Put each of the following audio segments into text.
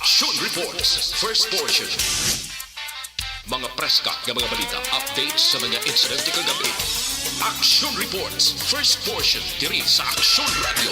Action Reports, first portion. Mga preska ng mga balita, updates sa mga insidente kagabi. Action Reports, first portion, diri sa Action Radio.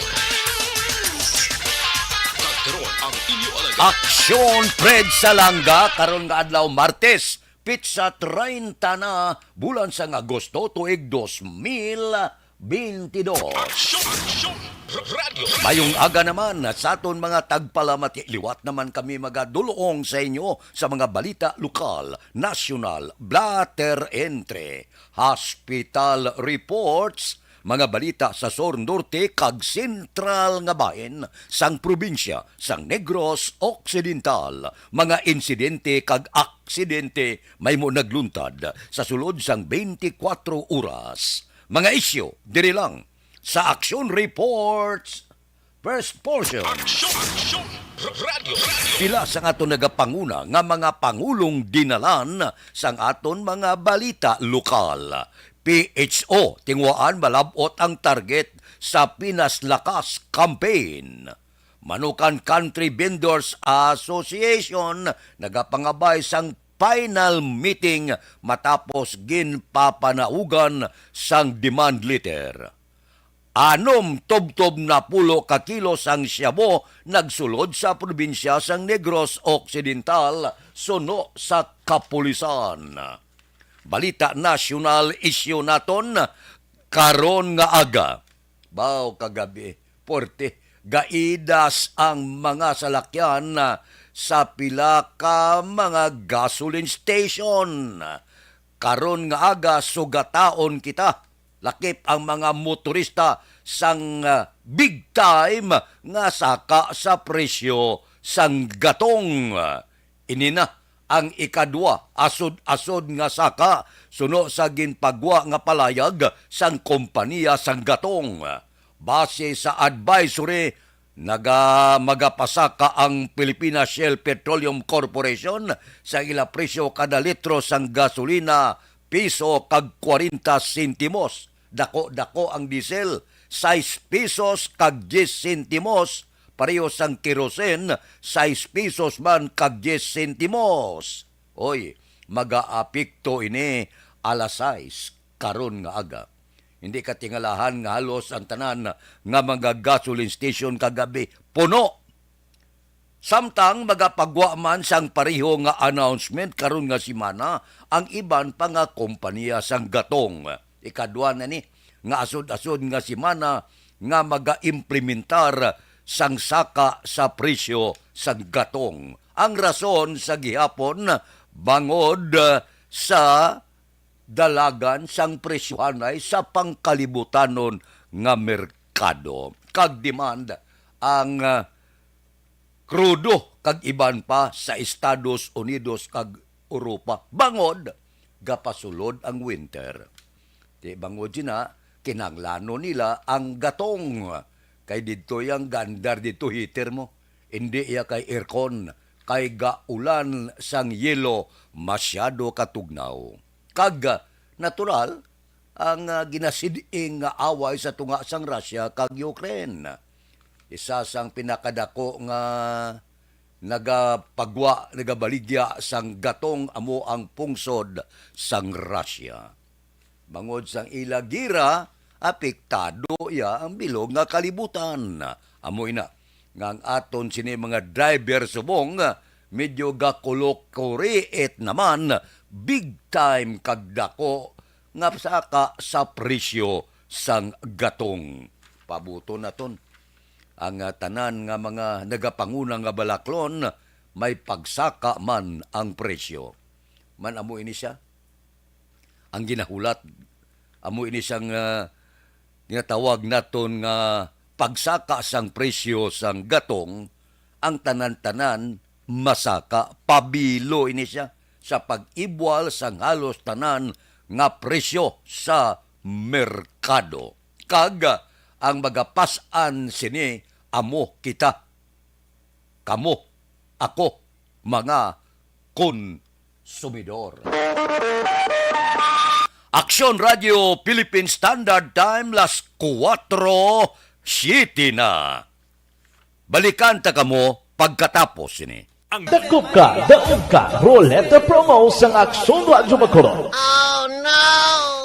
Kagkaroon ang inyo alaga. Aksyon Fred Salanga karon nga adlaw Martes, pitsa 30 na bulan sa Agosto tuig 2022. Action Radio. Mayong aga naman sa aton mga tagpalamati, liwat naman kami magadulong sa inyo sa mga balita lokal, nasyonal, blatter entre, hospital reports, mga balita sa Sur Norte kag sentral nga bahin sang probinsya sang Negros Occidental, mga insidente kag aksidente may mo nagluntad sa sulod sang 24 oras. Mga isyo diri lang sa Action Reports first portion. Action Radio. Pila sang aton nagapanguna nga mga pangulong dinalan sang aton mga balita lokal. PHO tingwaan malabot ang target sa Pinas Lakas campaign. Manukan Country Vendors Association nagapangabay sang final meeting matapos ginpapanaugan sang demand letter. Anom tubtob na pulo ka kilos ang siyabo nagsulod sa probinsya sang Negros Occidental suno sa kapulisan. Balita nasyonal isyu naton karon nga aga. Baw kagabi, porte, gaidas ang mga salakyan sa pila ka mga gasoline station. Karon nga aga sugataon kita. Lakip ang mga motorista sang big time nga saka sa presyo sang gatong. Inina ang ikadwa asod-asod nga saka suno sa ginpagwa nga palayag sang kompanya sang gatong. Base sa advisory magapasaka ang Philippine Shell Petroleum Corporation sa ila presyo kada litro sang gasolina piso kag 40 sentimos. Dako-dako ang diesel, 6 pesos kag 10 sentimos. Pareho sang kerosene, 6 pesos man kag 10 sentimos. Oy, mag-aapekto ini alas 6 karon nga aga. Hindi ka tingalahan nga halos ang tanan nga mga gasoline station kagabi puno. Samtang magapagwa man sang pareho nga announcement karon nga simana ang iban pa nga kompanya sang gatong. Ikadwa na ni nga asod-asod nga simana nga maga-implementar sang saka sa presyo sang gatong. Ang rason sa gihapon bangod sa dalagan sang presyohanay sa pangkalibutanon nga merkado. Kag demand ang krudo kag iban pa sa Estados Unidos kag Europa. Bangod gapasulod ang winter. Di bangod sina, kinanglano nila ang gatong. Kay dito yung gandar dito heater mo. Hindi iya kay aircon. Kay gaulan sang yelo masyado katugnaw. Kag natural, ang ginasiding nga away sa tunga sang Russia kag Ukraine. Isa sang pinakadako nga nagabaligya sang gatong amo ang pungsod sang Russia. Bangod sang ilagira, apektado ya ang bilog nga kalibutan. Amoy na, nga ang aton sini mga driver subong, medyo gakulok-kuriit naman, big time kagdako, nga saka sa presyo sang gatong. Pabuto na ton. Ang tanan nga mga nagapangunang nga balaklon, may pagsaka man ang presyo. Man amoy ini siya. Ang ginahulat, amo ini siyang tinatawag naton nga pagsaka sang presyo sang gatong, ang tanan-tanan masaka, pabilo ini siya sa pag-ibwal sang halos tanan nga presyo sa merkado. Kag ang magapasan sini, amo kita, kamo, ako, mga konsumidor. Action Radio Philippine Standard Time las 4:07 na. Balikan ta kamo pagkatapos ini. Ang Dakop ka, daog ka, Roleta Promo sang Aksyon Radyo Bacolod.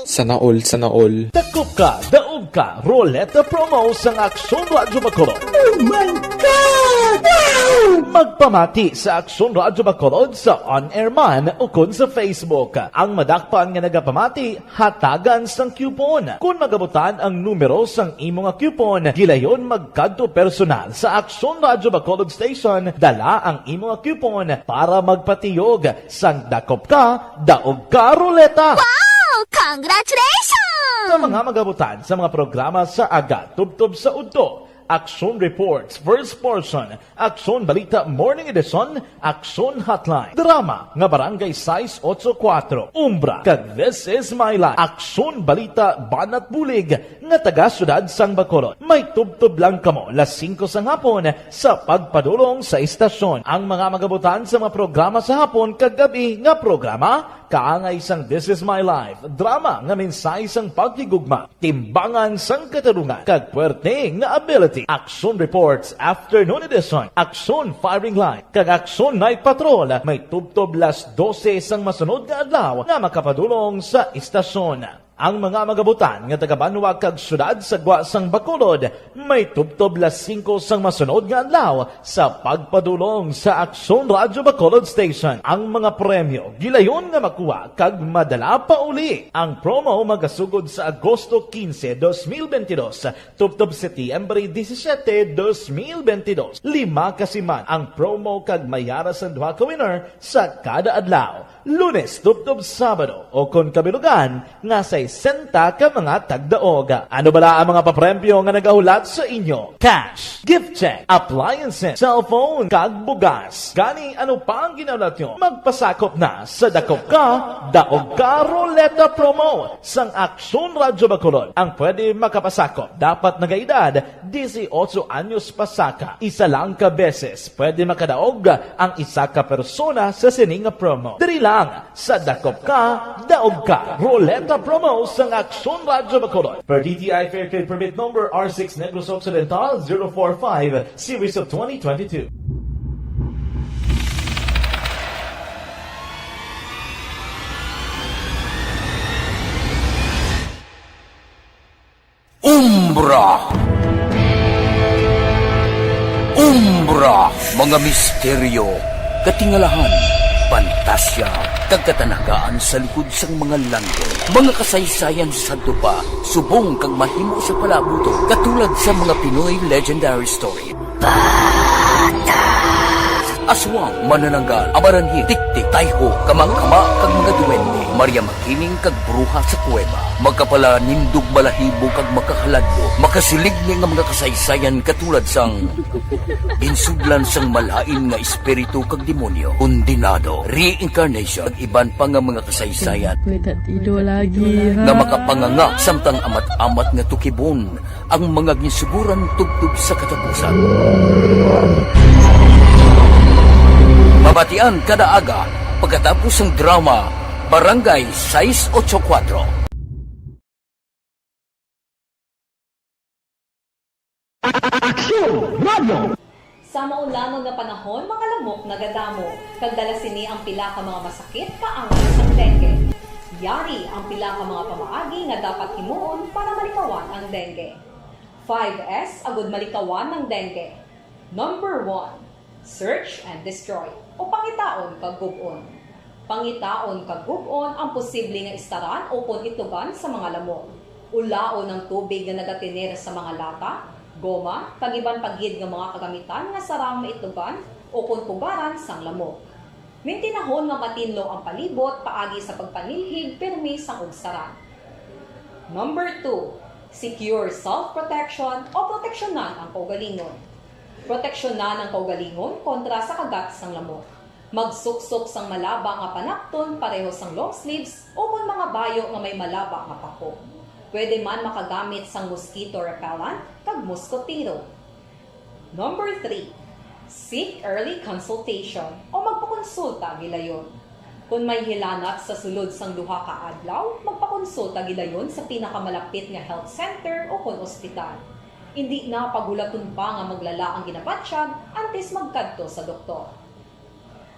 Sana all. Dakop ka, daog ka, Roleta Promo sang Aksyon Radyo Bacolod. Oh my God! Wow! Magpamati sa Aksyon Radyo Bacolod sa on-air man o kun sa Facebook. Ang madakpan nga nagapamati, hatagan sang coupon. Kung magabutan ang numero sang imong coupon, gilayon magkadto personal sa Aksyon Radyo Bacolod Station, dala ang imong coupon para magpatiyog sang dakop ka, daog ka, Roleta. Wow! Congratulations! Sa mga magabutan sa mga programa sa Aga Tubtob sa Udto, Aksyon Reports, First Portion, Aksyon Balita Morning Edition, Aksyon Hotline, Drama nga Barangay 684, Umbra, kag This Is My Life, Aksyon Balita Banat Bulig, nga taga syudad sang Bacolod. May tubtob lang kamo las 5 sa hapon sa pagpadulong sa istasyon. Ang mga magabutan sa mga programa sa hapon kag gabi nga programa, kaangay sang This Is My Life, drama nga mensahe sang pagkigugma, timbangan sang katarungan, kag puwerte nga ability, Aksyon Reports Afternoon Edition, Aksyon Firing Line, kag Aksyon Night Patrol, may tubtob las 12 sang masunod nga adlaw nga makapadulong sa istasyon. Ang mga magabutan nga taga-Banwa kag syudad sa Gwa sang Bacolod, may tubtob las 5 sang masunod nga adlaw sa pagpadulong sa Aksyon Radyo Bacolod Station. Ang mga premyo gilayon nga makuha kag madala pa uli. Ang promo magasugod sa Agosto 15, 2022, tubtob Setyembre 17, 2022. 5 kasiman ang promo kag mayara sa duha ka winner sa kada adlaw. Lunes, tubtob Sabado, o kon kabilugan, nga sa 60 ka mga tagdaog. Ano bala ang mga papremyo nga nagahulat sa inyo? Cash, gift check, appliances, cellphone, kag bugas. Gani, ano pa ang ginaulat nyo? Magpasakop na sa Dakop Ka, Daog Ka Roleta Promo sang Aksyon Radyo Bacolod. Ang pwede makapasakop, dapat nagaedad 18 anyos pasaka. Isa lang ka beses pwede makadaog ang isa ka persona sa sining promo. Diri lang sa Dakop Ka, Daog Ka Roleta Promo sang Aksyon Radyo Bacolod. Per DTI Fair Trade Permit Number R6 Negros Occidental 045 Series of 2022. Umbra, mga misteryo, katingalahan, pantasya, kagkatanagaan sa likod sang mga langit. Mga kasaysayan sa dupa, subong kag mahimo sa palabuto, katulad sa mga Pinoy legendary story. Aswang, manananggal, amaranhi, tiktik, tayho, kamang-kama, kag mga duwende, Maria Makining kag bruha sa kuweba, magkapala nindog balahibo kag makahaladlo, makasilig ni nga mga kasaysayan katulad sang ginsudlan sang malain nga espiritu kag demonyo, kondinado, reincarnation, kag iban pa nga mga kasaysayan May tatido lagi, ha? nga makapanganga samtang amat-amat nga tukibon ang mga ginsuguran tugtog sa katapusan. Mabatian kada aga pagkatapos ng drama Barangay 684. Sa maulamang nga panahon, mga lamok nagadamo, kagdala sini ang pila ka mga masakit kaangay sa dengue. Yari ang pila ka mga pamaagi nga dapat himuon para malikawan ang dengue. 5S agud malikawan ng dengue. Number 1, search and destroy o pangitaon kag gub-on. Pangitaon kag gub-on ang posible nga istaran o kon itugan sa mga lamok. Ulaon ng tubig nga nagatinir sa mga lata, goma, kag iban pagyid nga mga kagamitan nga sarang maitugan o kon pugaran sang lamok. Mintinahon nga matinlo ang palibot paagi sa pagpanilhig permi sang ugsaran. Number 2, secure self-protection o proteksyonan ang kaugalingon. Proteksyonan ang kaugalingon kontra sa kagat sang lamok. Magsuksok sang malaba nga panakton pareho sang long sleeves o kung mga bayo nga may malaba nga pako. Pwede man makagamit sang mosquito repellent kag mosquitero. Number 3, seek early consultation o magpakonsulta gilayon. Kung may hilanat sa sulod sang duha ka adlaw, magpakonsulta gilayon sa pinakamalapit nga health center o kon ospital. Hindi na pagulaton pa nga maglala ang ginabatsyag antes magkadto sa doktor.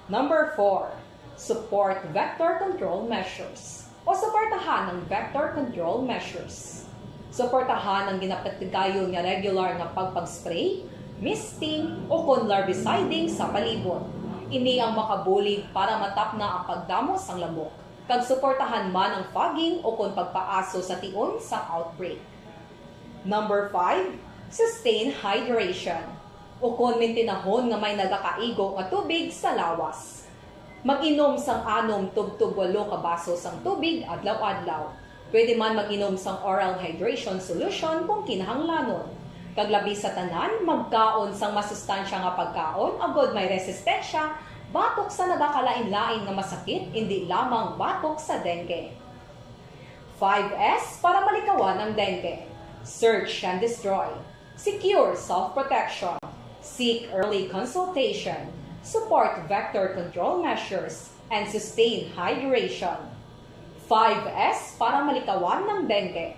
Number 4, support vector control measures o suportahan ng vector control measures. Suportahan ang ginapatigayon nga regular nga pagpag-spray, misting o kon larviciding sa palibot. Ini ang makabulig para matapna ang pagdamos ang lamok. Kag suportahan man ang fogging o kon pagpaaso sa tion sa outbreak. Number 5, sustain hydration o kon mintinahon nga may nagakaigo nga tubig sa lawas. Mag-inom sang 6 tubtub 8 ka baso sang tubig adlaw-adlaw. Pwede man mag-inom sang oral hydration solution kung kinahanglanon. Kaglabi sa tanan, magkaon sang masustansya nga pagkaon, agod may resistensya, batok sa nagakalain-lain nga masakit, hindi lamang batok sa dengue. 5S para malikawan ang dengue. Search and destroy. Secure self-protection. Seek early consultation. Support vector control measures. And sustain hydration. 5S para malikawan ng dengue.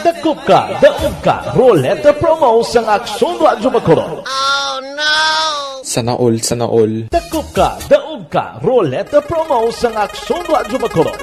Dakop ka, daog ka, Roleta Promo sang Aksyon Radyo Bacolod. Sana all, sana all. Dakop ka, daog ka, Roleta Promo sang Aksyon Radyo Bacolod.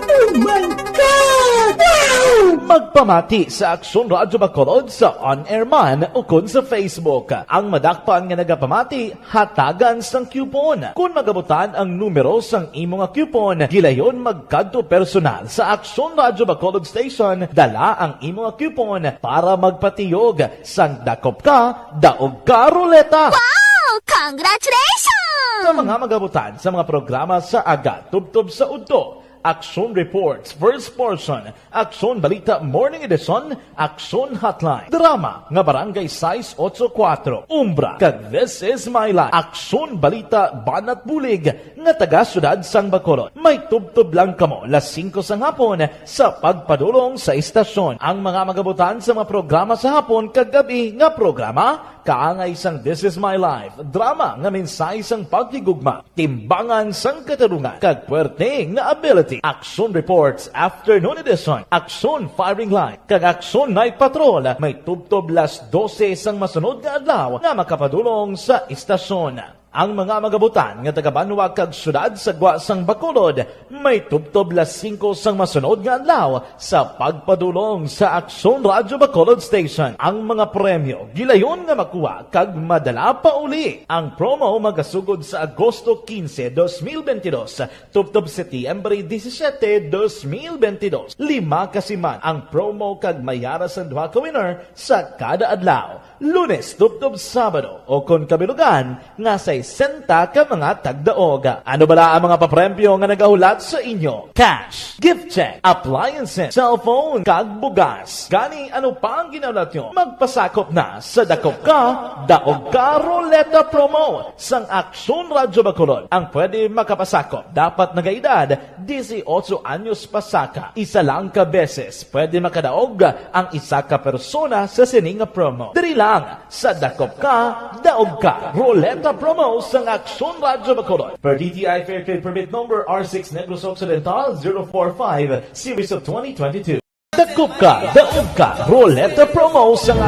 Magpamati sa Aksyon Radyo Bacolod sa on-air man o kun sa Facebook. Ang madakpan nga nagapamati, hatagan sang coupon. Kung magabutan ang numero sang imo nga coupon, gilayon magkadto personal sa Aksyon Radyo Bacolod Station, dala ang imo nga coupon para magpatiyog sang dakop ka, daog ka, Roleta. Wow! Congratulations! Sa mga magabutan sa mga programa sa Aga, Tubtob sa Udto, Aksyon Reports, First Portion, Aksyon Balita Morning Edition, Aksyon Hotline, Drama, nga Barangay 684, Umbra, kag This Is My Life, Aksyon Balita Banat Bulig, nga taga-syudad sang Bacolod. May tubtob lang kamo, las 5 sang hapon, sa pagpadulong sa istasyon. Ang mga magabutan sa mga programa sa hapon, kag gabi nga programa, kaangay sang This Is My Life, drama nga mensahe sang pagtigugma, timbangan sang katarungan, kag puwerte nga ability. Aksyon Reports Afternoon Edition, Aksyon Firing Line, kag Aksyon Night Patrol, may tubtob las 12 sang masunod nga adlaw nga makapadulong sa istasyon. Ang mga magabutan nga taga-Banwa kag syudad sa Gwa sang Bacolod, may tubtob las 5 sang masunod nga adlaw sa pagpadulong sa Aksyon Radyo Bacolod Station. Ang mga premyo gilayon nga makuha kag madala pa uli. Ang promo magasugod sa Agosto 15, 2022, tubtob Setyembre 17, 2022. 5 kasiman ang promo kag mayara sa 2 ka winner sa kada adlaw. Lunes, tubtob Sabado, o kung kabilugan, nga sa 60 ka mga tagdaog. Ano bala ang mga papremyo nga nagahulat sa inyo? Cash, gift check, appliances, cellphone, kag bugas. Gani, ano pa ang ginahulat nyo? Magpasakop na sa Dakop Ka, Daog Ka Roleta Promo sang Aksyon Radyo Bacolod. Ang pwede makapasakop, dapat nagaedad 18 anyos pasaka. Isa lang ka beses, pwede makadaog ang isa ka persona sa sining promo. Diri lang sa Dakop Ka, Daog Ka Roleta Promo sang Aksyon Radyo Bacolod. Per DTI Fair Trade Permit Number R6 Negros Occidental 045 Series of 2022. Dakop Ka, Daog Ka Roleta Promo sang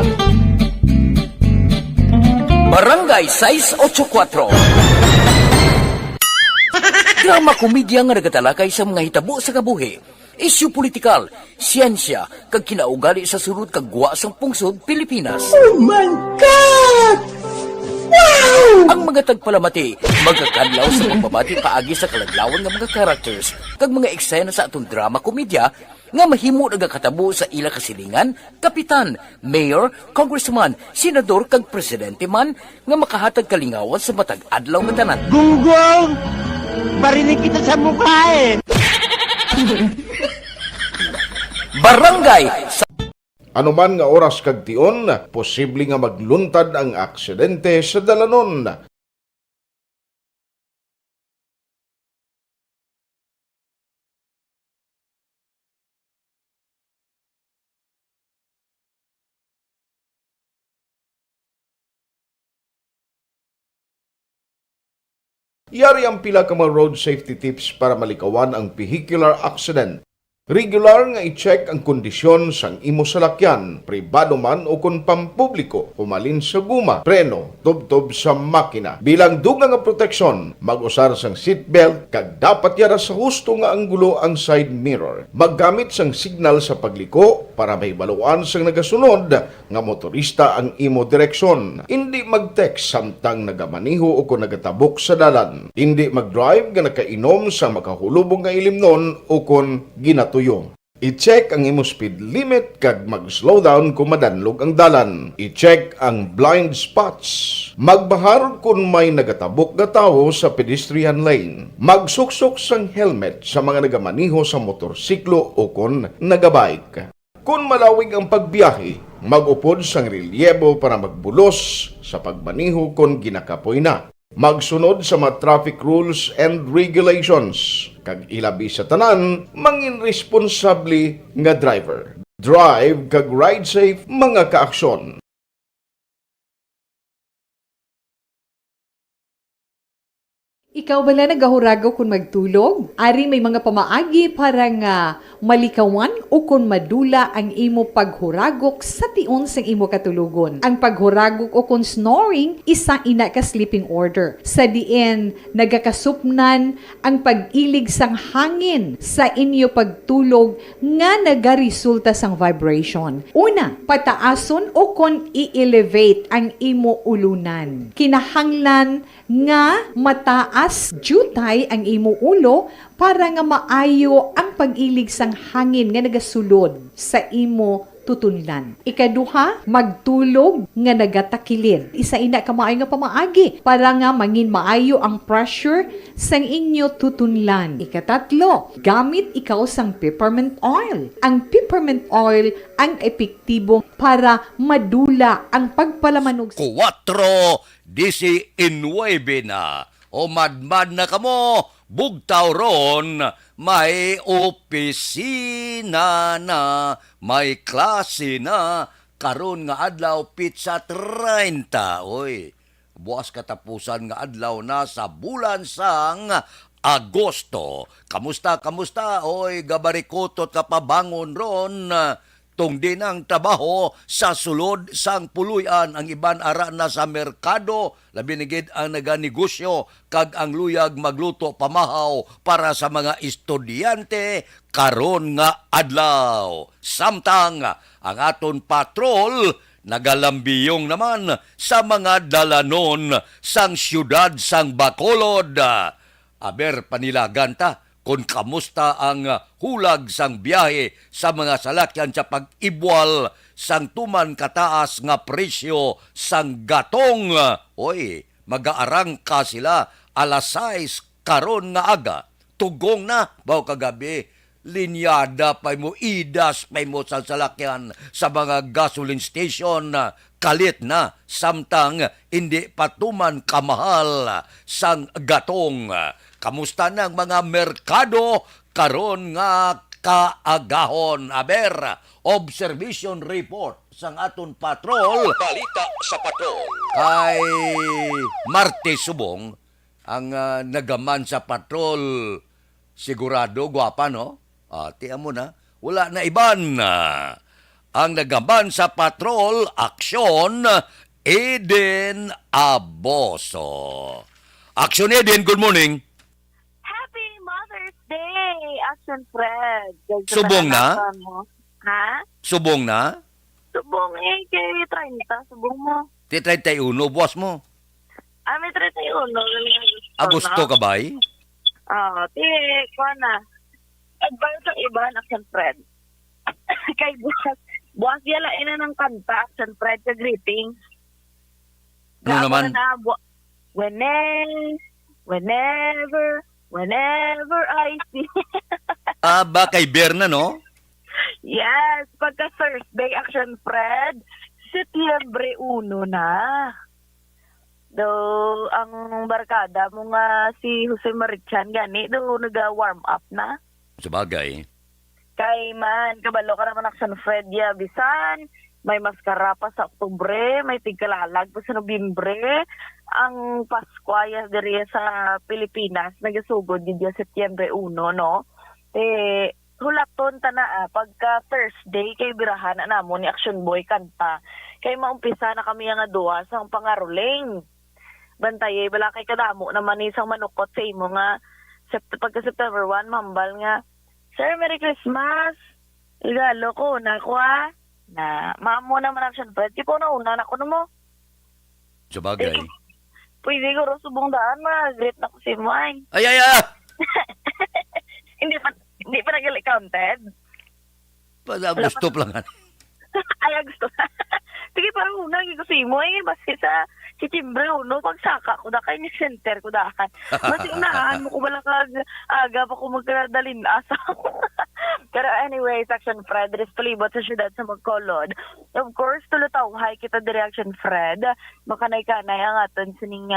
Barangay 684. Drama komedya nga nagatalakay sa mga hitabo sa kabuhi, isyu politikal, siyensya, kag kinaugali sa surut kag guwa sang pungsod Pilipinas. Oh my God! Wow! Ang mga tagpalamati, magkakadlaw sa pagbabati paagi sa kalaglawan ng mga characters kag mga eksena sa atong drama komedya nga mahimo nagakatabo sa ila kasilingan, kapitan, mayor, congressman, senador kag presidente man nga makahatag kalingawan sa matag adlaw nga tanan. Gunggong! Barinig kita sa mukha eh! Barangay sa Ano man nga oras kag tion, posible nga magluntad ang aksidente sa dalanon. Yari ang pila ka mga road safety tips para malikawan ang vehicular accident. Regular nga i-check ang kondisyon sang imo salakyan, pribado man o kon pampubliko, humalin sa guma, preno, tubtob sa makina. Bilang dugang nga proteksyon, mag-usar sang seatbelt, kag dapat yara sa husto nga anggulo ang side mirror. Maggamit sang signal sa pagliko para mahibaluan sang nagasunod nga motorista ang imo direksyon. Hindi mag-text samtang nagamaniho o kung nagatabok sa dalan. Hindi mag-drive nga nakainom sa makahulubong nga ilimnon o kung ginatuyo. I-check ang imo speed limit kag mag-slow down kung madanlog ang dalan. I-check ang blind spots. Magbahar kung may nagatabok na tao sa pedestrian lane. Magsuksok sang helmet sa mga nagamaniho sa motorsiklo o kung nagabike. Kung malawig ang pagbiyahe, mag-upod sang relyebo para magbulos sa pagmaniho kung ginakapoy na. Magsunod sa mga traffic rules and regulations. Kag ilabi sa tanan, mangin responsable nga driver. Drive kag ride safe mga kaaksyon. Ikaw bala nagahuragaw kung magtulog? Ari may mga pamaagi para nga malikawan o kung madula ang imo paghuragok sa tion sang imo katulugon. Ang paghuragok o kung snoring, isa ina ka sleeping order. Sa diin, nagakasupnan ang pag-ilig sang hangin sa inyo pagtulog nga nagaresulta sang vibration. Una, pataason o kung i-elevate ang imo ulunan. Kinahanglan nga mataas jutay ang imo ulo para nga maayo ang pag-ilig sang hangin nga nagasulod sa imo tutunlan. Ikaduha, magtulog nga nagatakilid. Isa ina ka maayo nga pamaagi para nga mangin maayo ang pressure sang inyo tutunlan. Ikatatlo, gamit ikaw sang peppermint oil. Ang peppermint oil ang epektibo para madula ang pagpalamanog. 4:19 na. O madmad na kamo, bugtaw ron, may opisina na, may klase na, karon nga adlaw pizza 30. Oy, buwas katapusan nga adlaw na sa bulan sang Agosto. Kamusta? Oy, gabarikotot ka pabangon ron. Tungdi ng trabaho sa sulod sang puluyan, ang iban ara na sa merkado, labi nigid ang naganegosyo kag ang luyag magluto pamahaw para sa mga estudyante karon nga adlaw. Samtang ang aton patrol nagalambiyong naman sa mga dalanon sang syudad sang Bacolod. Aber panilagan ta kung kamusta ang hulag sang biyahe sa mga salakyan sa pag-ibwal sang tuman kataas nga presyo sang gatong. Oy, mag-aarang ka sila alas 6 karon nga aga. Tugong na, baw kagabi, linyada pa mo, idas pa mo sa salakyan sa mga gasoline station. Kalit na, samtang hindi patuman kamahal sang gatong. Kamusta ng mga merkado karon nga kaagahon? Aber, observation report sang aton patrol. Balita sa patrol. Kay Martes Subong, ang nagaman sa patrol, sigurado, gwapa, no? Tiyan mo na, wala na iban. Ang nagaman sa patrol, aksyon, Eden Aboso. Aksyon, Eden, good morning. Happy Mother's Day, Action Fred. Subong na? Ha? Subong na? Subong kay 30. Subong mo. 31, buwas mo. May 31. Agosto ka ba eh? Kuha na. Advance ang iba, Action Fred. Kay buwas yala ina ng kanta, Action Fred, sa greeting. Ano naman? Whenever I see. Ba kay Berna, no? Yes, pagka Thursday, Action Fred, Setyembre 1 na. Do ang barkada mo nga si Jose Marichan gani, do nag-warm up na. Sabagay. Kay man, kabalo ka naman Action Fred, ya, bisan, may maskara pa sa Oktubre, may tigkalalag pa sa Nobyembre. Ang Paskwaya diri sa Pilipinas, nagasugod din Setyembre 1, no? hulaton tana pagka Thursday kay birahan na namo ni Action Boy kanta. Kay maumpisa na kami nga duwa sang pangaruling. Bantay bala kay kadamo naman isang manukot sa imo nga pagka September 1 mambal nga, Sir, Merry Christmas. Regalo ko na ko na mamo naman Action Fred. Di po na una na ko na mo. Sa bagay. Pwede ko rin subong daan, ma-greet na ko si Moy. Ay! Hindi pa nag-counted? Gusto lang. Ay, gusto. Sige, parang una, ko si Moy. Basta si Timbre, no, pagsaka ko na kay ni center ko dahan. Mas unahan mo ko wala kag aga pa ko magkadalin asa. Pero anyway, Action Fred, is palibot sa syudad sa Magkolod. Of course, tulutaw, hi kita Action Fred. Makanay-kanay ang aton sining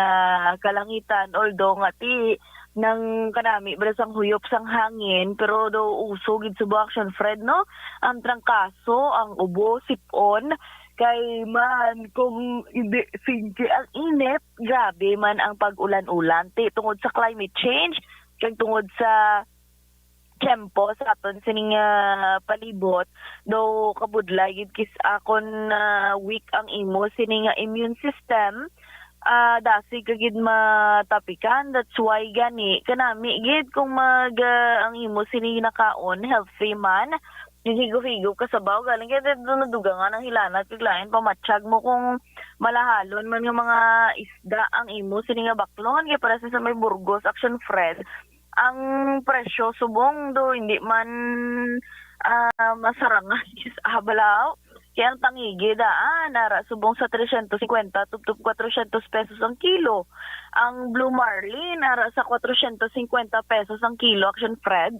kalangitan. Although nga ti, nang kanami, balasang huyop sang hangin, pero daw usog sa Action Fred, no? Ang trangkaso, ang ubo, sipon, kay man kung hindi sinki ang init, grabe man ang pag-ulan-ulan. Tungod sa climate change, kay tungod sa tempo sa aton sining palibot, do kabudlay gid kis akon weak ang imo sining immune system. Dasi kagid matapikan, that's why gani kanami gid kung ang imo sining nakaon healthy man. Yung higo-higo ka sa baw, galing kaya doon naduga nga ng hilanat, kaglayan, pamatsyag mo kung malahalon man yung mga isda ang imo, sininga baklon, kaya para sa may Burgos, Action Fred, ang presyo subong do, hindi man masarangan sa balaw, kaya ang tangigi nara subong sa 350 tup 400 pesos ang kilo. Ang Blue Marlin, nara sa 450 pesos ang kilo, Action Fred.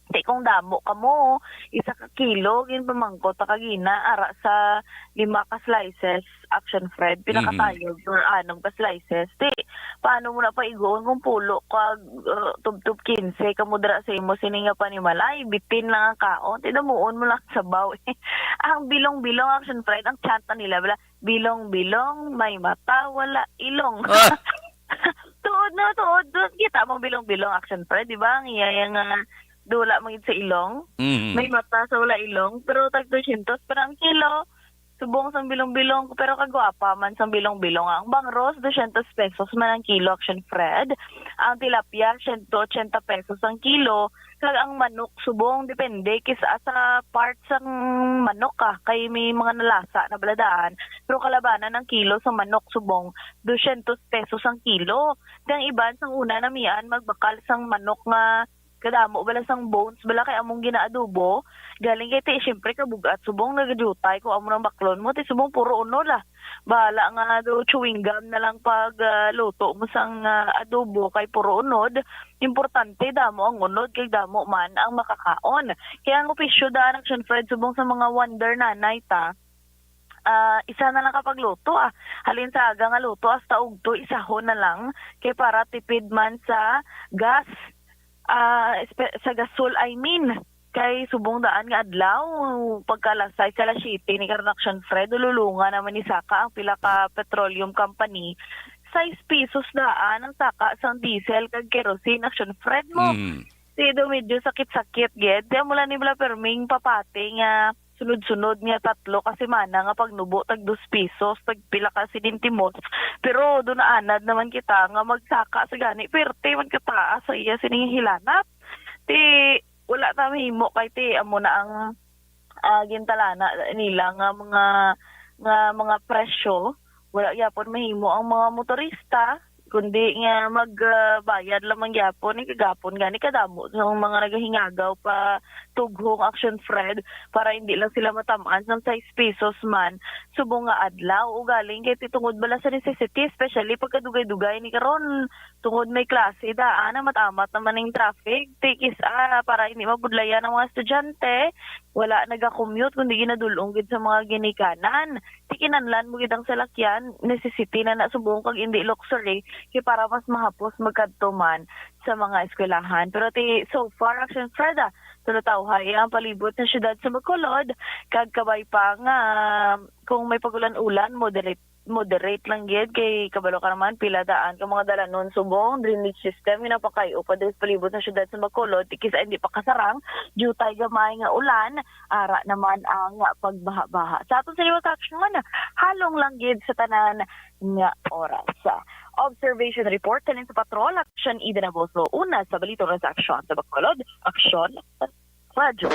Di kung damo ka mo, isa ka kilo, gin pamangko, takagina, ara sa 5 ka slices, Action Fred, pinakatayog, or 6 ka slices. Di, paano mo na paigoon kung pulo ka, tub 15, kamudra sa imo, sininga pa ni Malay, bitin lang ang kaon, tinamuon mo lang sa baw. Ang bilong-bilong, Action Fred, ang chanta nila, bilong-bilong, may mata, wala ilong. Tuod, kita mong bilong-bilong, Action Fred, di ba? Ang iyayang dula magid sa ilong. May mata sa wala ilong, pero tag 200 parang kilo. Subong sang bilong-bilong, pero kagwapa man sang bilong-bilong. Ang bangros 200 pesos man ang kilo, Action Fred. Ang tilapia 180 pesos ang kilo. Kag ang manok subong depende kisa sa parts sang manok kay may mga nalasa na baladaan. Pero kalabanan ng kilo sa manok subong 200 pesos ang kilo. Kang iban sang una na mian magbakal sang manok nga kadamo bala sang bones bala kay among ginaadobo galing kay ti syempre kabugat subong nagadutay ko amo nang baklon mo ti subong puro uno la bahala nga do chewing gum na lang pag luto mo sang adobo kay puro unod. Importante damo ang unod kay damo man ang makakaon. Kaya ang opisyo daan Action Fred subong sa mga wonder nanay ta, isa na lang kapag luto halin sa aga nga luto hasta ugto isahon na lang kay para tipid man sa gas. Sa gasol, kay subong daan nga adlaw pagkalasay sa Lashiti ni Action Fred lulunga naman ni Saka ang pila ka petroleum company 6 pesos daan ang saka sang diesel kag kerosene, Action Fred mo. Sido medyo sakit-sakit ged di mula ni bala perming papate nga sunod-sunod nga 3 kasi mana nga pagnubo tag 2 pesos tag pila ka sintimos, pero do na anad naman kita nga magsaka sa gani perte man kita sa iya sining hilanat ti wala ta mahimo kay ti amo na ang gintalana nila nga mga presyo wala gyapon mahimo ang mga motorista kundi nga magbayad lamang gyapon ni kagapon gani kadamo sa mga nagahingagaw pa tughong Action Fred para hindi lang sila matamaan ng 6 pesos man subong nga adlaw o galing kay tungod bala sa necessity especially pagkadugay-dugay ni karon tungod may klase daan na matamat naman ng traffic tikis para hindi mabudlayan ng mga estudyante wala naga-commute kundi ginadulong gid sa mga ginikanan tikinanlan mo gid ang salakyan necessity na subong kag hindi luxury kay para mas mahapos magkadto man sa mga eskwelahan. Pero so far Action Fred tulutawhay ang palibot ng syudad sa Bacolod kag kabay pa nga kung may pagulan-ulan moderate moderate lang gid kay kabalo ka naman pila daan ka mga dalanon subong drainage system ginapakayo pa des palibot sa syudad sa Bacolod tikis hindi pa kasarang due tay gamay nga ulan ara naman ang pagbaha-baha. Sa aton sa liwat action man halong lang gid sa tanan nga oras. Observation report tanin sa Patrol Action Ida Naboso una sa Balitong Action sa Bacolod Action Radio.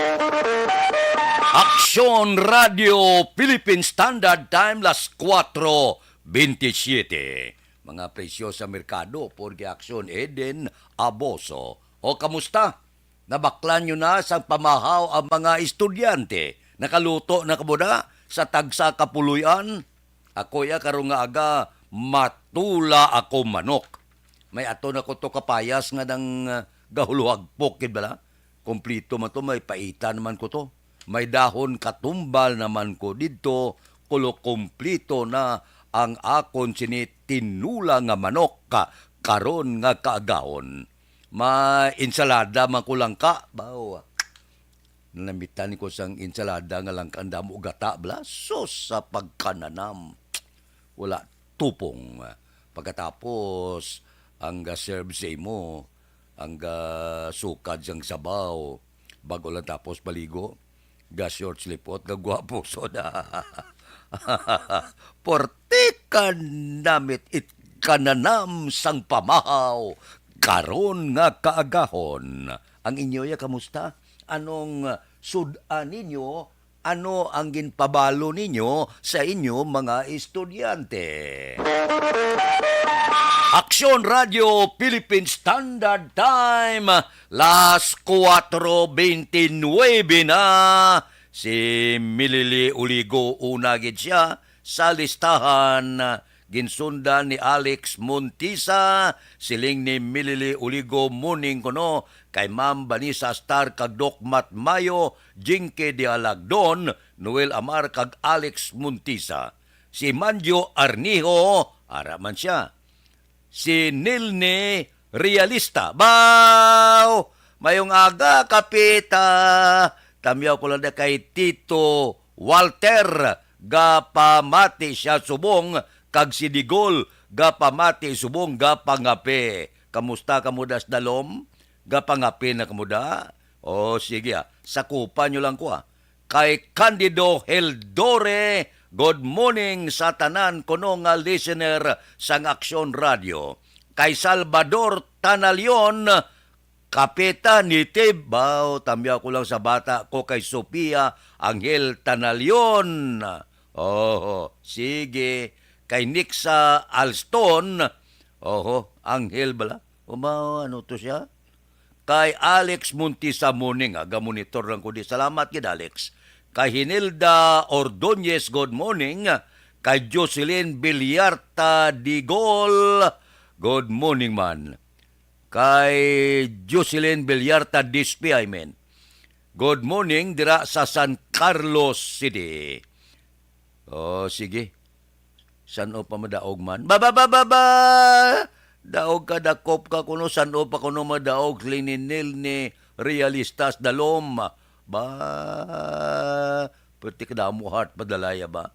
Aksyon Radio Philippine Standard Time las 4:27. Mga presyo sa merkado porque Aksyon Eden Aboso. O kamusta? Nabaklan nyo na sa pamahaw ang mga estudyante. Nakaluto na kamuda sa tagsa kapuluyan. Ako ya karong nga aga matula ako manok. May ato na ko to kapayas nga ng gahuluhag pokid bala. Komplito man to, may paita naman ko to. May dahon katumbal naman ko dito, kulo komplito na ang akon sini tinula nga manok karon nga kaagahon. May insalada man ko lang ka, bawa. Namitan ko sang insalada nga lang kanda mo gata, bla, sos sa pagkananam. Wala tupong. Pagkatapos, ang serve sa mo, ang sukad sang sabaw, bago lang tapos baligo, short slipot, gagwapo soda. Porte namit it kananam sang pamahaw, karon nga kaagahon. Ang inyo ya kamusta? Anong sudan ninyo? Ano ang ginpabalo ninyo sa inyo mga estudyante? Aksyon Radio Philippine Standard Time las 4:29 na. Si Milili Uligo una gid siya sa listahan. Ginsundan ni Alex Montisa, siling ni Milili Uligo muning kuno kay Ma'am Vanessa Star kag Doc Mat Mayo, Jinke de Alagdon, Noel Amar kag Alex Montisa. Si Manjo Arnijo, ara man siya. Si Nilne Realista. Baw! Mayong aga, kapita. Tamyaw ko lang na kay Tito Walter. Gapamati siya subong. Kag si Digol. Gapamati subong. Gapangape. Kamusta kamudas dalom? Gapangape na kamuda? O sige sakupan nyo lang ko Kay Candido Heldore. Good morning sa tanan kuno nga listener sang Aksyon Radio. Kay Salvador Tanalion, Kapitan ni Tibaw, tamya ko lang sa bata ko kay Sophia Angel Tanalion. Oh, sige. Kay Nixa Alston, Angel bala. Ano to siya? Kay Alex Montisa Muning, aga-monitor lang ko di. Salamat kid Alex. Kay Hinilda Ordonez, good morning. Kay Jocelyn Villarta Digol, good morning man. Kay Jocelyn Villarta Dispi, good morning dira sa San Carlos City. Sige. San o pa madaog man? Ba! Daog ka, dakop ka kuno, san o pa kuno madaog, lininil ni Realistas Dalom. Pati ka na mo heart padalaya ba?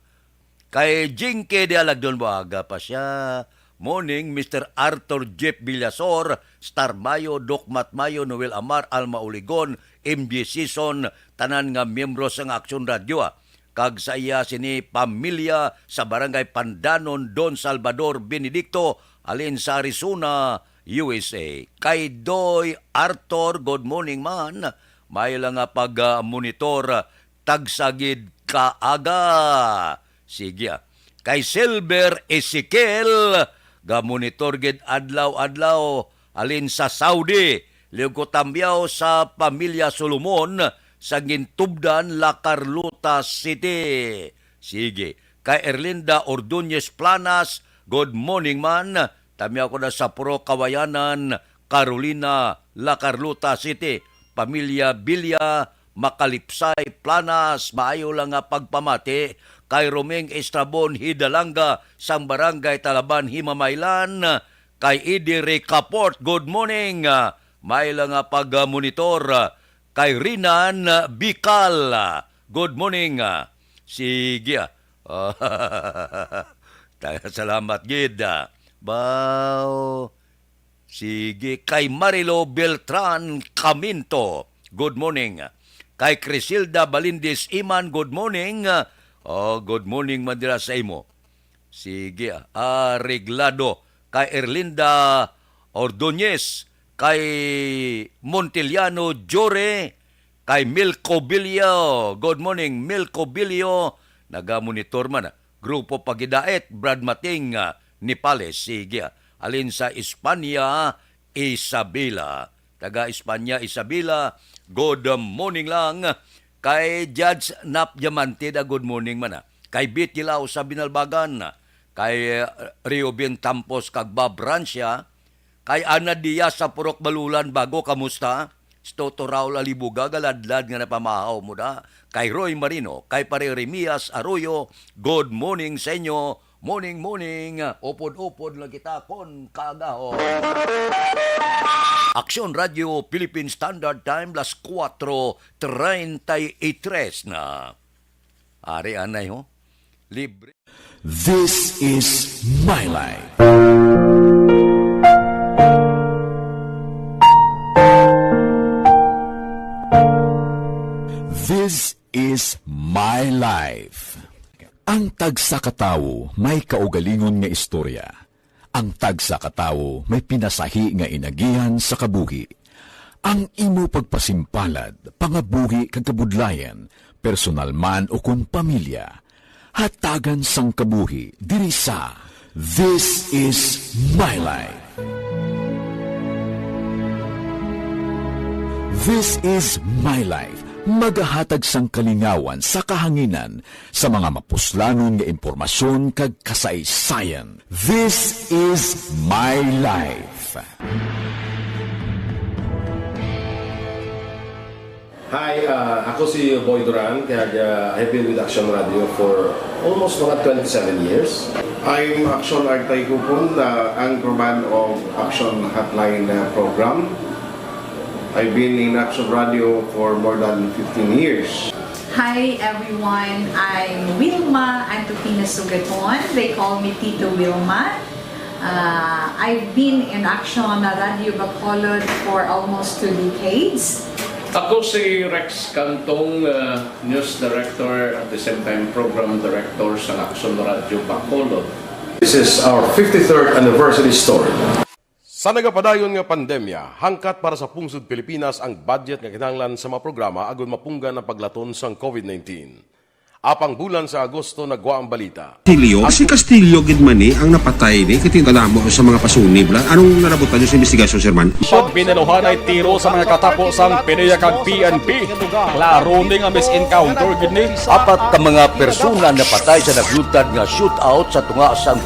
Kay Jinke de Alagdon Baga pa siya. Morning, Mr. Arthur Jeff Villasor, Star Mayo, Doc Mat Mayo, Noel Amar, Alma Uligon, MJ Season, tanan nga miyembro sang Aksyon Radio. Kag sa iya sini pamilya sa Barangay Pandanon, Don Salvador Benedicto, alin sa Arizona, USA. Kay Doy Arthur, good morning man. May lang nga pag-monitor, tagsagid kaaga. Sige. Kay Silver Ezekiel, ga-monitor gid adlaw-adlaw, alin sa Saudi. Liugotambiyaw sa pamilya Solomon, sa Gintubdan, La Carlota City. Sige. Kay Erlinda Ordonez Planas, good morning man. Tamyaw ko na sa Pro Kawayanan, Carolina, La Carlota City. Pamilya Bilya, Makalipsay, Planas, maayo lang nga pagpamati. Kay Romeng Estrabon, Hidalanga, sang Barangay Talaban, Himamaylan. Kay Idire Caport, good morning. May lang nga pag-monitor. Kay Rinan Bical, good morning. Sige. Salamat, gid. Bao. Sige, kay Marilo Beltran Caminto, good morning. Kay Crisilda Balindis Iman, good morning. Good morning man dira sa imo. Sige, Reglado. Kay Erlinda Ordonez, kay Montiliano Jore, kay Milko Bilio. Good morning, Milko Bilio. Naga-monitor man. Grupo Pagidaet, Brad Mating, Nipales. Sige, alin sa Espanya, Isabela. Taga Espanya, Isabela. Good morning lang. Kay Judge Nap Diamante, good morning man. Kay Bit Gilao sa Binalbagan. Kay Rio Bien Tampos kag Bob Rancia, kay Ana Diaz sa Purok Balulan, bago kamusta? Stoto Raul Alibuga, galadlad nga napamahaw mo na. Kay Roy Marino, kay Pare Remias Arroyo, good morning sa inyo. Morning, morning. Upod-upod lang kita kon kaagahon. Aksyon Radio Philippine Standard Time, las 4:33 na. Ari anay ho. Libre. This is my life. This is my life. Ang tagsakatawo may kaugalingon nga istorya. Ang tagsakatawo may pinasahi nga inagihan sa kabuhi. Ang imo pagpasimpalad, pangabuhi kag kabudlayan, personal man o kung pamilya, hatagan sang kabuhi diri sa This is my life. This is my life. Magahatag sang kalingawan sa kahanginan sa mga mapuslanon nga impormasyon kag kasaysayan. This is my life. Hi, ako si Boy Duran, kaya I've been with Action Radio for almost mga 27 years. I'm Action Artay Kupon, anchorman of Action Hotline program. I've been in Action Radio for more than 15 years. Hi everyone, I'm Wilma Antofina Sugaton. They call me Tito Wilma. I've been in Action Radio Bacolod for almost 2 decades. Ako si Rex Cantong, News Director at the same time Program Director sa Action Radio Bacolod. This is our 53rd anniversary story. Sa nagapadayon nga pandemya, hangkat para sa pungsod Pilipinas ang budget nga kinahanglan sa mga programa agon mapunggan ang paglaton sang COVID-19. Apang bulan sa Agosto nagwa ang balita. Si Castillo gidmani ang napatay ni kitingkalamo sa mga pasunib. Anong narabutan niyo sa investigasyon, Sir Man? Binaluhan ay tiro sa mga katapos ang PNP kag PNP. Klaro ning ang misencounter gid ni. Apat ka mga persona napatay sa naglutad nga shootout sa tunga sang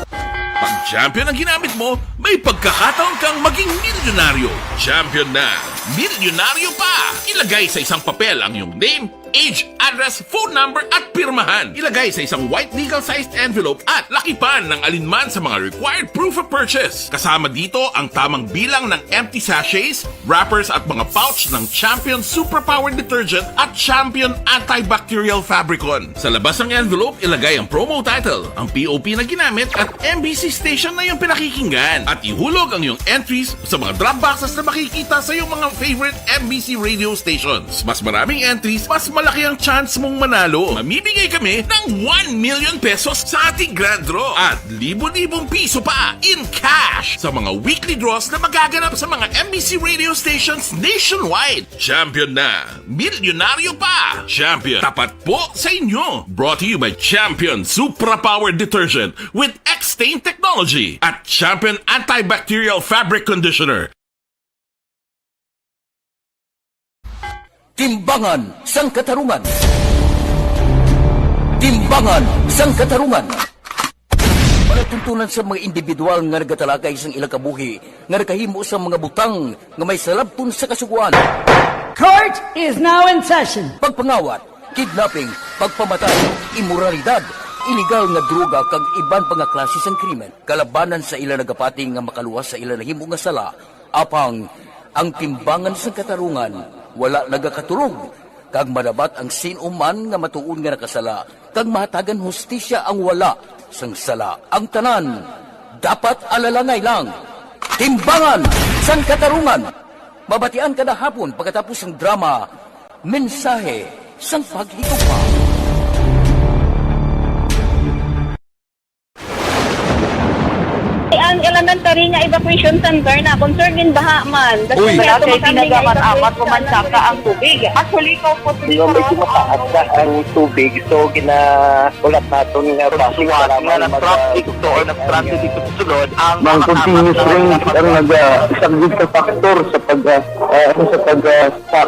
Pag champion ang ginamit mo, may pagkakataon kang maging milyonaryo. Champion na, milyonaryo pa! Ilagay sa isang papel ang iyong name, age, address, phone number at pirmahan. Ilagay sa isang white legal-sized envelope at lakipan ng alinman sa mga required proof of purchase. Kasama dito ang tamang bilang ng empty sachets, wrappers at mga pouch ng Champion Superpower Detergent at Champion Antibacterial Fabricon. Sa labas ng envelope, ilagay ang promo title, ang POP na ginamit at MBC station na yung pinakikinggan. At ihulog ang iyong entries sa mga drop boxes na makikita sa iyong mga favorite MBC radio stations. Mas maraming entries, mas malaki ang chance mong manalo. Mamibigay kami ng 1 million pesos sa ating grand draw at libo-libong piso pa in cash sa mga weekly draws na magaganap sa mga MBC radio stations nationwide. Champion na, milyonaryo pa. Champion, tapat po sa inyo. Brought to you by Champion Superpower Detergent with X-Stain Technology at Champion Antibacterial Fabric Conditioner. Timbangan sang katarungan. Timbangan sang katarungan. Panatuntunan sa mga individual nga nagatalakay sang ilang kabuhi nga nakahimo sa mga butang nga may salabton sa kasuguan. Court is now in session. Pagpangawat, kidnapping, pagpamatay, imoralidad, iligal nga droga kag iban pa nga klase sang krimen. Kalabanan sa ilang nagapati nga makaluwas sa ilang nahimo nga sala. Apang ang timbangan sang katarungan wala nagakatulog kag madabat ang sinuman nga matuon nga nakasala kag mahatagan hustisya ang wala, sang sala ang tanan. Dapat alalangay lang. Timbangan sang katarungan. Mabatian kada hapon pagkatapos ng drama, mensahe sang paghigugma. Ang elementary nga evacuation center na concern din baha man. Uy. Kasi pinagamat-amat pumansaka ang tubig. Actually, ko po Medyo mataas na ang tubig, so ginaulat natin nga basuhan nga nag-traffic to or nag-traffic dito sa sulod. Ang continuous rain ang nag-subject sa factor sa pagsaka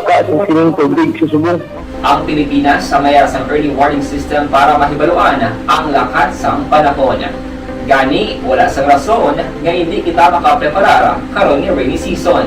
sa sining tubig sa subong. Ang Pilipinas sa mayroon sa early warning system para mahibaluan ang lakat sa panahon. Gani, wala sa rason nga hindi kita makapreparar karon ni rainy season.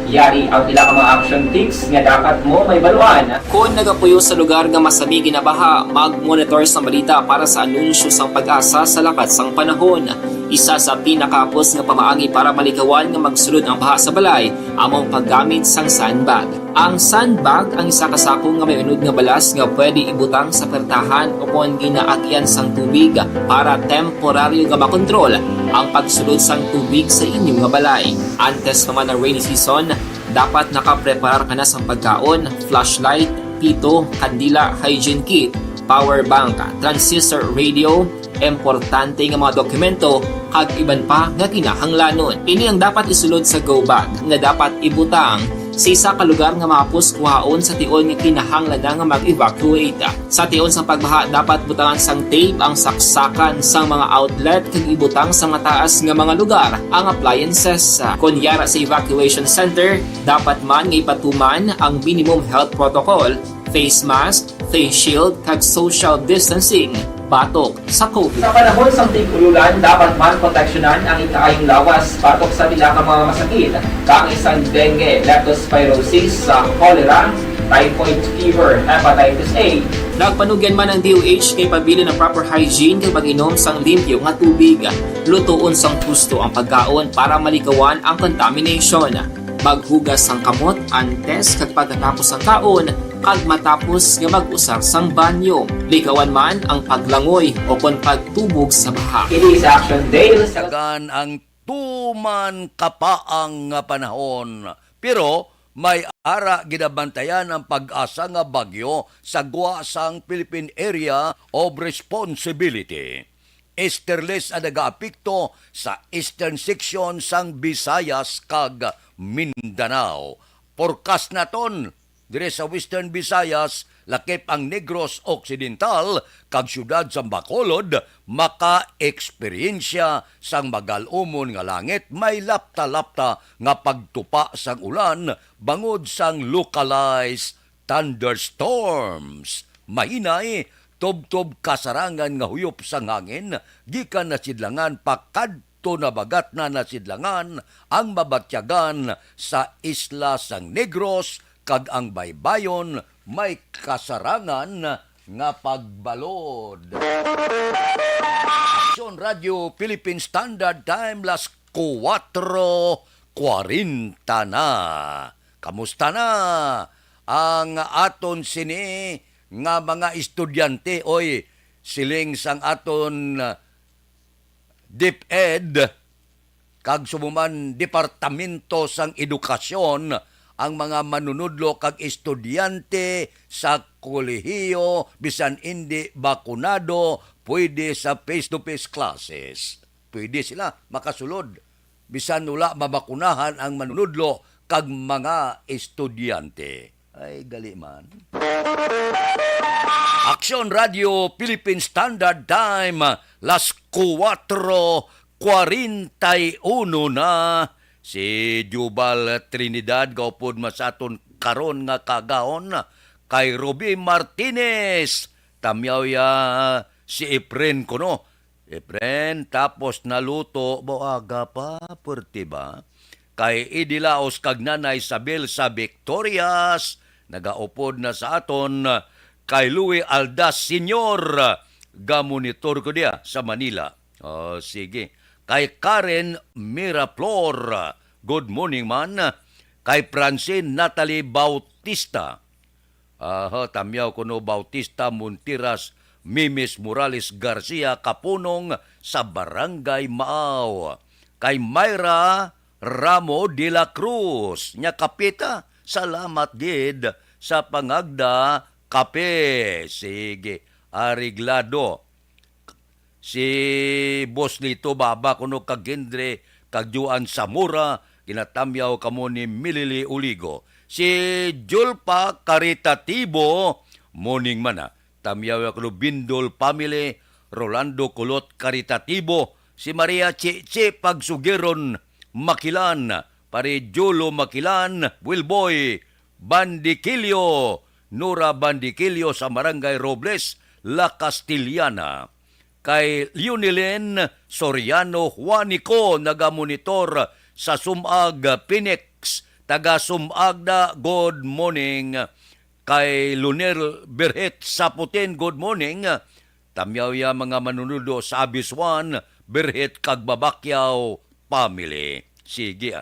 Yari ang pila ka mga action tips nga dapat mo may baluan. Kung nagapuyo sa lugar nga masabi ginabaha, mag-monitor sa balita para sa anunsyo sang pag-asa sa lakat sang panahon. Isa sa pinakapos nga pamaagi para malikawan nga magsulod ang baha sa balay, among paggamit sang sandbag. Ang sandbag ang isa kasakong nga may unod nga balas nga pwede ibutang sa pertahan upon ginaagyan sang tubig para temporaryo nga makontrol ang pagsulod sang tubig sa inyong nga balay. Antes naman ng rainy season, dapat nakapreparar ka na sa pagkaon, flashlight, pito, kandila, hygiene kit, power bank, transistor radio, importante nga mga dokumento, kag iban pa nga kinahanglanon. Ini ang dapat isulod sa go bag nga dapat ibutang sa isa ka lugar nga mapus kuhaon sa tion nga kinahanglan nga mag-evacuate. Sa tion sa pagbaha, dapat butangan sang tape ang saksakan sang mga outlet kag ibutang sa mataas nga mga lugar ang appliances. Kunyara sa evacuation center, dapat man nga ipatuman ang minimum health protocol, face mask, face shield kag social distancing. Batok sa COVID. Sa panahon sa tig-ululan, dapat man proteksyonan ang ikaayong lawas batok sa bila ka mga masakit, kang isang dengue, leptospirosis, cholera, typhoid fever, hepatitis A. Nagpanugyan man ang DOH kay pabili ng proper hygiene kay pag-inom sang limpyo nga tubig. Lutuon sang husto ang pagkaon para malikawan ang contamination. Maghugas sang kamot antes kag pagkatapos ang kaon, kag matapos nga mag-usar sang banyo. Likawan man ang paglangoy o kon pagtubog sa baha. It is action day sa ang tuman kapaang nga panahon. Pero may ara ginabantayan ang pag-asa nga bagyo sa guwa sang Philippine Area of Responsibility. Esterles ang nag-aapekto sa eastern section sang Visayas kag Mindanao. Forecast naton dire sa Western Visayas, lakip ang Negros Occidental kag syudad sa Bacolod maka-eksperyensya sang magalumon nga langit may lapta-lapta nga pagtupa sang ulan bangod sang localized thunderstorms. Mahinay tob-tob kasarangan nga huyop sang hangin gikan na sidlangan pakadto na bagat na nasidlangan ang mabatyagan sa isla sang Negros kag ang baybayon may kasarangan nga pagbalod. Aksyon Radio Philippine Standard Time las 4:40 na. Kamusta na ang aton sini nga mga estudyante oy siling sang aton DepEd kag sumuman Departamento sang Edukasyon ang mga manunudlo kag estudyante sa kolehiyo bisan hindi bakunado pwede sa face-to-face classes. Pwede sila makasulod bisan wala mabakunahan ang manunudlo kag mga estudyante. Ay gali man. Aksyon Radio Philippine Standard Time las 4:41 na. Si Jubal Trinidad gaupod masaton karon nga kagaon kay Ruby Martinez. Tamyaw ya si Efren kuno. Efren tapos naluto boaga pa perti ba? Kay Idilaos kag Nanay Isabel sa Victorias nagaupod na sa aton kay Louie Aldas Senior gamonitor ko dia sa Manila. Oh sige. Kay Karen Miraflor, good morning man. Kay Francine Natalie Bautista. Tamyaw ko no Bautista Muntiras Mimis Morales Garcia kapunong sa Barangay Maaw. Kay Myra Ramo de la Cruz nya kapita, salamat gid sa pangagda kape. Sige, ariglado. Si boss nito baba kuno kagendre kagjuan Samura, ginatamyaw kamo ni Milili Uligo. Si Julpa Caritatibo, morning mana, tamyaw kuno Bindol Family, Rolando Kulot Caritatibo, si Maria Chichi Pagsugiron Makilan, pare Jolo Makilan, Wilboy Bandikilyo, Nora Bandikilyo sa Barangay Robles, La Castillana. Kay Leonilyn Soriano Juanico, nagamonitor sa Sumag, Phoenix, taga Sumag na, good morning. Kay Lunel Berhet Saputin, good morning. Tamyaw ya mga manunudo sa Abiswan, Berhet Kagbabakyaw family. Sige.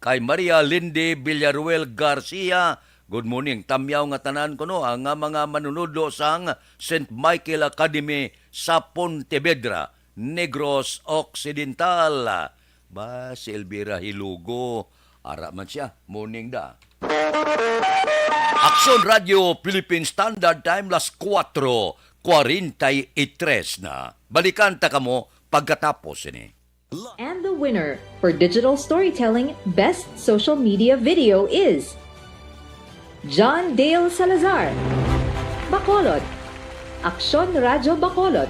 Kay Maria Lindy Villaruel Garcia, good morning. Tamyaw nga tanan ko no, ang mga manunudo sang St. Michael Academy sa Pontevedra, Negros Occidental. Ba, si Elvira Hilugo, ara man siya, morning da. Aksyon Radio Philippine Standard Time, las 4:43 na. Balikan ta kamo pagkatapos ini. And the winner for Digital Storytelling Best Social Media Video is John Dale Salazar, Bacolod, Aksyon Radio Bacolod,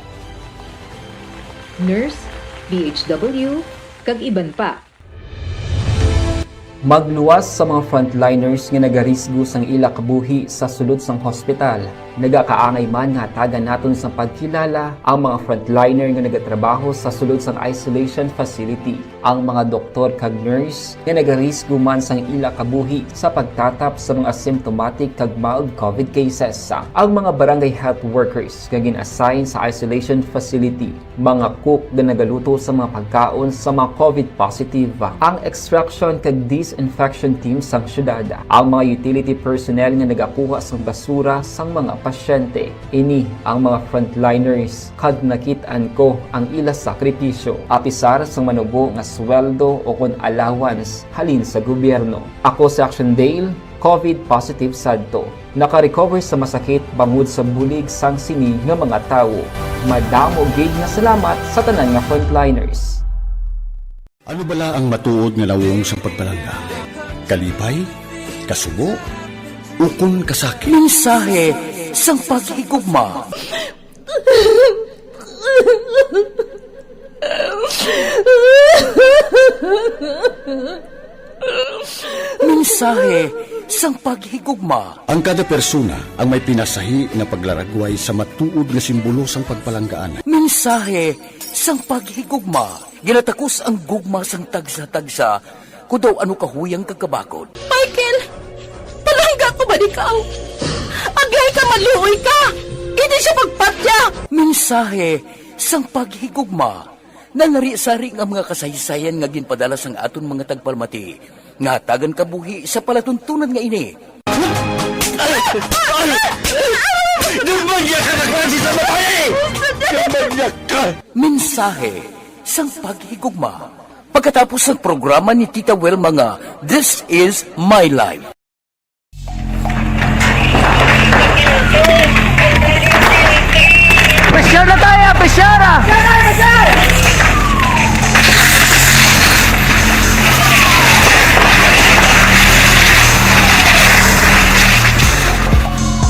Nurse, BHW, kag iban pa. Magluwas sa mga frontliners nga nagarisgo sang ila kabuhi sa sulod sang hospital. Nagakaangay man nga tagan naton sa pagkilala ang mga frontliner nga nagatrabaho sa sulod sang isolation facility. Ang mga doktor kag nurse nga nagarisgo man sang ila kabuhi sa pagtatap sa mga asymptomatic kag mild COVID cases. Ang mga barangay health workers nga gin-assign sa isolation facility, mga cook nga nagaluto sa mga pagkaon sa mga COVID positive, ang extraction kag disinfection team sang syudad, ang mga utility personnel nga nagakuha sang basura sang mga pasyente. Ini ang mga frontliners kad nakitaan ko ang ila sakripisyo apisar sang manubo nga sweldo o kun allowance halin sa gobyerno. Ako si Action Dale, COVID positive sadto. Naka-recover sa masakit bangod sa bulig sang sini nga mga tawo. Madamo gid nga salamat sa tanan nga frontliners. Ano bala ang matuod nga lawong sa pagpalangga? Kalipay? Kasubo? Ukon kasakit? Mensahe sang paghigugma. Mensahe sang paghigugma. Ang kada persona ang may pinasahi na paglaragway sa matuod nga simbolo sang pagpalanggaan. Mensahe sang paghigugma. Ginatakos ang gugma sang tagsa-tagsa kung daw ano kahuyang kagkabakod. Michael! Palangga ko ba ikaw? Agay ka, maluoy ka! Hindi siya pagpatya! Mensahe sang paghigugma. Nanari-sari ang mga kasaysayan nga ginpadala sang aton mga tagpalmati. Nga tagan kabuhi sa palatuntunan nga ini. Lumagya ka na klase sa matay! Lumagya ka! Mensahe sang paghigugma. Pagkatapos ng programa ni Tita Wilma nga, This is My Life. Presyar na tayo! Presyar na!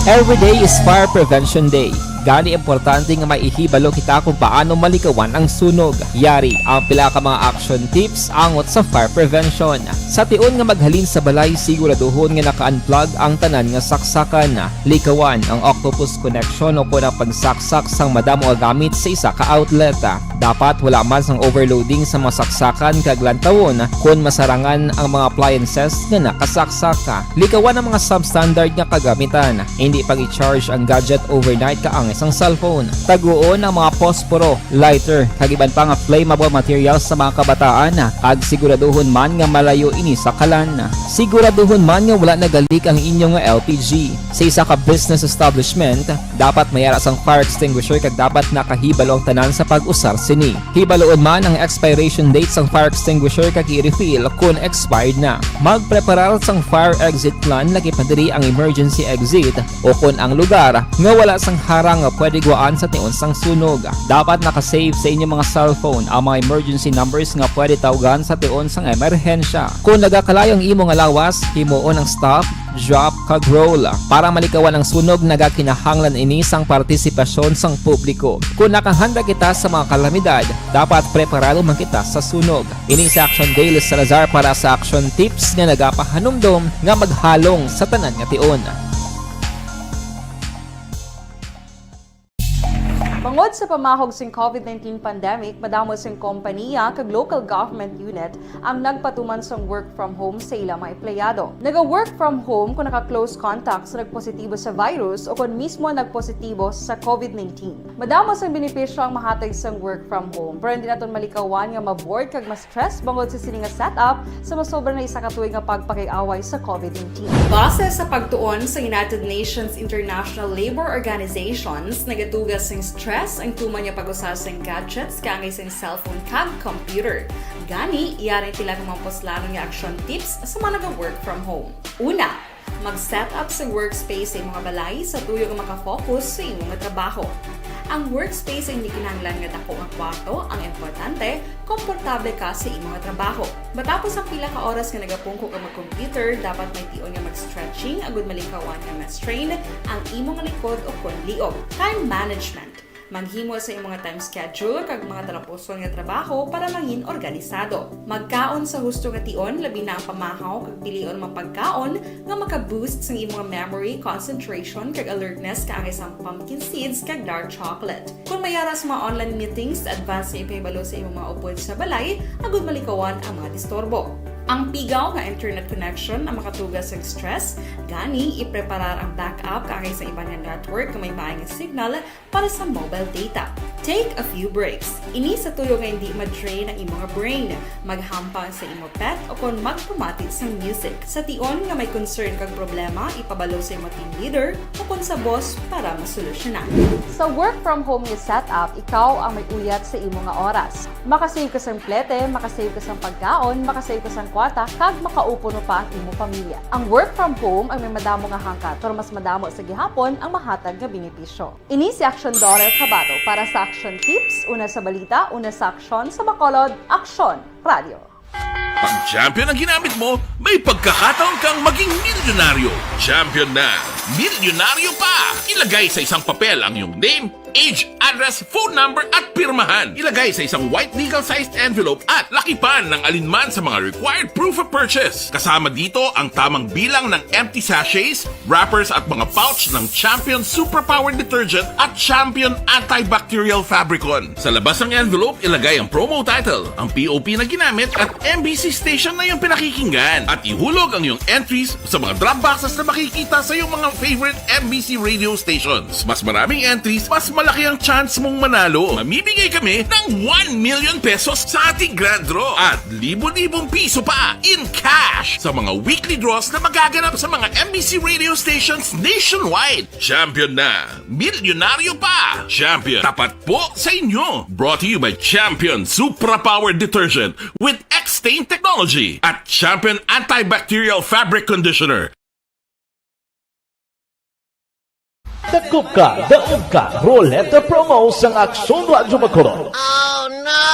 Every day is Fire Prevention Day. Gani importante nga maihibalo kita kung paano malikawan ang sunog. Yari ang pila ka mga action tips angot sa fire prevention. Sa tiun nga maghalin sa balay, siguraduhon nga naka-unplug ang tanan nga saksakan. Likawan ang octopus connection o kung ang pagsaksak sang madamo nga gamit sa isa ka outlet. Dapat wala man sang overloading sa mga saksakan kag lantawon kung masarangan ang mga appliances nga nakasaksaka. Likawan ang mga substandard nga kagamitan. Hindi pag i-charge ang gadget overnight kaangay isang cellphone. Taguon ang mga posporo, lighter, kagiban pa nga flammable materials sa mga kabataan, ag siguraduhon man nga malayo ini sa kalan. Siguraduhon man nga wala nagalik ang inyong LPG. Sa isa ka business establishment, dapat mayara sang fire extinguisher kag dapat nakahibalo ang tanan sa pag-usar sini. Hibaloon man ang expiration date sang fire extinguisher kag i-refill kung expired na. Magpreparar sang fire exit plan lagi padiri ang emergency exit o kung ang lugar nga wala sang harang nga pwede guaan sa tion sang sunog. Dapat nakasave sa inyong mga cellphone ang mga emergency numbers nga pwede tawagan sa tion sang emerhensya. Kung nagakalayo ang imong alawas, himuon ang stop, drop, kag roll para malikawan ang sunog nagakinahanglan ini sang partisipasyon sang publiko. Kung nakahanda kita sa mga kalamidad, dapat preparado man kita sa sunog. Ini sa Action Daily Salazar para sa Action Tips nga nagapahanumdom nga maghalong sa tanan nga tion. Bangod sa pamahog sing COVID-19 pandemic, madamo sing kompanya kag local government unit ang nagpatuman sang work from home sa ilang mga empleyado. Naga-work from home kung naka-close contact sa nagpositibo sa virus o kung mismo nagpositibo sa COVID-19. Madamo sang benepisyo ang mahatag sang work from home, pero hindi naton malikawan nga ma-bored kag ma-stress bangod sa sini nga setup sa masobra na isa ka tuig nga pagpakiaway sa COVID-19. Base sa pagtuon sa United Nations International Labor Organizations, nagatugas sing stress ang tuman niya pag-usar sa gadgets kangay sa cellphone kag computer. Gani, iyarin tila ng mga poslano nga action tips sa mga nag-work from home. Una, mag-set up sa workspace sa imong balay sa tuyo nga makafocus sa imong trabaho. Ang workspace ay hindi kinahanglan nga dako nga kwarto, ang importante, komportable ka sa imong trabaho. Matapos ang pila ka oras nga nagapungko ka mag-computer, dapat may tion nga mag-stretching agud malikawan nga ma-strain ang imong likod o kon liog. Time management. Maghimo sa imong time schedule kag mga talapuson nga trabaho para mangin organisado. Magkaon sa husto nga tion, labi na ang pamahaw kag pilion mga pagkaon nga maka-boost sa imong memory, concentration kag alertness kaangay sa pumpkin seeds kag dark chocolate. Kung mayara sa mga online meetings, advance sa ipahibalo sa imong mga upod sa balay, agud malikawan ang mga disturbo. Ang pigaw nga internet connection ang makatugas sa stress, gani ipreparar ang backup kaangay sa ibang network nga may maayong signal para sa mobile data. Take a few breaks. Ini sa tuyo nga hindi ma-drain ang imong brain, maghampang sa imong pet o kung magpamati sa music. Sa tion nga may concern kag problema, ipabalo sa imong team leader o kung sa boss para masolusyonan. Sa work from home nga setup, ikaw ang may uyat sa imong nga oras. Makasave ka sa plete, makasave ka sa pagkaon, makasave ka sa kwarta, kag makaupo no pa ang imong pamilya. Ang work from home ay may madamo nga hangkat, pero mas madamo sa gihapon ang mahatag nga benepisyo. Ini si Action Dorel Cabato para sa Action Tips, una sa balita, una sa aksyon, sa Bacolod, Aksyon Radio. Pag champion ang ginamit mo, may pagkakataon kang maging milyonaryo. Champion na! Milyonaryo pa! Ilagay sa isang papel ang iyong name, age, address, phone number at pirmahan. Ilagay sa isang white legal-sized envelope at lakipan ng alinman sa mga required proof of purchase. Kasama dito ang tamang bilang ng empty sachets, wrappers at mga pouch ng Champion Superpower Detergent at Champion Antibacterial Fabricon. Sa labas ng envelope, ilagay ang promo title, ang POP na ginamit at MBC station na yung pinakikinggan. At ihulog ang iyong entries sa mga drop boxes na makikita sa iyong mga favorite MBC radio stations. Mas maraming entries, mas malaki ang chance mong manalo. Mamimigay kami ng 1 million pesos sa ating grand draw at libo-libong piso pa in cash sa mga weekly draws na magaganap sa mga MBC radio stations nationwide. Champion na! Milyonaryo pa! Champion, tapat po sa inyo! Brought to you by Champion Superpower Detergent with X-Stain Technology at Champion Antibacterial Fabric Conditioner. Dakop ka, daog ka, Roleta Promo sa Aksyon Radyo Bacolod. Oh no!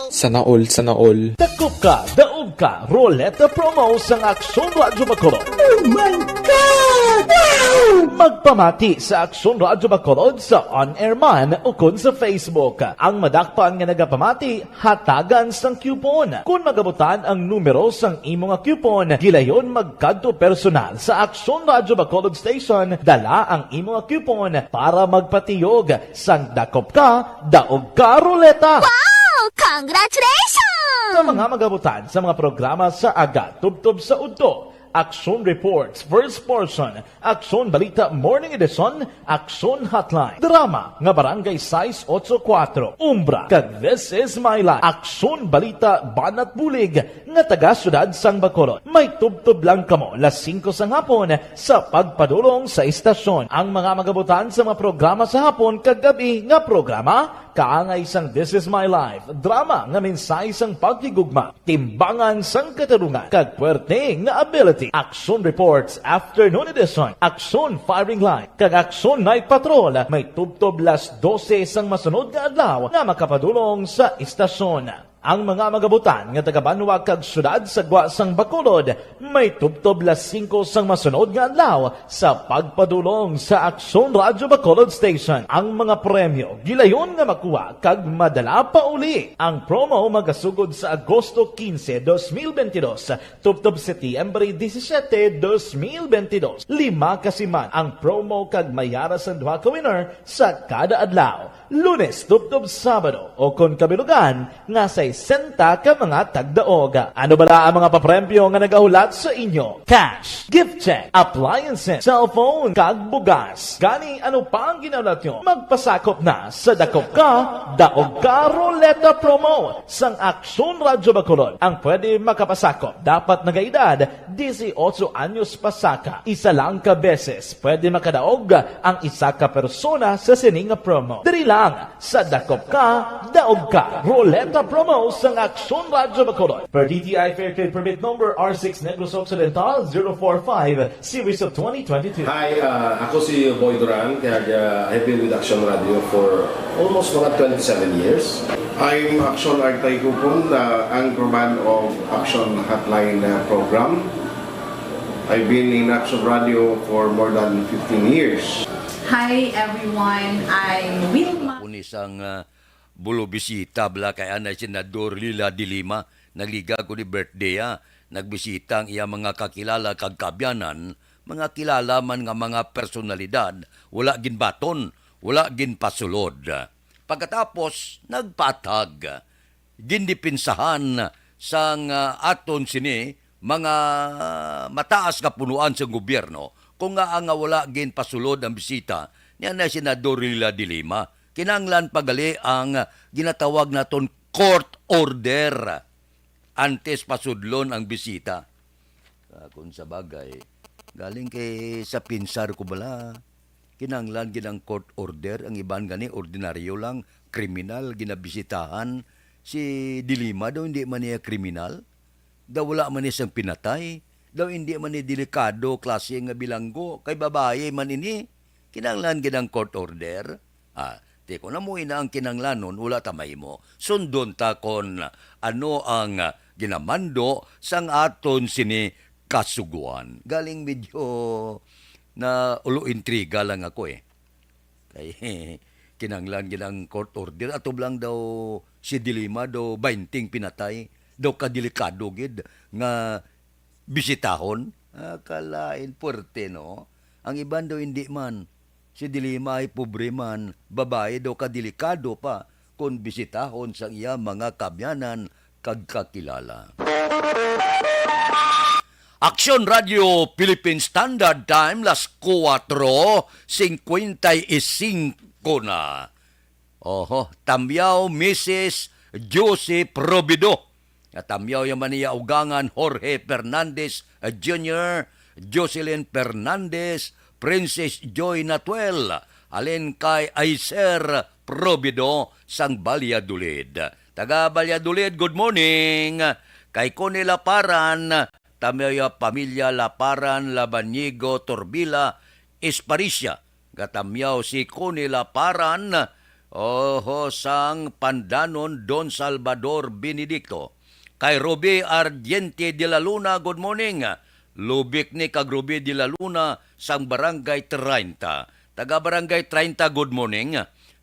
Sana all, sana all. Dakop ka, daog ka, Roleta Promo sa Aksyon Radyo Bacolod. Oh my God! Wow! Magpamati sa Aksyon Radyo Bacolod sa on-air man o kun sa Facebook. Ang madakpan nga nagapamati, hatagan sang coupon. Kung magabutan ang numero sang imong coupon, gilayon magkadto personal sa Aksyon Radyo Bacolod Station, dala ang imong coupon para magpatiyog sang dakop ka, daog ka, Roleta. Wow! Congratulations! Sa mga magabutan sa mga programa sa Aga Tubtob sa Udto, Aksyon Reports First Portion, Aksyon Balita Morning Edition, Aksyon Hotline. Drama nga Barangay 684, Umbra, kag This Is My Life. Aksyon Balita Banat Bulig nga taga Syudad Sang Bacolod. May tubtub lang kamo las 5 sang hapon sa pagpadulong sa istasyon. Ang mga magabutan sa mga programa sa hapon kag gabi nga programa kaangay sang This Is My Life, drama nga mensahe sang pagkigugma, timbangan sang katarungan, kag puwerte nga ability. Action Reports Afternoon Edition, Action Firing Line, kag Action Night Patrol, may tubtob las 12 sang masunod nga adlaw nga makapadulong sa istasyon. Ang mga magabutan nga taga-Banwa kag syudad sa Gwa sang Bacolod may tubtob las 5 sang masunod nga adlaw sa pagpadulong sa Aksyon Radyo Bacolod Station. Ang mga premyo gilayon nga makuha kag madala pa uli. Ang promo magasugod sa Agosto 15, 2022 tubtob Setyembre 17, 2022. 5 kasiman ang promo kag mayara sa duha ka winner sa kada adlaw. Lunes tubtob Sabado o kon kabilugan nga sa 60 ka mga tagdaog. Ano bala ang mga papremyo nga nagahulat sa inyo? Cash, gift check, appliances, cellphone, kag bugas. Gani ano pa ang ginaulat nyo? Magpasakop na sa Dakop Ka, Daog Ka Roleta Promo sang Aksyon Radyo Bacolod. Ang pwede makapasakop dapat nagaedad 18 anyos pasaka. Isa lang ka beses pwede makadaog ang isa ka persona sa sining promo. Diri lang sa Dakop Ka, Daog Ka Roleta Promo sang Aksyon Radyo Bacolod. Per DTI Fair Trade Permit Number R6 Negros Occidental 045 Series of 2022. Hi, ako si Boy Duran, kaya I've been with Action Radio for almost mga 27 years. I'm Action Artay Kupon, the anchorman of Action Hotline program. I've been in Action Radio for more than 15 years. Hi everyone, I'm Wilma. Unisang bulo bisita bla kay anay Senador Lila de Lima, nagliga ko ni birthday nagbisita ang iya mga kakilala kag kabyanan, mga kilala man nga mga personalidad, wala gin baton, wala gin pasulod. Pagkatapos nagpatag, gindipinsahan sang aton sini mga mataas nga punuan sa gobyerno kung nga ang wala gin pasulod ang bisita ni anay Senador Lila de Lima. Kinanglan pagali ang ginatawag naton court order antes pasudlon ang bisita. Kung sa bagay, galing kay sa pinsar ko bala, kinanglan ginang court order, ang iban gani ordinaryo lang, kriminal, ginabisitahan. Si Dilima daw hindi man niya kriminal, daw wala man niya pinatay, daw hindi man niya delikado, klase nga bilanggo, kay babae man ini, kinanglan ginang court order. Teko na mo ina ang kinanglanon, wala tamay mo. Sundon ta kon ano ang ginamando sang aton sini kasuguan. Galing medyo na ulo intriga lang ako Kay kinanglan ginang court order. Ato lang daw si Dilima daw 20 pinatay. Daw kadelikado gid nga bisitahon. Kalain puerte no. Ang iban daw hindi man. Si Dilima ay pobre man, babae daw kadelikado pa kung bisitahon sa iya mga kabyanan kag kakilala. Aksyon Radio Philippine Standard Time las 4:55 na. Tamyaw Mrs. Josie Probido. Tamyaw yung maniya ugangan Jorge Fernandez Jr., Jocelyn Fernandez, Princess Joy Natuel, alin kay Aiser Probido sang Balyadulid. Taga Balyadulid, good morning. Kay Kone Laparan, tamaya pamilya Laparan, Labanigo, Torbila, Esparicia. Gatamyaw si Kone Laparan, sang Pandanon, Don Salvador Benedicto. Kay Robe Ardiente de la Luna, good morning. Lubik ni kag Ruby de la Luna sang Barangay 30. Taga Barangay 30, good morning.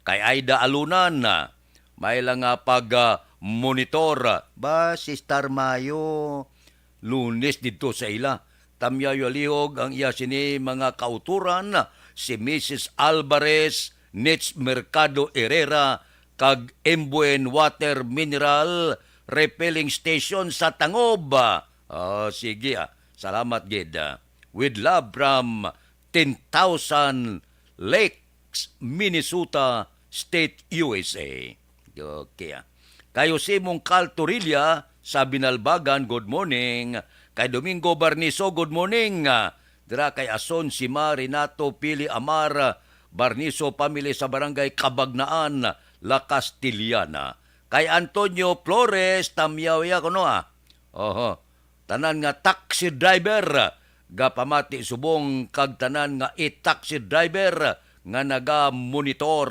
Kay Aida Alunan, may lang pag-monitor. Si Star Mayo, Lunes dito sa ila. Tamyayo lihog ang iya sini mga kauturan, si Mrs. Alvarez, Nets Mercado Herrera, kag Embuen Water Mineral Repelling Station sa Tangob. Sige Salamat gid. With love from 10,000 Lakes, Minnesota State, USA. Okay. Kayo Simong Caltorilla sa Binalbagan, good morning. Kay Domingo Barniso, good morning. Dira kay Ason Sima, Renato Pili Amar, Barniso family sa barangay Kabagnaan, La Castillana. Kay Antonio Flores, Tamyaw ya kuno Oho. Tanan nga taxi driver, gapamati subong kag tanan nga taxi driver nga naga-monitor.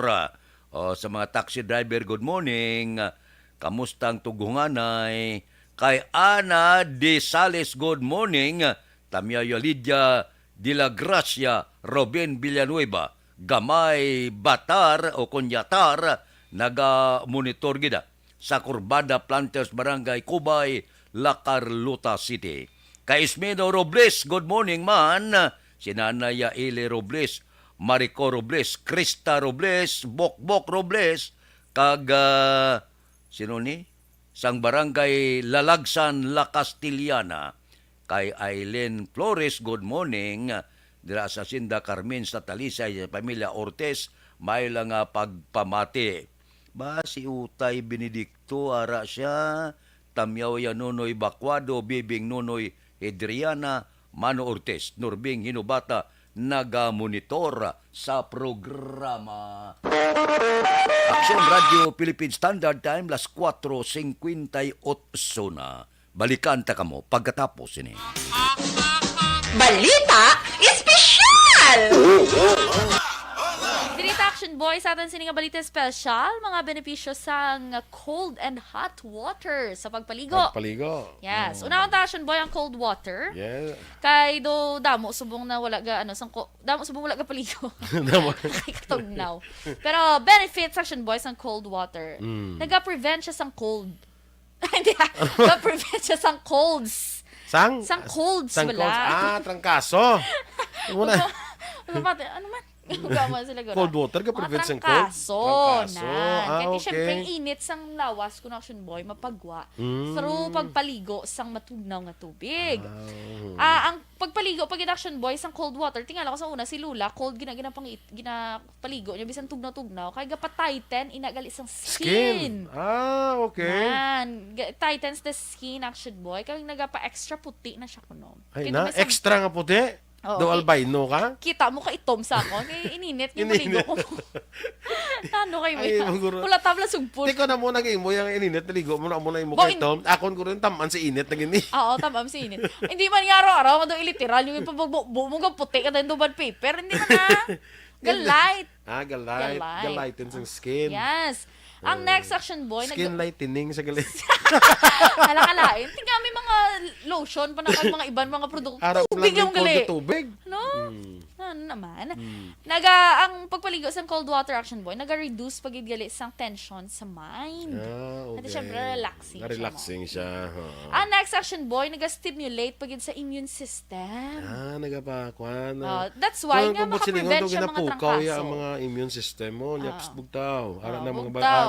Sa mga taxi driver, good morning. Kamustang tugunganay? Kay Ana de Sales, good morning. Tamyayo Lydia de la Gracia, Robin Villanueva, Gamay Batar o Kunyatar, naga-monitor gida sa Curbada Planters, Barangay Cubay, La Carlota City. Kay Ismedo Robles, good morning man. Sinanaya Ile Robles, Marico Robles, Krista Robles, Bokbok Robles, kag sino ni? Sang Barangay Lalagsan, La Castillana. Kay Aileen Flores, good morning. Dira sa Sinda Carmen sa Talisay, sa pamilya Ortez, may lang pagpamati. Ba si Utay Benedicto, ara siya. Tamyaw ya Nunoy Bacuado, Bibing Nunoy Adriana, Mano Ortez, Nurbing Hinubata, naga-monitor sa programa. Aksyon Radio Philippine Standard Time, las 4:58 na. Balikan ta kamo pagkatapos ini. Balita Espesyal! Dirita Action Boy sa atin sininga balita special, mga benepisyo sa cold and hot water sa pagpaligo. Yes. Unang Action Boy ang cold water. Yeah. Kay do damo subong na wala ga damo subong wala ga paligo. Kay katugnaw. Pero benefits Action Boy sa cold water. Naga-prevent siya sang cold. Hindi. Naga-prevent siya sang colds. Sang colds sang wala. colds. Trangkaso. Ano man? Gama sila gano'n. Cold water ka prevent sang cold? Trangkaso. Kaya Okay. siyempre, init sang lawas kung Action Boy, mapagwa. Through pagpaligo sang matugnaw nga tubig. Ang pagpaligo, pag Action Boy, sang cold water, tingala ko sa una, si Lula, cold ginapaligo niya, bisan tugnaw-tugnaw, kaya gapa-tighten, inagali sang skin. Okay. Man, tightens the skin, Action Boy, kaya nagapa-extra puti na siya kuno. Ay na, extra nga puti. Do albino ka? Kita mo ka itom sa ako. Kaya ininit yung maligo ko. Ano kayo mo? Wala tabla sugpon. Di ko na mo naging mo yung ininit, naligo mo na mo na yung mukha itom. Akon ko rin taman si init na gini. Oo, tamam si init. Hindi man nga araw-araw, kado iliteral yung ipabugbo mo puti ka din bad paper. Hindi man na. Galite. Galighten sa skin. Yes. Ang next Action Boy, skin lightening sa galit. Alakalain. Tingnan may mga lotion pa na mga ibang mga produkto. Tubig yung gali. Tubig? No? Ano naman? Ang pagpaligo sa cold water Action Boy, naga-reduce pagidgali sang tension sa mind. Okay. At syempre, relaxing siya. Ang next Action Boy, naga-stimulate pagid sa immune system. Nagapakwan. That's why nga makaprevent siya mga trangkaso. Ang mga immune system mo, nyaps bugtaw. Ara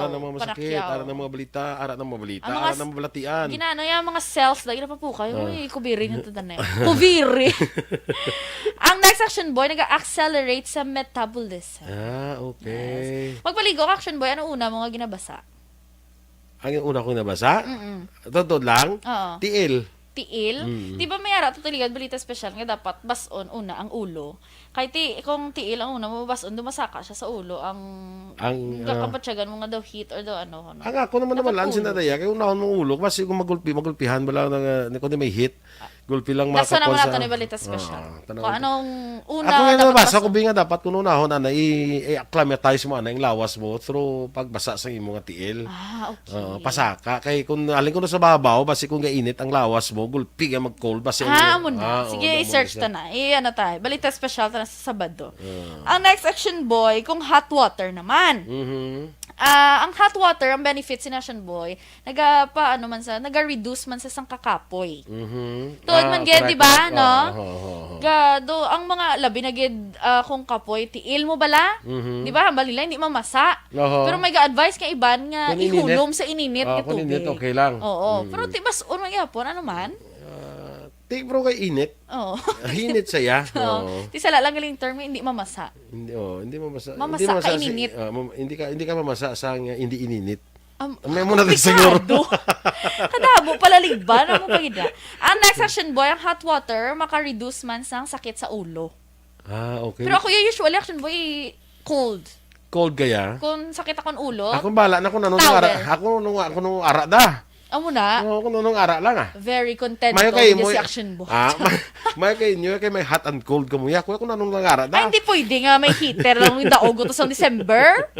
na mga masakit, ara na mga balita, ara na mga balatian. Ginano yung mga cells, lagi na pa po kayo. Uy, kubiri nyo ito na yun. Kubiri! Ang next Action Boy, nag-accelerate sa metabolism. Okay. Yes. Magpaligo ka, Action Boy, ano una mo nga ginabasa? Ang una ko nabasa? Totoo lang? Oo. Tiil. Di ba may ara tutuligad balita special nga dapat bason una ang ulo. Kay kung tiil ang una mo bason dumasaka siya sa ulo ang kapatsagan mo nga daw heat or daw ano. Ang ako naman lansin na daya kay unahon mong ulo kasi kung magulpihan bala na kundi may heat. Gulpi lang makapon sa... Nasa naman nato ni balita special. Kung anong una ako nga nabasa ko binga dapat kung unahon na i-acclimatize mo na yung lawas mo through pagbasa sa imong tiil. Okay. Pasaka kay kung alin ko na sa babaw basi kung gainit ang lawas mo gulpi nga mag-cold basi. Amo na. Sige, i-search ta na. Ano tayo? Balita special ta na sa Sabado. Ang next Action Boy, kung hot water naman. Ang hot water, ang benefits ni Action Boy, naga-reduce man sa sang kakapoy. Tuod man gid, di ba, no? Gado, ang mga labi na gid kung kapoy, tiil mo bala? Di ba, hambal nila, hindi mamasa. Pero may ga-advise kay iban nga ihulom sa ininit nga tubig. Kung ininit, okay lang. Oo. Pero tibas, unang yapon, ano man? Take bro kay init. Oo. Hinit saya. Oo. Di sala lang galing term, hindi mamasa. Hindi mamasa. Mamasa ka ininit. Hindi ka mamasa sa hindi ininit. May muna tayo siguro. Hadabo, palaliban. Ano mo pagida? Ang next action boy, ang hot water, maka-reduce man sang sakit sa ulo. Okay. Pero ako yung usually action boy, cold. Cold kaya? Kung sakit akong ulo, Ako bala na kung nung ara. Ako nung ara da. amo na. Ako nung ara lang Very content May ko kay with mo. si action boy. May kay inyo kay may hot and cold kamuya. Ako nung ara da. Ay, hindi pwede nga may heater lang yung daog to sa December.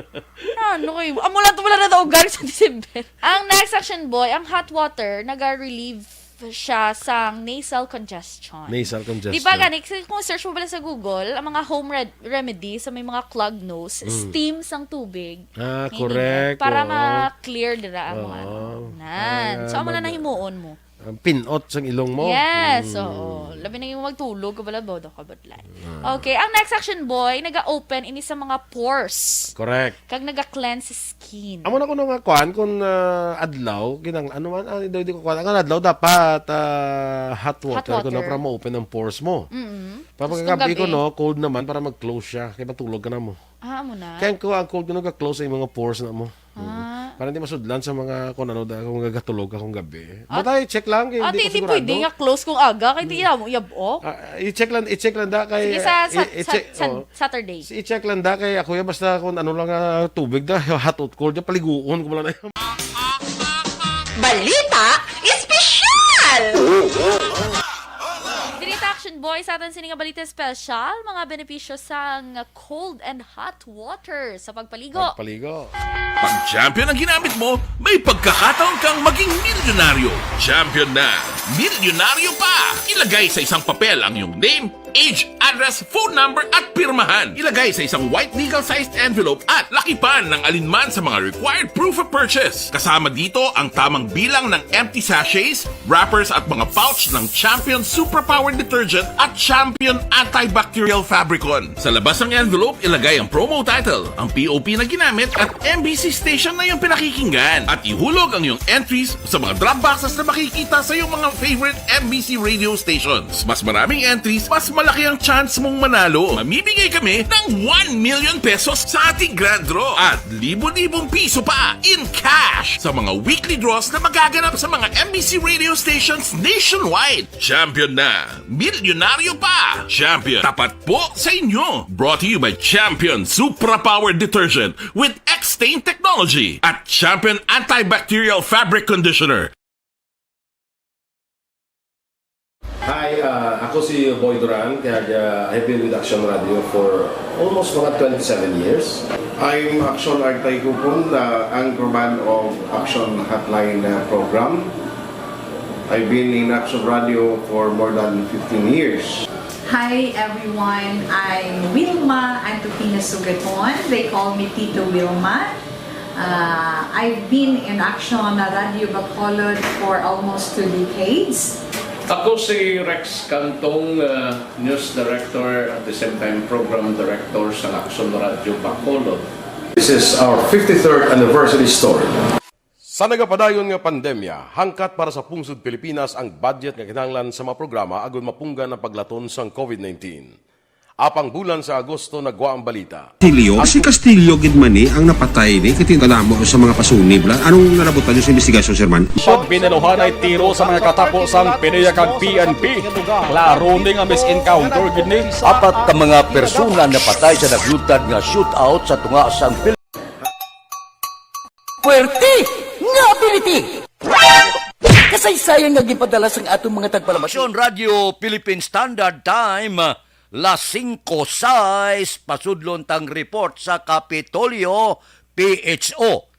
Ano kayo? Amo lang ito wala na daog galing sa December. Ang next action boy, ang hot water, nag-relieve siya sa nasal congestion. Nasal congestion. Di ba gani, kung search mo pala sa Google, ang mga home remedy sa may mga clogged nose, steam sang tubig. Correct. Para ma-clear dira ang mga nan. So, amo na nahimuon mo. Pinot sang ilong mo. Yes, oo. Labi na yung magtulog, kabala bodo ka badlay. Okay, ang next action boy, naga-open ini sa mga pores. Correct. Kag naga-cleanse skin. Amo na ko nga kuan kung adlaw ginang ano man di ko kuan ang adlaw dapat hot water ko na para ma-open ang pores mo. Para pagkagabi ko no cold naman para mag-close siya kaya matulog ka na mo. Amo na. Kaya ko ang cold ko nag-close ang mga pores na mo. Para hindi masudlan sa mga kung ano da kung gagatulog akong gabi. Butay check lang kay hindi ko sigurado. Pwede nga close kung aga kay di mo yabo. I-check lang da kay Saturday. I-check lang da kay ako basta kung ano lang tubig da hot or cold da paliguon ko lang. Balita espesyal! Dirita Action Boy sa atin sininga balita special, mga benepisyo sa cold and hot water sa pagpaligo. Pag champion ang ginamit mo, may pagkakataon kang maging milyonaryo. Champion na, milyonaryo pa! Ilagay sa isang papel ang iyong name, age, address, phone number at pirmahan. Ilagay sa isang white legal-sized envelope at lakipan ng alinman sa mga required proof of purchase. Kasama dito ang tamang bilang ng empty sachets, wrappers at mga pouch ng Champion Super Power Detergent at Champion Antibacterial Fabricon. Sa labas ng envelope, ilagay ang promo title, ang POP na ginamit at MBC station na yung pinakikinggan. At ihulog ang iyong entries sa mga drop boxes na makikita sa iyong mga favorite MBC radio stations. Mas maraming entries, mas malaki ang chance mong manalo. Mamimigay kami ng 1 million pesos sa ating grand draw at libo-libong piso pa in cash sa mga weekly draws na magaganap sa mga MBC radio stations nationwide. Champion na, milyonaryo pa! Champion, tapat po sa inyo! Brought to you by Champion Supra Power Detergent with X-Stain Technology at Champion Antibacterial Fabric Conditioner. Hi, ako si Boy Duran, kaya I've been with Action Radio for almost mga 27 years. I'm Action Artay Kupon, the anchorman of Action Hotline program. I've been in Action Radio for more than 15 years. Hi everyone, I'm Wilma Antopina Sugaton. They call me Tito Wilma. I've been in Action Radio Bacolod for almost 2 decades. Ako si Rex Cantong, News Director at the same time Program Director sa Action Radio Bacolod. This is our 53rd anniversary story. Sa nagapadayon nga pandemya, hangkat para sa pungsod Pilipinas ang budget nga kinahanglan sa mga programa agon mapunggan ang paglaton sang COVID-19. Apang bulan sa Agosto nagwa ang balita. Si Castillo gidmani ang napatay ni kitingala mo sa mga pasunib la. Anong narabutan niyo sa investigasyon, Sir Man? Pagbineluhan ay tiro sa mga katapos ang PDEA kag PNP. Klaro ni nga misencounter gid ni. Apat ka mga persona napatay sa naglutad nga shootout sa tunga sang Puwerte nga ability! Kasaysayan nga gipadala sang atong mga tagpalabas. Radio Philippine Standard Time, las 5:06 pasudlon tang report sa Kapitolyo PHO.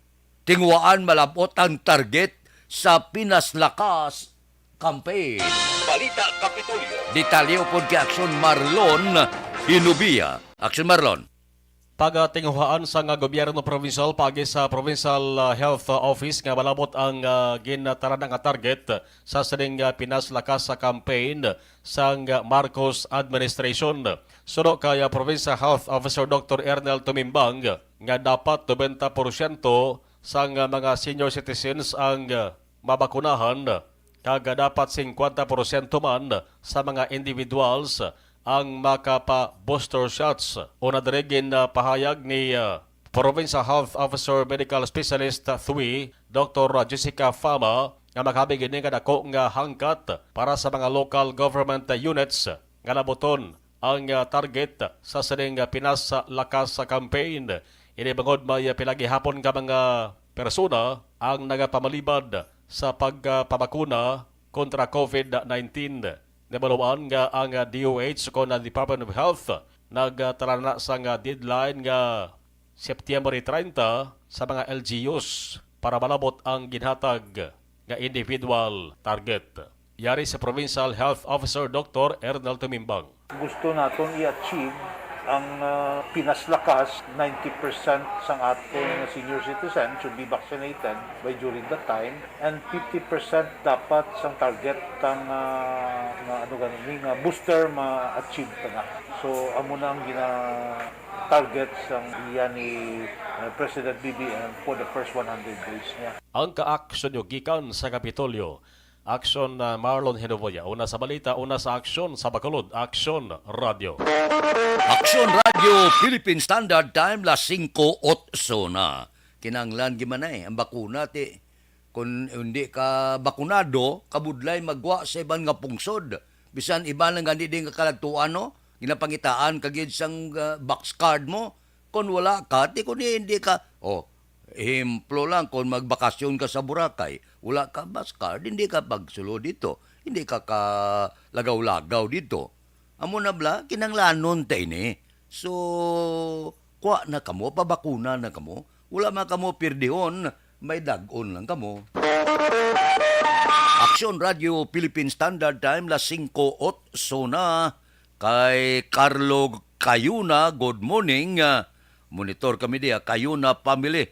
Tingwaan malabot ang target sa Pinaslakas campaign. Balita Kapitolyo. Detalye upod kay Action Marlon Hinubia. Action Marlon. Pagatinguhaan sa nga gobyerno provincial pagi sa Provincial Health Office nga malabot ang ginataran nga target sa sining Pinaslakas sa campaign sang Marcos administration. Suno kaya Provincial Health Officer Dr. Ernel Tumimbang nga dapat 90% sang mga senior citizens ang mabakunahan Kaga dapat 50% man sa mga individuals ang makapa-booster shots. Una dirigin na pahayag ni Provincial Health Officer Medical Specialist 3, Dr. Jessica Fama, nga maghabig ini kadako nga hangkat para sa mga local government units nga nabuton ang target sa sining Pinas Lakas sa campaign. Ini bangod may pilagihapon ka mga persona ang nagapamalibad sa pagpabakuna kontra COVID-19. Nabaluan nga ang DOH o na Department of Health nagtarana sa deadline nga September 30 sa mga LGUs para malabot ang ginhatag nga individual target. Yari sa Provincial Health Officer Dr. Ernal Tumimbang. Gusto naton i-achieve ang pinaslakas 90% sang atong senior citizen should be vaccinated by during that time, and 50% dapat sang target kang booster ma-achieve na. So amo na ang target sang iya ni President BBM for the first 100 days niya. Ang ka-aksyon yung gikan sa Kapitolyo. Aksyon Marlon Hinovoya. Una sa balita, una sa aksyon sa Bacolod. Aksyon Radio. Aksyon Radio Philippine Standard Time las 5:08 na. Kinanglan gimanay ang bakuna ti. Kung hindi ka bakunado, kabudlay magwa sa ibang nga pungsod. Bisan iba nang gandi din kakalagtuan no, ginapangitaan kagid sang box card mo. Kung wala ka, kung hindi ka, hemplo lang, kung magbakasyon ka sa Boracay, wala ka bus card, hindi ka pagsulo dito, hindi ka lagaw-lagaw dito. Amo na bla, kinanglanon tayo ni. So, kwa na kamo, pabakuna na kamo, wala man kamo pirdihon, may dagon lang kamo. Aksyon Radio Philippine Standard Time, las 5:08 na, kay Carlo Cayuna, good morning. Monitor kami diya, Cayuna family.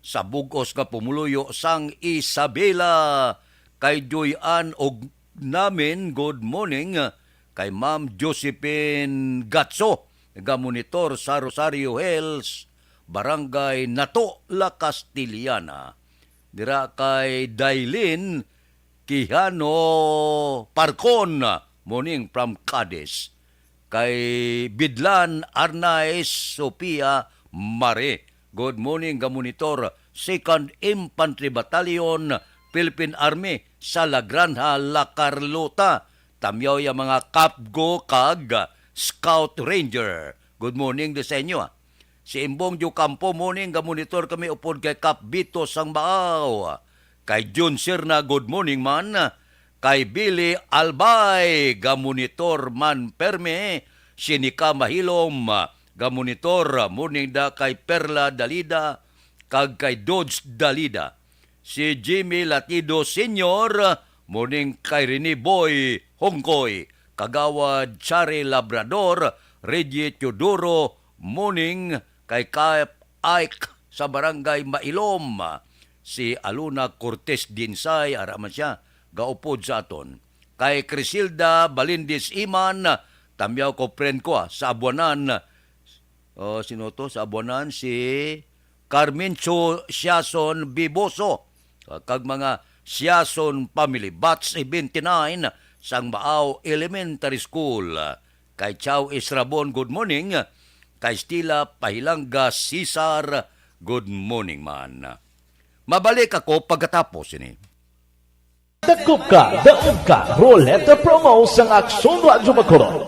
Sa bugos nga pumuluyo sang Isabela, kay Joyan og namin, good morning. Kay Ma'am Josephine Gatso, naga-monitor sa Rosario Hills, Barangay Nato, La Castiliana. Dira kay Dailin Quijano Parcon, morning from Cadiz. Kay Bidlan Arnaiz Sofia Mare, good morning, ga-monitor 2nd Infantry Battalion, Philippine Army sa La Granja, La Carlota. Tamyaw yung mga Kapgo kag Scout Ranger. Good morning sa inyo. Si Imbong Jucampo, morning, ga-monitor kami upod kay Kap Bito sang Baaw. Kay Jun Sirna, good morning man. Kay Billy Albay, ga-monitor man perme. Sinika Mahilom, ga-monitor, morning da kay Perla Dalida, kag kay Dodge Dalida. Si Jimmy Latido Sr., morning kay Rene Boy Hongkoy, Kagawad Chari Labrador, Reggie Teodoro, morning kay Kap Ike sa Barangay Mailom. Si Aluna Cortez Dinsay, araman siya, gaupod sa aton. Kay Crisilda Balindis Iman, tamyaw ko friend ko sa Abuanan. Sino to? Sa Abuanan, si Carmencho Siason Biboso. Kag mga Siason Family. Batch 79, sang Baaw Elementary School. Kay Chow Israbon, good morning. Kay Stila Pahilanga Cesar, good morning man. Mabalik ako pagkatapos ini. Dakop ka, daog ka, Roleta Promo sang Aksyon Radyo Bacolod.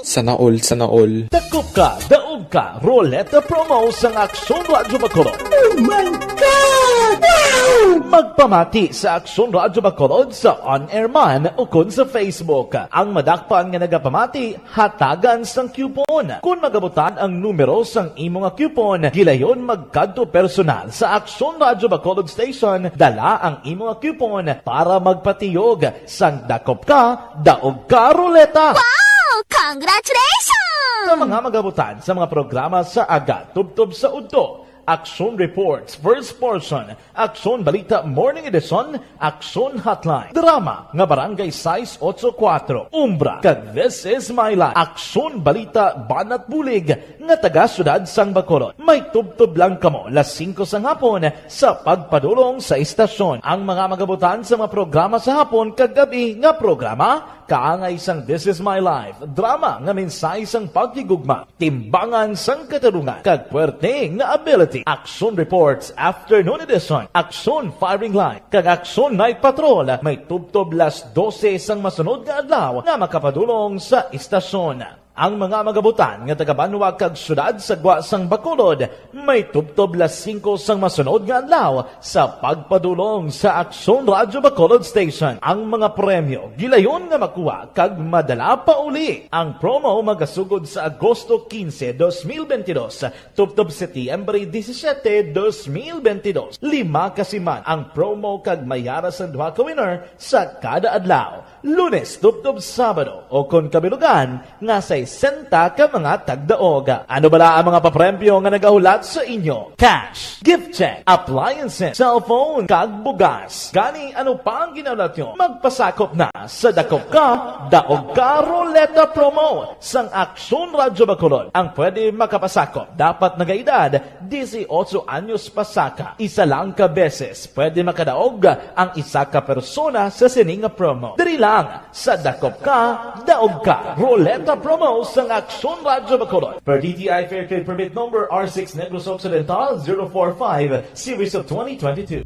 Sana all. Dakop ka, daog ka, Roleta Promo sang Aksyon Radyo Bacolod. Oh my God! Wow! Magpamati sa Aksyon Radyo Bacolod sa on-air man o kun sa Facebook. Ang madakpan nga nagapamati, hatagan sang coupon. Kung magabutan ang numero sang imo nga coupon, gilayon magkadto personal sa Aksyon Radyo Bacolod Station, dala ang imo nga coupon para magpatiyog sang dakop ka, daog ka, Roleta. Wow! Congratulations! Sa mga magabutan sa mga programa sa Aga Tubtob sa Udto, Action Reports First Portion, Action Balita Morning Edition, Action Hotline, Drama nga Barangay Size 84, Umbra, kag This Is My Life, Action Balita Banat Bulig nga taga Syudad sang Bacolod. May tubtob lang kamo las 5 sa hapon sa pagpadulong sa istasyon. Ang mga magabutan sa mga programa sa hapon kag gabi nga programa kaangay sang This Is My Life, drama nga mensahe sang pagtigugma, timbangan sang katarungan, kag puwerte nga ability. Action Reports Afternoon Edition, Action Firing Line, kag Action Night Patrol. May tubtob las 12 sang masunod nga adlaw nga makapadulong sa istasyon. Ang mga magabutan nga taga Banwa kag syudad sa Gwa sang Bacolod may tubtob las 5 sang masunod nga adlaw sa pagpadulong sa Aksyon Radyo Bacolod Station. Ang mga premyo gilayon nga makuha kag madala pa uli. Ang promo magasugod sa Agosto 15, 2022 tubtob Setyembre 17, 2022. 5 kasiman ang promo kag mayara sa duha ka winner sa kada adlaw. Lunes tubtob Sabado o kon kabilugan nga sa 60 ka mga tagdaog. Ano bala ang mga papremyo nga nagahulat sa inyo? Cash, gift check, appliances, cellphone, kag bugas. Gani ano pa ang ginaulat nyo? Magpasakop na sa Dakop Ka, Daog Ka Roleta Promo sang Aksyon Radyo Bacolod. Ang pwede makapasakop dapat nagaedad 18 anyos pasaka. Isa lang ka beses pwede makadaog ang isa ka persona sa sining promo. Diri lang sa Dakop Ka, Daog Ka Roleta Promo sang Aksyon Radyo Bacolod. Per DTI Fair Trade Permit Number R6 Negros Occidental 045 Series of 2022.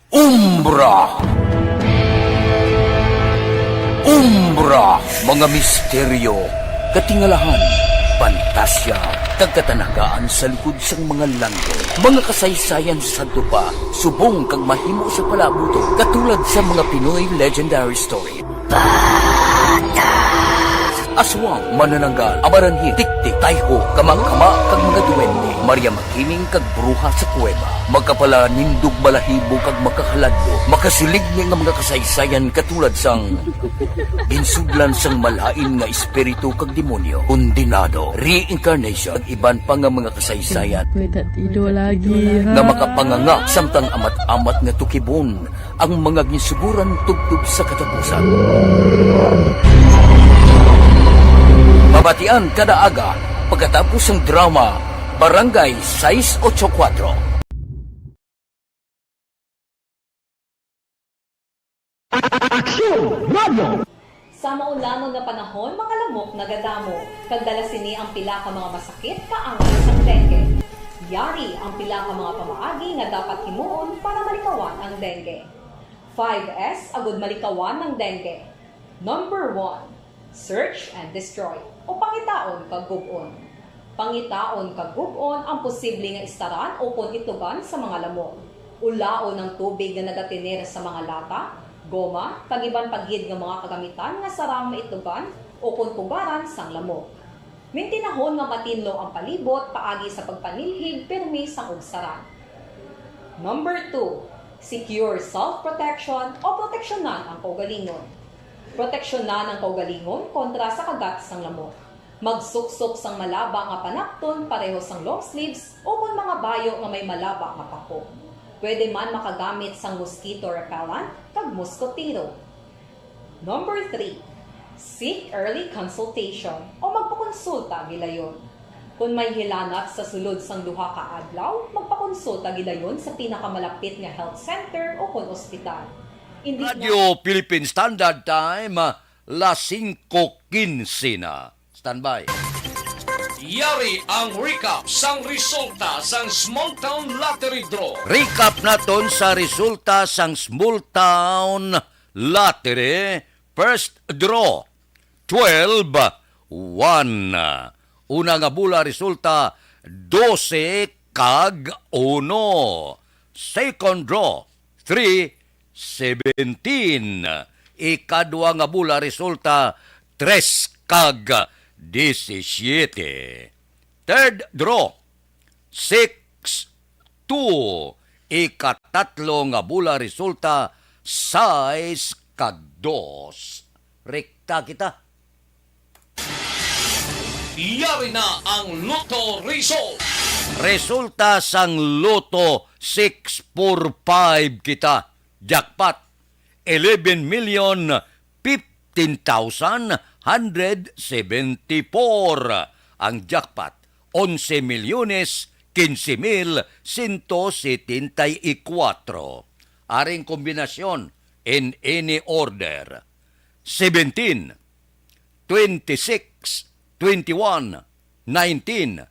Umbra! Umbra! Mga misteryo, katingalahan, pantasya, kagkatanagaan sa likod sang mga langit. Mga kasaysayan sa dupa, subong kag mahimo sa palabuto, katulad sa mga Pinoy legendary story. Aswang, manananggal, amaranhi, tiktik, tayho, kamang-kama, kag mga duwende, Maria Makining kag bruha sa kuweba, magkapala nindog balahibo kag makahaladlo, makasilig niya nga mga kasaysayan katulad sang ginsudlan sang malain nga espiritu kag demonyo, kondinado, reincarnation, kag iban pa nga mga kasaysayan nga makapanganga samtang amat-amat nga tukibon ang mga ginsuguran tugtog sa katapusan. Mabatian kada aga pagkatapos ng drama Barangay 684. Sa maulamang nga panahon, mga lamok nagadamo. Kagdala sini ang pila ka mga masakit kaangay sang dengue. Yari ang pila ka mga pamaagi nga dapat himuon para malikawan ang dengue. 5S agud malikawan ng dengue. Number 1. Search and destroy o pangitaon kag gub-on. Pangitaon kag gub-on ang posible nga istaran o kon itugan sa mga lamok. Ulaon ng tubig nga nagatinir sa mga lata, goma, kag iban pagyid nga mga kagamitan nga sarang maitugan o kon pugaran sang lamok. Mintinahon nga matinlo ang palibot paagi sa pagpanilhig permi sang ugsaran. Number 2. Secure self-protection o proteksyonan ang kaugalingon. Proteksyonan ang kaugalingon kontra sa kagat sang lamok. Magsuksok sang malaba nga panakton pareho sang long sleeves o kung mga bayo nga may malaba nga pako. Pwede man makagamit sang mosquito repellent kag mosquitero. Number 3. Seek early consultation o magpakonsulta gilayon. Kung may hilanat sa sulod sang duha ka adlaw, magpakonsulta gilayon sa pinakamalapit nga health center o kon ospital. Radio Philippine Standard Time, las 5:15 na. Standby. Yari ang recap sang resulta sang Small Town Lottery Draw. Recap naton sa resulta sang Small Town Lottery First Draw 12-1. Una nga bula resulta 12 kag 1. Second draw 3-17. Ikadwa nga bula resulta 3 kag 17. Third draw 6-2. Ikatatlo nga bula resulta 6 kados. Rekta kita. Yari na ang Lotto Result. Resulta sang Lotto 645 kita. Jackpot 11,015,174. Ang jackpot 11,015,174. Aring kombinasyon in any order. 17, 26, 21, 19,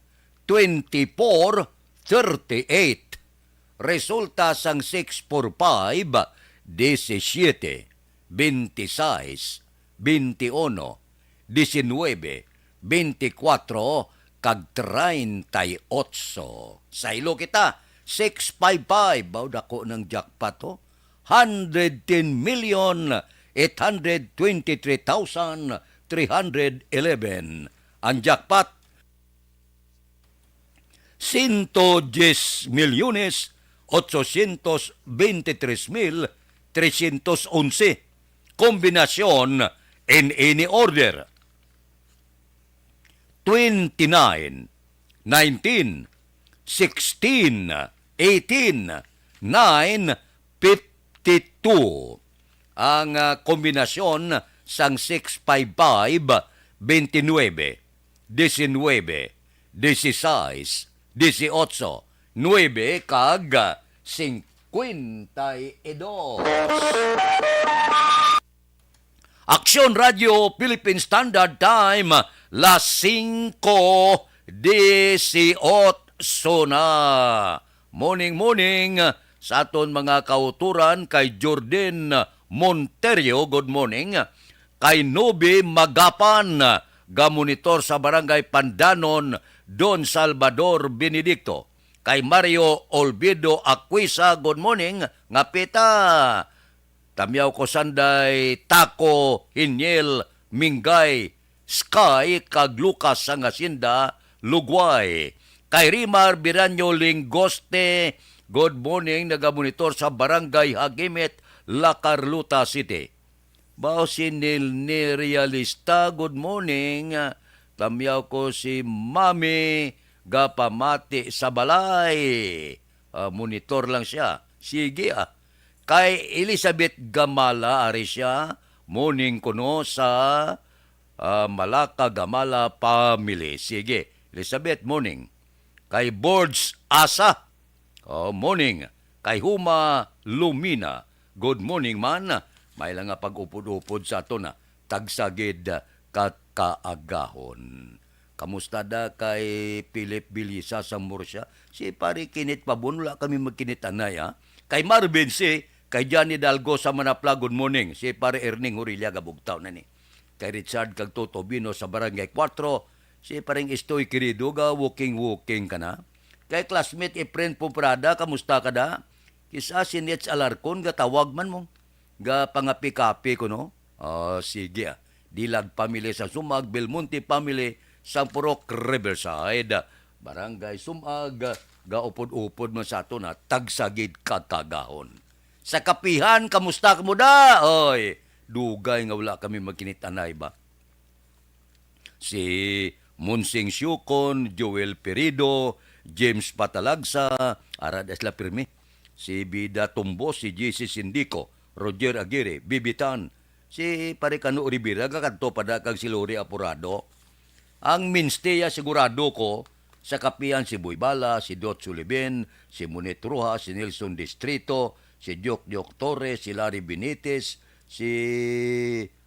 24, 38. Resulta sang 645, 17, 26, 21, 19, 24, kag 38. Sa ilo kita, 655. Baw dako ng jackpot ho. 110,823,311. Ang jackpot, 110,823,311. Kombinasyon in any order. 29, 19, 16, 18, 9, 52. Ang kombinasyon sang 655, 29, 19, 16, 18, 9, kag 52. Aksyon Radio Philippine Standard Time, las 5:18 na. Morning sa aton mga kauturan kay Jordan Monterio, good morning. Kay Nobe Magapan, gamonitor sa Barangay Pandanon, Don Salvador Benedicto. Kay Mario Olvido Aquisa, good morning. Ngapita, Tamyaw ko sanday, Taco, Hinyel, Mingay, Sky, kag Lucas sang Hacienda, Lugway. Kay Rimar Biranyo Lingoste, good morning, nagamonitor sa Barangay Hagimet, La Carlota City. Bao si Realista, good morning. Tamyaw ko si Mami, gapamati sa balay. Monitor lang siya. Sige Kay Elizabeth Gamala, ari siya, morning kuno sa Malaka Gamala Family. Sige, Elizabeth, morning. Kay Boards Asa, morning. Kay Huma Lumina, good morning man. May lang nga pag-upod-upod sa ato na tagsagid kaagahon. Kamusta da kay Philip Bilisa sa Murcia? Si pari Kinit Pabunula kami magkinitanay ha. Kay Marvin kay Johnny Dalgo sa Manapla, good morning. Si pare Erning Hurilla gabugtaw na ni. Kay Richard kag Toto Bino sa Barangay 4, si pareng Estoy Querido ga walking ka na. Kay classmate Efren Pumprada, kamusta ka da? Kisa si Nets Alarcon ga tawag man mo. Ga pangapi-kapi ko no. Sige Dilag Family sa Sumag, Belmonte Family sa Purok Riverside. Barangay Sumag ga upod-upod man sa ato na tagsagid kakagahon. Sa kapihan, kamusta ka mo da? Oy, dugay nga wala kami magkinitanay ba? Si Munsing Syukon, Joel Perido, James Patalagsa, Arad Esla Pirme, si Bida Tumbo, si JC Sindico, Roger Aguirre, Bibitan, si Paricano Rivera, kakanto pada kag si Lori Apurado. Ang minsteya sigurado ko, sa kapihan si Boy Bala, si Dot Sullivan, si Monet Ruha, si Nelson Distrito, si Diok Torres, si Larry Benitez, si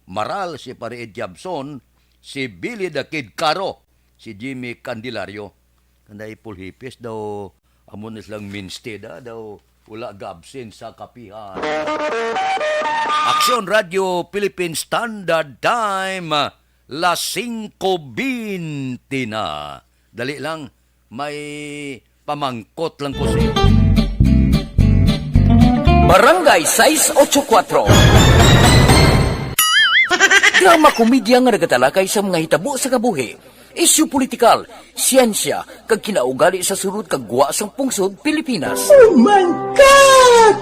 Maral, si Pare Ed Jabson, si Billy the Kid Caro, si Jimmy Candelario. Kanday pulhipis daw, amunis lang minste daw, wala gabsin sa kapihan. Aksyon Radio Philippine Standard Time, las 5:20 na. Dali lang, may pamangkot lang ko sa iyo. Barangay 684. Drama komedya nga nagatalakay sa mga hitabo sa kabuhi, isyu politikal, siyensya, kag kinaugali sa sulod kag guwa sang pungsod Pilipinas. Oh my God!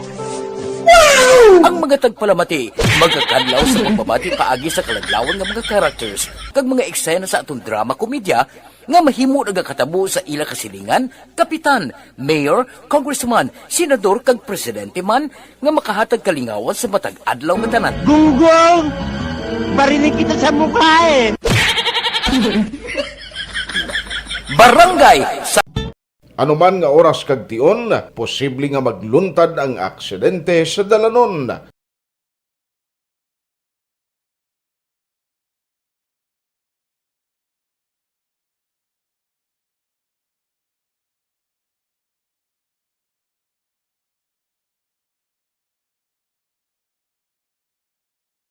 Ang mga tagpalamati, magkakadlaw sa pagbabati paagi sa kalaglawan nga mga characters kag mga eksena sa atong drama komedya nga mahimo nagakatabo sa ila kasilingan, kapitan, mayor, congressman, senador kag presidente man nga makahatag kalingawan sa matag adlaw nga tanan. Gunggong! Barinig kita sa mukha eh! Barangay sa Anuman nga oras kag tion, posible nga magluntad ang aksidente sa dalanon.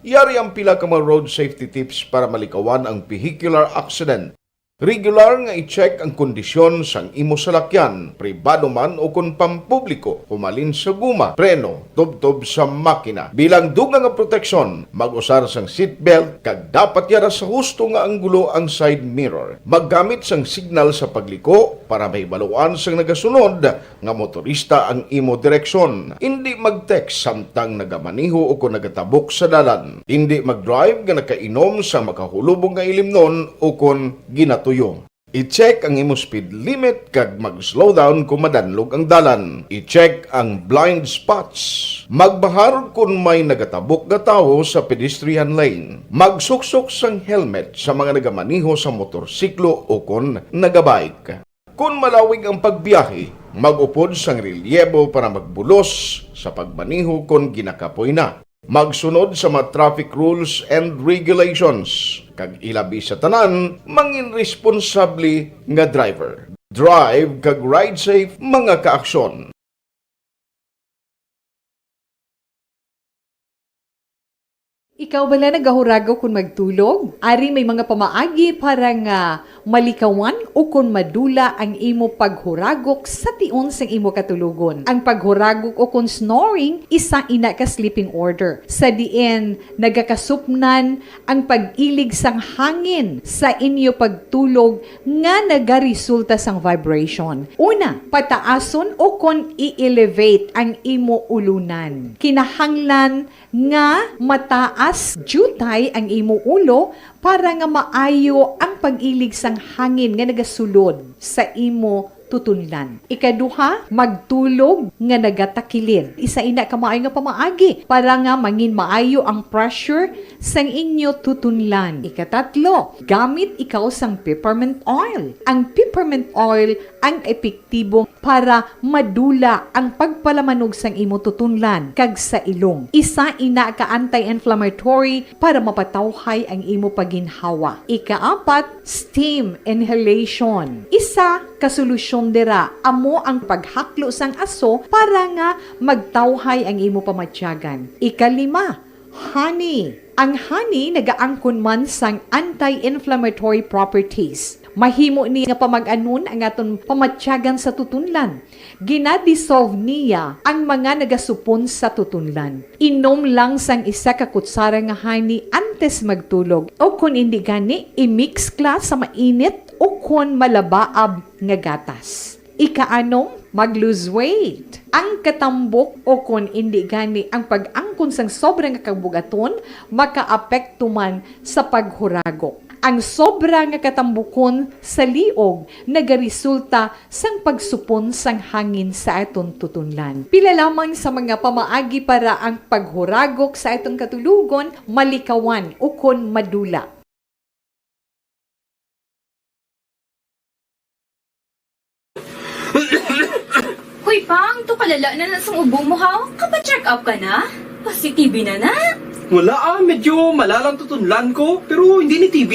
Yari ang pila ka mga road safety tips para malikawan ang vehicular accident. Regular nga i-check ang kondisyon sang imo salakyan, pribado man o kung pampubliko, pumalin sa guma, preno, tubtob sa makina. Bilang dugang nga proteksyon, mag-usar sang seatbelt, kag dapat yara sa husto nga anggulo ang side mirror. Maggamit sang signal sa pagliko para may baluan sang nagasunod nga motorista ang imo direksyon. Hindi mag-text samtang nagamaniho o kung nagatabok sa dalan. Hindi mag-drive nga nakainom sa makahulubong nga ilimnon o kung ginatuyo. I-check ang imo speed limit kag mag-slow down kung madanlog ang dalan. I-check ang blind spots. Magbahar kung may nagatabok nga tawo sa pedestrian lane. Magsuksok sang helmet sa mga nagamaniho sa motorsiklo o kung nagabike. Kung malawig ang pagbiyahe, mag-upod sang relyebo para magbulos sa pagmaniho kung ginakapoy na. Magsunod sa mga traffic rules and regulations. Kag ilabi sa tanan, mangin responsable nga driver. Drive kag ride safe mga kaaksyon. Ikaw bala nagahurago kung magtulog? Ari may mga pamaagi para nga malikawan o kung madula ang imo paghuragok sa tion sang imo katulugon. Ang paghuragok o kung snoring, isa ina ka sleeping order. Sa diin, nagakasupnan ang pag-ilig sang hangin sa inyo pagtulog nga nagaresulta sang vibration. Una, pataason o kung i-elevate ang imo ulunan. Kinahanglan nga mataas jutay ang imo ulo para nga maayo ang pag-ilig sang hangin nga nagasulod sa imo tutunlan. Ikaduha, magtulog nga nagatakilid. Isa ina ka maayo nga pamaagi para nga mangin maayo ang pressure sang inyo tutunlan. Ikatatlo, gamit ikaw sang peppermint oil. Ang peppermint oil ang epektibo para madula ang pagpalamanog sang imo tutunlan kag sa ilong. Isa ina ka anti-inflammatory para mapatawhay ang imo paginhawa. Ikaapat, steam inhalation. Isa ka solusyon dira amo ang paghaklo sang aso para nga magtawhay ang imo pamatyagan. Ikalima, honey. Ang honey nagaangkon man sang anti-inflammatory properties. Mahimo ni nga pamag-anon ang aton pamatyagan sa tutunlan. Ginadissolve niya ang mga nagasupon sa tutunlan. Inom lang sang isa ka kutsara nga honey antes magtulog. O kung hindi gani, i-mix class sa mainit o kung malabaab nga gatas. Ikaanom, mag-lose weight. Ang katambok o kung hindi gani ang pag-angkon sang sobrang kabugaton, makaapekto man sa paghuragok. Ang sobra nga katambukon sa liog nagaresulta sang pagsupon sang hangin sa aton tutunlan. Pila lamang sa mga pamaagi para ang paghuragok sa aton katulugon malikawan o kon madula. Hoy Pang, to kalala na sang ubo mo ha? Kapa-check up ka na? Positive na na? Wala medyo malalang tutunlan ko, pero hindi ni TB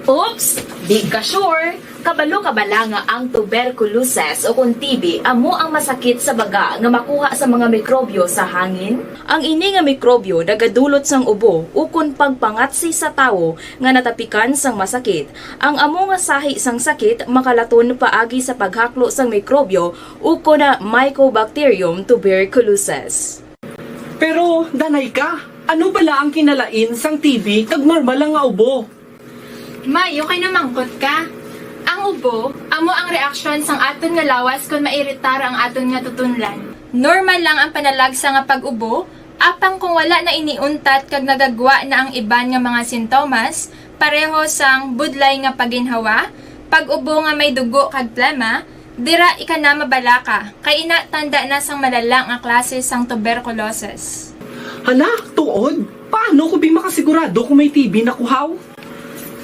Oops! Di ka sure. Kabalo kabala nga ang tuberculosis o kung TB amo ang masakit sa baga nga makuha sa mga mikrobyo sa hangin. Ang ini nga mikrobyo nagadulot sang ubo o kung pagpangatsi sa tawo nga natapikan sang masakit. Ang amo nga sahi sang sakit makalaton paagi sa paghaklo sang mikrobyo o kung na Mycobacterium tuberculosis. Pero, danay ka, ano bala ang kinalain sang TB kag normal lang nga ubo? May, okay na mangkot ka. Ang ubo, amo ang reaksyon sang aton nga lawas kung mairitar ang aton nga tutunlan. Normal lang ang panalagsa nga pag-ubo, apang kung wala na iniuntat kag nagagwa na ang iban nga mga sintomas, pareho sang budlay nga paginhawa, pag-ubo nga may dugo kag plema, dira ika na mabalaka, kay ina tanda na sang malala nga klase sang tuberculosis. Hala, tuod. Paano ko makasigurado kung may TB na kuhaw?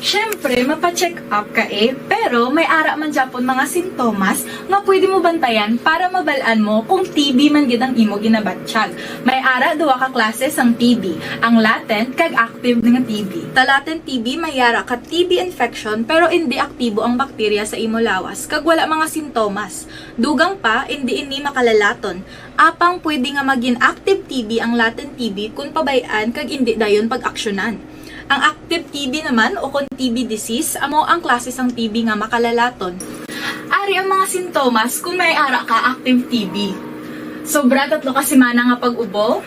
Siyempre, mapacheck up ka pero may ara man Japon mga sintomas nga pwede mo bantayan para mabalaan mo kung TB man gid ang imo ginabatsyag. May ara duwa ka klase sang TB, ang latent kag active nga TB. Ta latent TB may ara ka TB infection pero hindi aktibo ang bakterya sa imo lawas kag wala mga sintomas. Dugang pa hindi makalalaton. Apang pwede nga maging active TB ang latent TB kung pabayaan kag hindi dayon pag-aksyonan. Ang active TB naman o kung TB disease, amo ang klase sang TB nga makalalaton. Ari ang mga sintomas kung may ara ka active TB. Sobra 3 ka semana nga pag-ubo,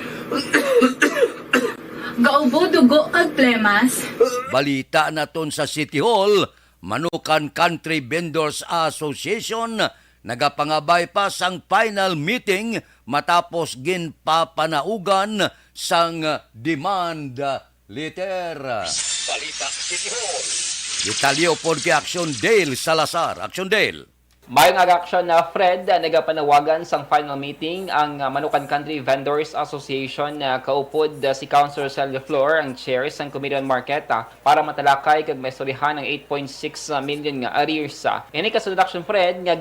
gaubo, dugo, kag plemas. Balita na ton sa City Hall, Manukan Country Vendors Association nagapangabay pa sang final meeting matapos ginpapanaugan sang demand letter. Balita City Hall. Italyo pod kay Action Dale Salazar. Action Dale. Mayong agaksyon na Fred, nagapanawagan sang final meeting ang Manukan Country Vendors Association na kaupod si Councilor Celia Flor, ang chair sang Committee on Market para matalakay kag maistoryahan ng 8.6 million nga arrears. Ini kasunod action Fred nga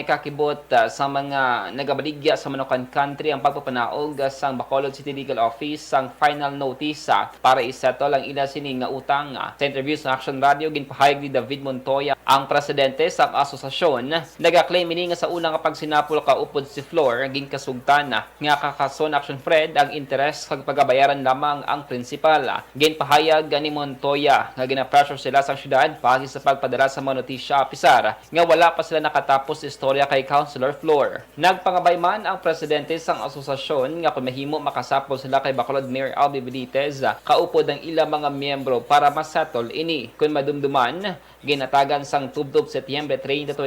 kakibot sa mga nagabaligya sa Manukan Country ang pagpapanaog sang Bacolod City Legal Office sang final notice para isettle ang ila sini nga utang. Sa interview sa Action Radio ginpahayag ni David Montoya, ang presidente sa asosasyon, nagaklaim ini nga sa unang pagsinapol kaupod si Flor gin kasugtana nga kakason action Fred ang interes kag pagabayaran lamang ang principal. Gin pahayag ni Montoya nga gina-pressure sila sa syudad pagi sa pagpadala sa mga notisya pisar nga wala pa sila nakatapos istorya kay Councilor Flor. Nagpangabay man ang presidente sang asosasyon nga kung mahimo makasapol sila kay Bacolod Mayor Albi Benitez kaupod ang ilang mga miyembro para masettle ini. Kung madumduman, ginatagan sang tubdob Setyembre 30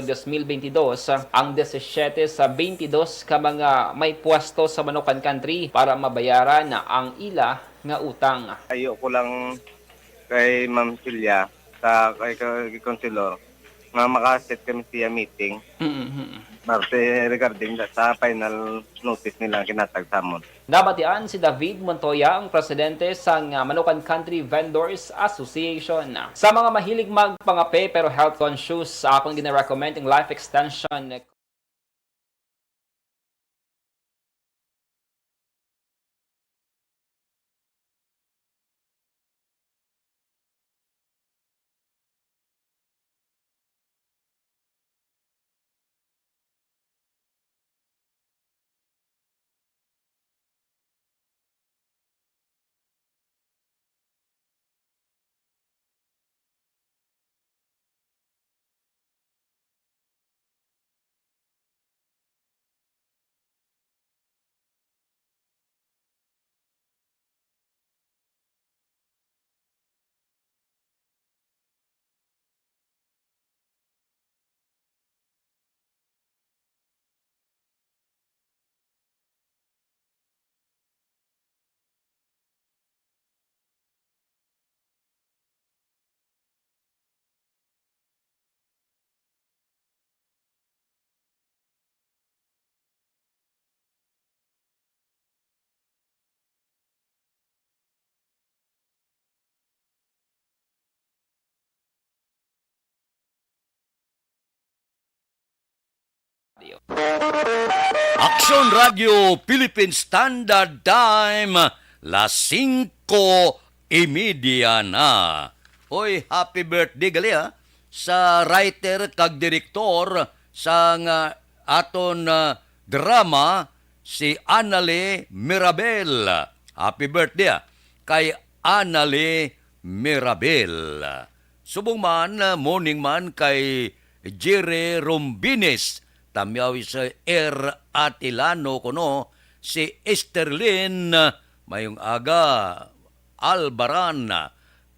2022 ang 17 sa 22 ka mga may pwesto sa Manukan Country para mabayaran na ang ila nga utang. Ayoko lang kay Ma'am Silya sa kay Councilor nga makaset kami siya meeting. Regarding sa final notice nila kinatag samon. Nabatian si David Montoya, ang presidente sa Manukan Country Vendors Association. Sa mga mahilig magpangape pero health conscious, akong gina-recommend ang life extension Action Radio Philippine Standard Time, las 5:30 na. Oy, happy birthday gali sa writer kag direktor sa aton drama si Anale Mirabel. Happy birthday kay Anale Mirabel. Subong man, morning man kay Jere Rombines. Tamyaw sa Atilano kuno si Esterlin mayong aga Albaran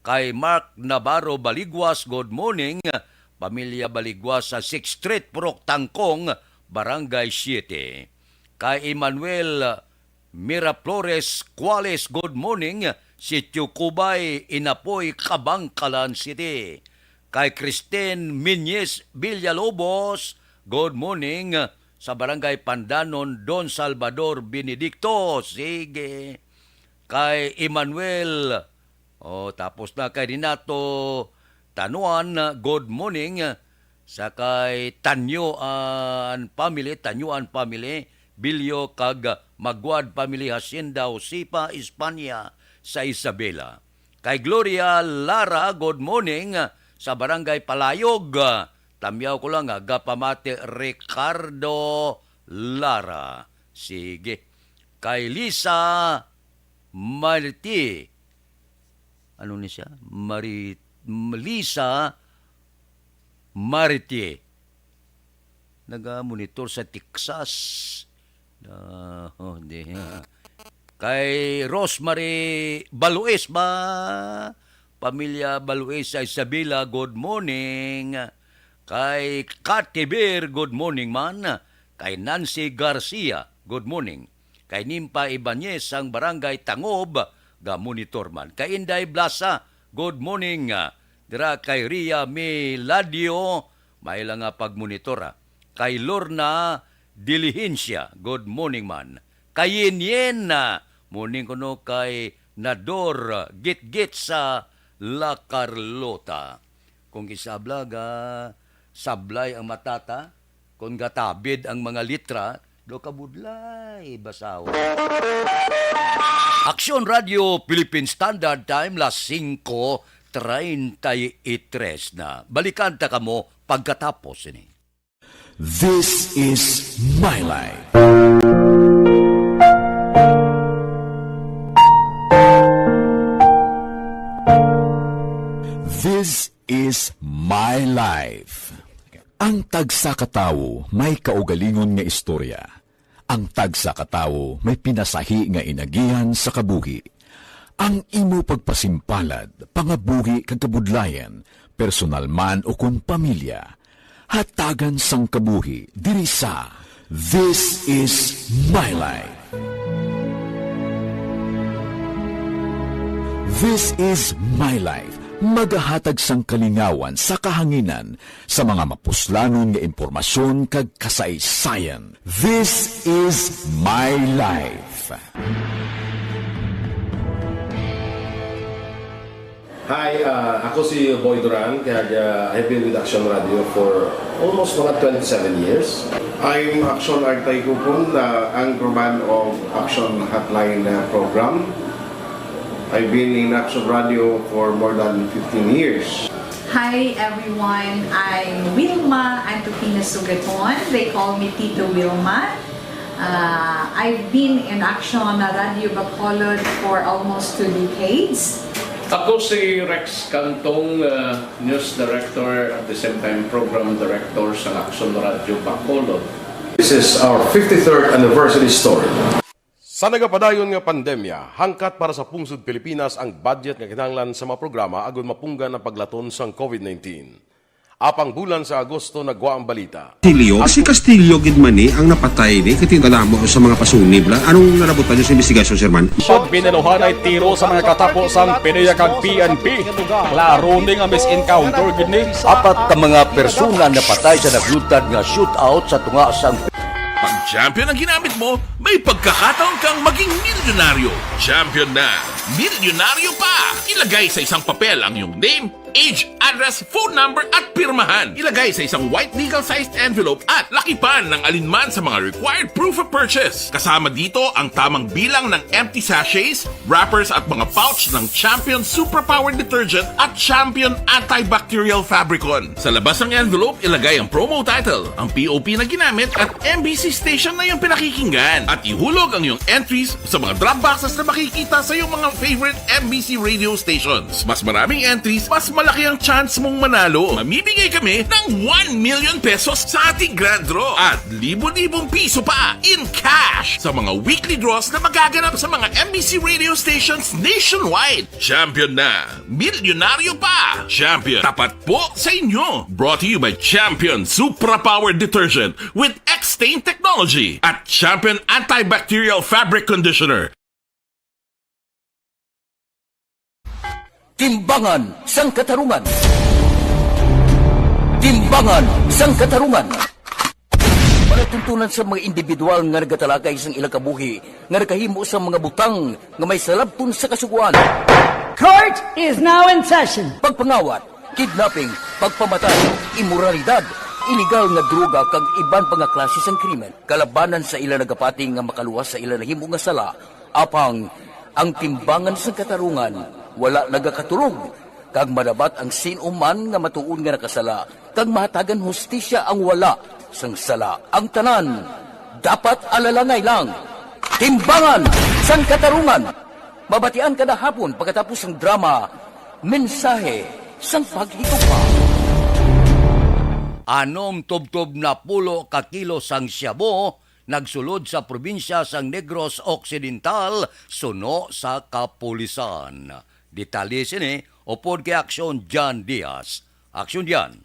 kay Mark Navarro Baligwas, good morning. Pamilya Baligwas sa 6th Street, Purok Tangkong, Barangay 7. Kay Emmanuel Miraflores Cuales, good morning. Sitio Cubay, Inapoy, Kabangkalan City. Kay Christine Minyes Villalobos, good morning. Sa Barangay Pandanon, Don Salvador Benedicto. Sige. Kay Emmanuel, tapos na kay Renato Tanuan, good morning. Sa kay Tanyuan family, Bilyo kag Magwad family, Hacienda Osipa, Espanya, sa Isabela. Kay Gloria Lara, good morning. Sa Barangay Palayog, tamyaw ko lang, Gapamate Ricardo Lara. Sige. Kay Lisa Mariti, ano ni siya? Lisa Mariti. Nag-monitor sa Texas. Kay Rosemary Balues ba? Pamilya Balues sa Isabela, good morning. Kay Katibir, good morning man. Kay Nancy Garcia, good morning. Kay Nimpa Ibanez ang Barangay Tangob, ga-monitor man. Kay Inday Blasa, good morning. Dira kay Ria Miladio, may lang nga pagmonitora. Kay Lorna Dilihencia, good morning man. Kay Yenyen, morning ko no kay Nador Git-Git sa La Carlota. Kung isablaga, sablay ang matata, kung gatabid ang mga litra, do kabudlay basaw. Aksyon Radio Philippine Standard Time, las 5:33 na. Balikan ta kamo pagkatapos ini. This is my life. This is my life. Ang tagsakatawo may kaugalingon nga istorya. Ang tagsakatawo may pinasahi nga inagihan sa kabuhi. Ang imo pagpasimpalad, pangabuhi kag kabudlayan, personal man o kun pamilya, hatagan sang kabuhi diri sa This is my life. This is my life. Magahatag sang kalingawan sa kahanginan sa mga mapuslanon nga impormasyon kag kasaysayan. This is my life. Hi, ako si Boy Duran, kaya I've been with Action Radio for almost mga 27 years. I'm Action Artay Kupon, anchorman of Action Hotline program. I've been in Action Radio for more than 15 years. Hi everyone, I'm Wilma Antupina Sugaton. They call me Tito Wilma. I've been in Action Radio Bacolod for almost 2 decades. Ako si Rex Cantong, News Director at the same time Program Director sa Action Radio Bacolod. This is our 53rd anniversary story. Sa nagapadayon nga pandemya, hangkat para sa pungsod Pilipinas ang budget nga kinahanglan sa mga programa agon mapunggan ang paglaton sang COVID-19. Apang bulan sa Agosto nagwa ang balita. Si Castillo gidmani ang napatay ni katingalamo sa mga pasunib la. Anong narabutan niyo sa investigasyon, Sir Man? Siyod biniluhan ay tiro sa mga katapusang Pinaya kag PNP. Klaro ni nga misencounter gini. Apat ka mga persona na patay sa naglutad nga shootout sa tunga sang Pag champion ang ginamit mo, may pagkakataon kang maging milyonaryo. Champion na! Milyonaryo pa! Ilagay sa isang papel ang iyong name, age, address, phone number at pirmahan. Ilagay sa isang white legal-sized envelope at lakipan ng alinman sa mga required proof of purchase. Kasama dito ang tamang bilang ng empty sachets, wrappers at mga pouch ng Champion Superpower Detergent at Champion Antibacterial Fabricon. Sa labas ng envelope, ilagay ang promo title, ang POP na ginamit at MBC station na yung pinakikinggan. At ihulog ang iyong entries sa mga drop boxes na makikita sa iyong mga favorite MBC radio stations. Mas maraming entries, mas malaki ang chance mong manalo. Mamibigay kami ng 1 million pesos sa ating grand draw at libo-libong piso pa in cash sa mga weekly draws na magaganap sa mga MBC radio stations nationwide. Champion na! Milyonaryo pa! Champion, tapat po sa inyo! Brought to you by Champion Supra Power Detergent with stain technology at Champion Antibacterial Fabric Conditioner. Timbangan sang katarungan. Timbangan sang katarungan. Panatuntunan sa mga individual nga nagatalagay sang ilang kabuhi nga nakahimo sa mga butang nga may salabton sa kasuguan. Court is now in session. Pagpangawat, kidnapping, pagpamatay, immoralidad, illegal nga droga kag iban pa nga klase sang krimen. Kalabanan sa ilang nagapati nga makaluwas sa ilang nahimo nga sala. Apang ang timbangan sang katarungan wala nagakatulog, kag madabat ang sinuman nga matuon nga nakasala, kag mahatagan hustisya ang wala, sang sala ang tanan. Dapat alalangay lang. Timbangan sang katarungan. Mabatian kada hapon pagkatapos ng drama, mensahe sang paghigugma. Anom tubtob na pulo ka kilo sang syabo nagsulod sa probinsya sang Negros Occidental suno sa kapulisan. Detalye sini, upod kay Aksyon John Diaz. Aksyon John.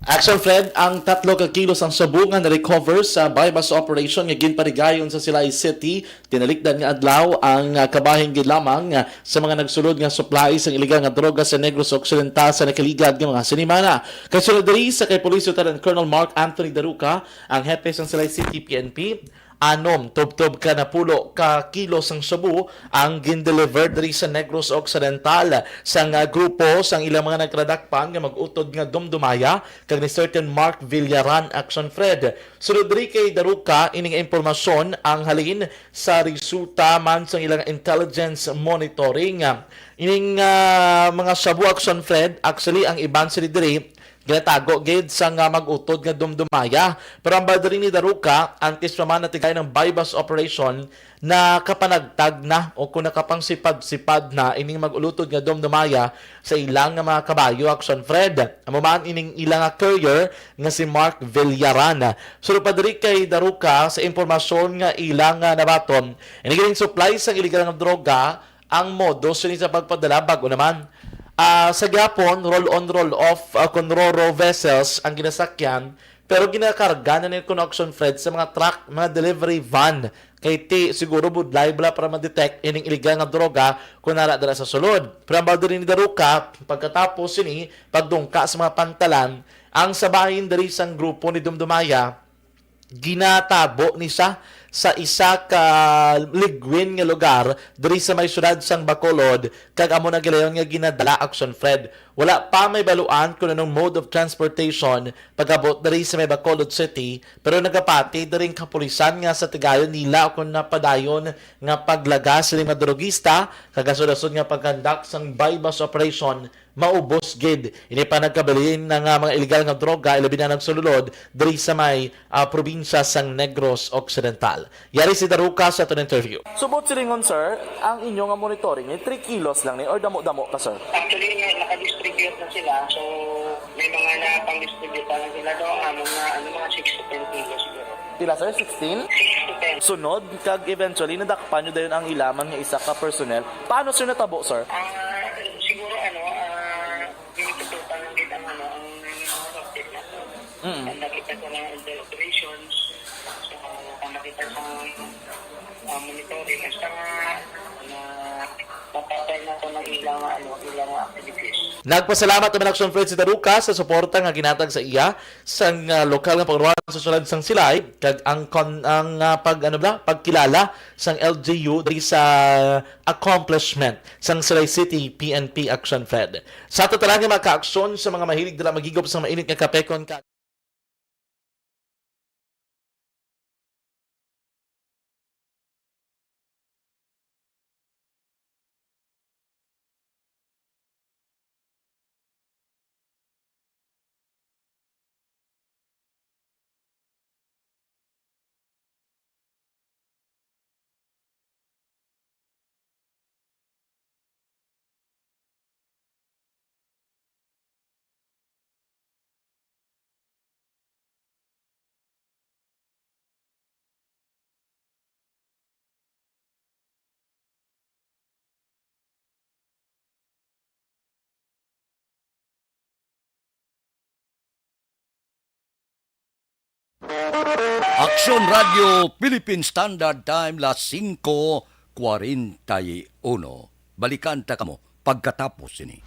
Action Fred, ang 3 ka kilos ang sabungan na recover sa bypass operation nga ginparigayon sa Silay City. Tinalikdan nga adlaw ang kabahing lamang sa mga nagsulod nga supply sa iligal nga droga sa Negros Occidental sa nakaligad nga mga sinimana. Kasunod diri sa kay Police Lieutenant Colonel Mark Anthony Daruca, ang hepe sa Silay City PNP, anom tubtob ka na pulo ka kilos ang sabu ang gindeliver diri sa Negros Occidental sang grupo sang ilang mga nagradakpan nga mag-utod nga dumdumaya kag ni certain Mark Villaran Action Fred. Sunod diri kay Daruca ining impormasyon ang halin sa resulta man sang ilang intelligence monitoring. Ining mga sabu Action Fred, actually ang iban sila diri ginatago gid sa nga mag-utod nga dumdumaya. Pero ang badari ni Daruca, antes naman na tigay ng bypass operation na kapanagtag na o kung nakapangsipad-sipad na ining mag-ulutod nga dumdumaya sa ilang nga mga kabayo Action Fred. Amuman ining ilang nga courier nga si Mark Villaran. Suro pa diri kay Daruca sa impormasyon nga ilang nabaton. Ining supply sa illegal nga droga ang modo sini sa pagpadala bago naman. Sa Gapon, roll-on, roll-off kung Roro vessels ang ginasakyan, pero ginakarga na ni Connection Fred sa mga truck, mga delivery van. Kay siguro budlay bala para ma-detect ining illegal nga droga kung naradala sa sulod. Pero ang baldo rin ni Daruca, pagkatapos ini, pagdungka sa mga pantalan, ang sabahin dari sang grupo ni Dumdumaya, ginatabo ni siya sa isa ka ligwin nga lugar diri sa may syudad sang Bacolod kag amo na gilayon nga ginadala Action Fred. Wala pa may baluan kung anong mode of transportation pag-abot diri sa may Bacolod City, pero nagapati diri ang kapulisan nga sa tigayon nila kung napadayon nga paglagas sa mga drogista kagasod-asod nga pagkandak sang bypass operation maubos gid. Ini pa nagkabilin ng mga illegal nga droga ilabi na nagsulod diri sa may probinsya sang Negros Occidental. Yari si Daruca sa itong interview. Subot silingon sir, ang inyong nga monitoring 3 kilos lang ni or damo-damo pa sir? Actually naka-distribute na sila, so may mga napang-distribute na sila doon mga 6 to 10 kilos siguro. Pila sir? 16? 6 to 10. Sunod, kag eventually nadakpan nyo dayon ang ilaman nga isa ka personnel. Paano sir natabo sir? Siguro binitutupan lang din ang rocket na to. Ang nakita ko ng operations, so ang nakita sa monitoring, basta papatay na to ng ilang activities. Nagpasalamat naman Action Fred si Daruca sa suporta nga ginatag sa iya sa lokal nga pangruan sa sulad sang Silay kag ang pagkilala sang LGU diri sa accomplishment sang Silay City PNP Action Fed. Sa tatalang nga mga ka-aksyon sa mga mahilig dila magigop sa mainit nga kapekon Aksyon Radio Philippine Standard Time las 5:41. Balikan ta kamo pagkatapos ini.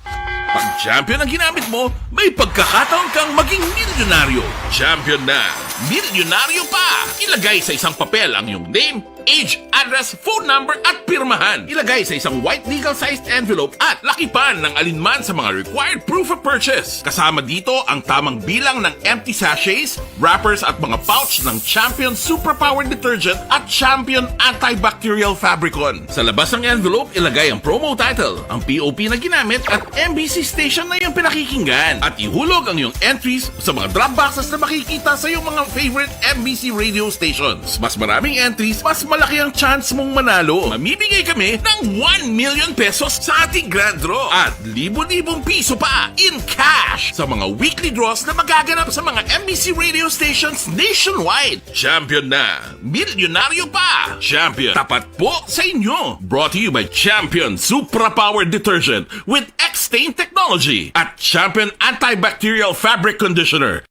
Pag champion ang ginamit mo, may pagkakataon kang maging milyonaryo. Champion na, milyonaryo pa! Ilagay sa isang papel ang iyong name, age, address, phone number at pirmahan. Ilagay sa isang white legal-sized envelope at lakipan ng alinman sa mga required proof of purchase. Kasama dito ang tamang bilang ng empty sachets, wrappers at mga pouch ng Champion Superpower Detergent at Champion Antibacterial Fabricon. Sa labas ng envelope, ilagay ang promo title, ang POP na ginamit at MBC station na iyong pinakikinggan. At ihulog ang iyong entries sa mga drop boxes na makikita sa iyong mga favorite MBC radio stations. Mas maraming entries, mas malaki ang chance mong manalo. Mamibigay kami ng 1 million pesos sa ating grand draw at libo-libong piso pa in cash sa mga weekly draws na magaganap sa mga MBC radio stations nationwide. Champion na, milyonaryo pa. Champion, tapat po sa inyo. Brought to you by Champion Superpower Detergent with X-Stain Technology at Champion Antibacterial Fabric Conditioner.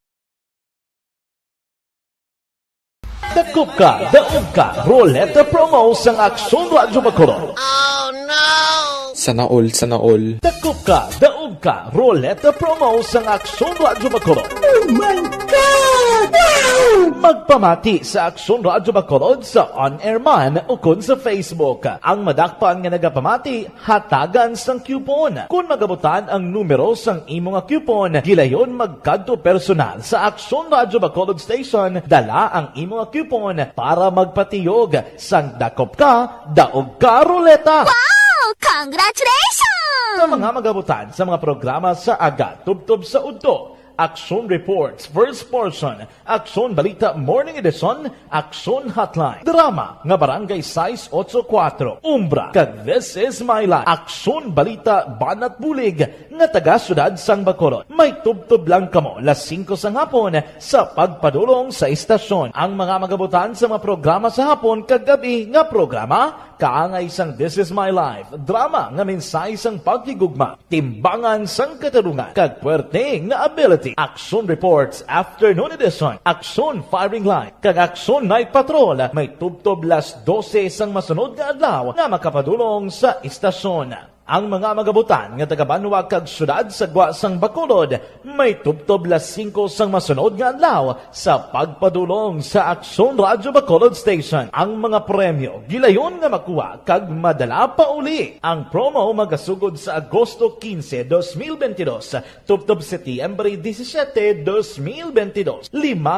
Dakop ka, daog ka, Roleta Promo sang Aksyon Radyo Bacolod. Oh no! Sana all. Dakop ka, daog ka, Roleta Promo sang Aksyon Radyo Bacolod. Oh my God! Wow! Magpamati sa Aksyon Radyo Bacolod sa on-air man o kun sa Facebook. Ang madakpan nga nagapamati, hatagan sang coupon. Kung magabutan ang numero sang imong coupon, gilayon magkadto personal sa Aksyon Radyo Bacolod Station, dala ang imong coupon para magpatiyog sang dakop ka, daog ka, Roleta. Wow! Congratulations! Sa mga magabutan sa mga programa sa Aga, Tubtob sa Udto, Aksyon Reports, First Portion, Aksyon Balita Morning Edition, Aksyon Hotline, Drama nga Barangay 684, Umbra, kag This Is My Life, Aksyon Balita Banat Bulig, nga taga-syudad sang Bacolod. May tubtob lang kamo las 5 sang hapon sa pagpadulong sa istasyon. Ang mga magabutan sa mga programa sa hapon kag gabi nga programa, kaangay sang This Is My Life, drama nga mensahe sang pagkigugma, timbangan sang katarungan, kag puwerte nga ability. Aksyon Reports Afternoon Edition, Aksyon Firing Line, kag Aksyon Night Patrol, may tubtob las 12 sang masunod nga adlaw nga makapadulong sa istasyon. Ang mga magabutan nga taga-Banwa kag syudad sa Gwa sang Bacolod, may tubtob las 5 sang masunod nga adlaw sa pagpadulong sa Aksyon Radyo Bacolod Station. Ang mga premyo gilayon nga makuha kag madala pa uli. Ang promo magasugod sa Agosto 15, 2022, tubtob Setyembre 17, 2022. 5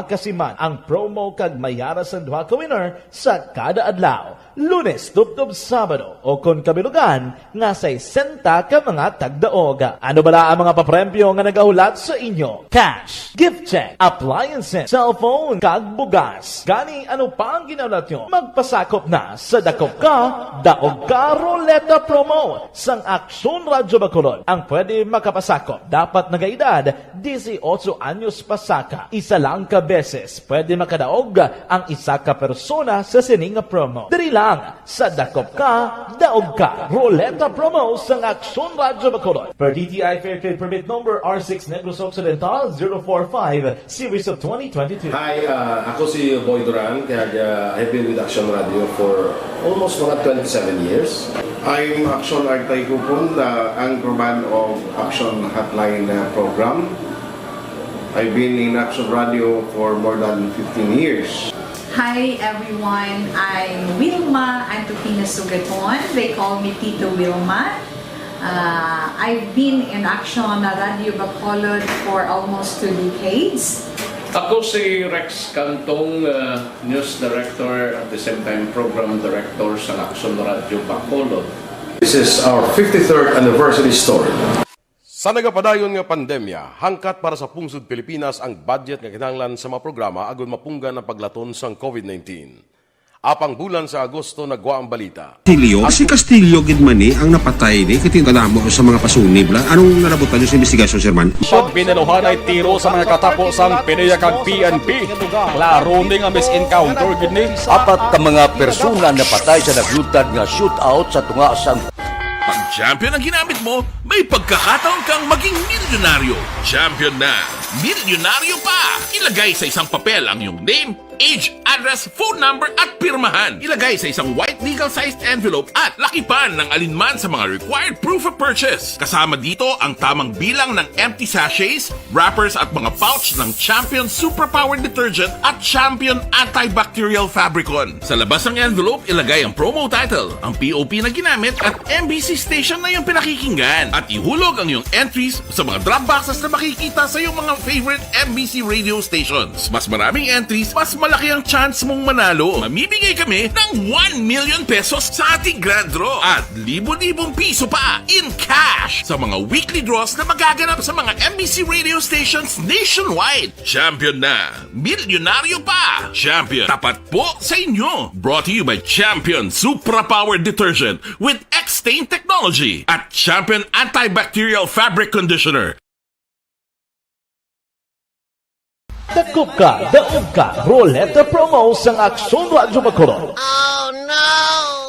kasiman ang promo kag mayara sa duha ka winner sa kada adlaw. Lunes, tubtob Sabado o kon kabilugan nga sa 60 ka mga tagdaog. Ano bala ang mga papremyo nga nagahulat sa inyo? Cash, gift check, appliances, cellphone, kag bugas. Gani ano pa ang ginahulat nyo? Magpasakop na sa Dakop Ka, Daog Ka Roleta Promo sang Aksyon Radyo Bacolod. Ang pwede makapasakop dapat nagaedad 18 anyos pasaka. Isa lang ka beses pwede makadaog ang isa ka persona sa sining promo. Diri lang sa Dakop Ka, Daog Ka Roleta Promo sang Aksyon Radyo Bacolod. Per DTI Fair Trade Permit Number R6 Negros Occidental 045 Series of 2022. Hi, ako si Boy Duran, kaya I've been with Aksyon Radio for almost mga 27 years. I'm Aksyon Artay Kupon, the anchorman of Aksyon Hotline program. I've been in Aksyon Radio for more than 15 years. Hi everyone, I'm Wilma Antopina Sugaton. They call me Tito Wilma. I've been in Aksyon Radio Bacolod for almost 2 decades. Ako si Rex Cantong, News Director at the same time Program Director sa Aksyon Radio Bacolod. This is our 53rd anniversary story. Sa nagapadayon nga pandemya, hangkat para sa pungsod Pilipinas ang budget nga kinahanglan sa mga programa agon mapunggan ang paglaton sang COVID-19. Apang bulan sa Agosto nagwa ang balita. Si Castillo gid man ni ang napatay ni kitingalamo sa mga pasunib la. Anong narabutan niyo sa investigasyon, Sir Man? Pag binaluhan ay tiro sa mga katapusang PNP kag PNP. Klaro ni nga misencounter gid ni. Apat ka mga persona na patay sa naglutad nga shootout sa tunga sang Pag champion ang ginamit mo, may pagkakataon kang maging milyonaryo. Champion na, milyonaryo pa! Ilagay sa isang papel ang iyong name, age, address, phone number at pirmahan. Ilagay sa isang white legal-sized envelope at lakipan ng alinman sa mga required proof of purchase. Kasama dito ang tamang bilang ng empty sachets, wrappers at mga pouch ng Champion Superpower Detergent at Champion Antibacterial Fabricon. Sa labas ng envelope, ilagay ang promo title, ang POP na ginamit at MBC station na iyong pinakikinggan. At ihulog ang iyong entries sa mga drop boxes na makikita sa iyong mga favorite MBC radio stations. Mas maraming entries, mas malaki ang chance mong manalo. Mamimigay kami ng 1 million pesos sa ating grand draw at libo-libong piso pa in cash sa mga weekly draws na magaganap sa mga MBC radio stations nationwide. Champion na, milyonaryo pa. Champion, tapat po sa inyo. Brought to you by Champion Superpower Detergent with X-Stain Technology at Champion Antibacterial Fabric Conditioner. Dakop ka, daog ka, Roleta Promo sa Aksyon Radyo Bacolod. Oh no!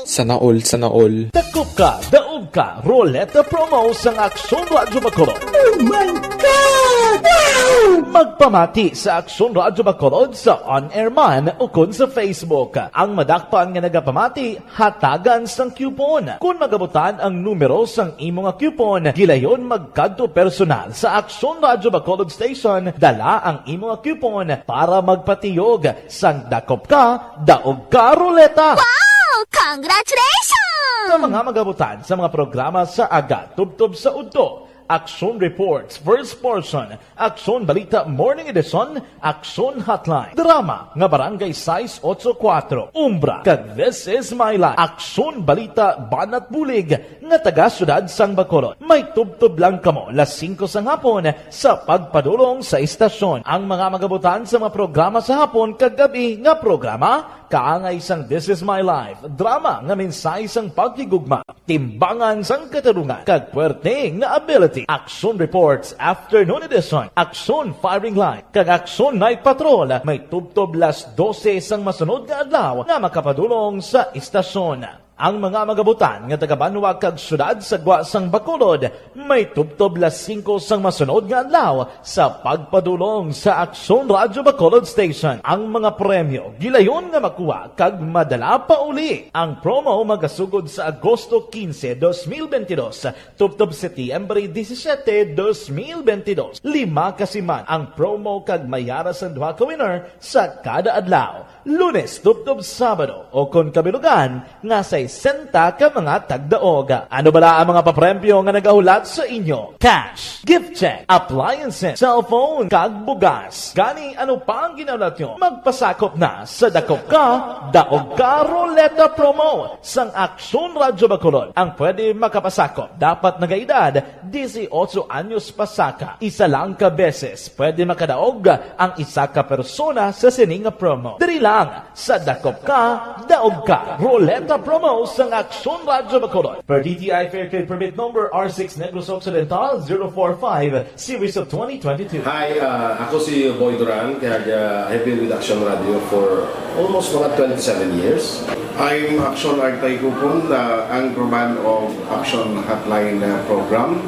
Sana all. Dakop ka, daog ka, Roleta Promo sa Aksyon Radyo Bacolod. Oh my God! Wow! Magpamati sa Aksyon Radyo Bacolod sa on-air man o kun sa Facebook. Ang madakpan nga nagapamati, hatagan sang coupon. Kung magabutan ang numero sang imong coupon, gilayon magkadto personal sa Aksyon Radyo Bacolod Station, dala ang imong coupon para magpatiyog sang dakop ka, daog ka, Roleta. Wow! Congratulations! Sa mga magabutan sa mga programa sa Aga, Tubtob sa Udto, Aksyon Reports, First Portion, Aksyon Balita Morning Edition, Aksyon Hotline, Drama nga Barangay 684, Umbra, kag This Is My Life, Aksyon Balita Banat Bulig nga taga Syudad Sang Bacolod. May tubtob lang kamo las 5 sang hapon sa pagpadulong sa istasyon. Ang mga magabutan sa mga programa sa hapon kag gabi nga programa kaangay sang This Is My Life, drama nga mensahe sang pagkigugma, timbangan sang katarungan, kag puwerte nga ability. Aksyon Reports Afternoon Edition, Aksyon Firing Line, kag Aksyon Night Patrol, may tubtob las 12 sang masunod nga adlaw nga makapadulong sa istasyon. Ang mga magabutan nga taga-Banwag kag syudad sa Gwa sang Bacolod, may tubtob las 5 sang masunod nga adlaw sa pagpadulong sa Aksyon Radyo Bacolod Station. Ang mga premyo gilayon nga makuha kag madala pa uli. Ang promo magasugod sa Agosto 15, 2022, tubtob Setyembre 17, 2022. 5 kasiman ang promo kag mayara sa duha ka winner sa kada adlaw. Lunes, tubtob Sabado o kon kabilugan nga sa 60 ka mga tagdaog. Ano bala ang mga papremyo nga nagahulat sa inyo? Cash, gift check, appliances, cellphone, kag bugas. Gani ano pa ang ginahulat nyo? Magpasakop na sa Dakop Ka, Daog Ka Roleta Promo sang Aksyon Radyo Bacolod. Ang pwede makapasakop dapat nagaedad 18 anyos pasaka. Isa lang ka beses pwede makadaog ang isa ka persona sa sining promo. Diri lang sa Dakop Ka, Daog Ka Roleta Promo sang Aksyon Radyo Bacolod. Per DTI Fair Trade Permit Number R6 Negros Occidental 045 Series of 2022. Hi, ako si Boy Duran, kaya I've been with Action Radio for almost mga 27 years. I'm Action Artay Kupon, anchorman of Action Hotline program.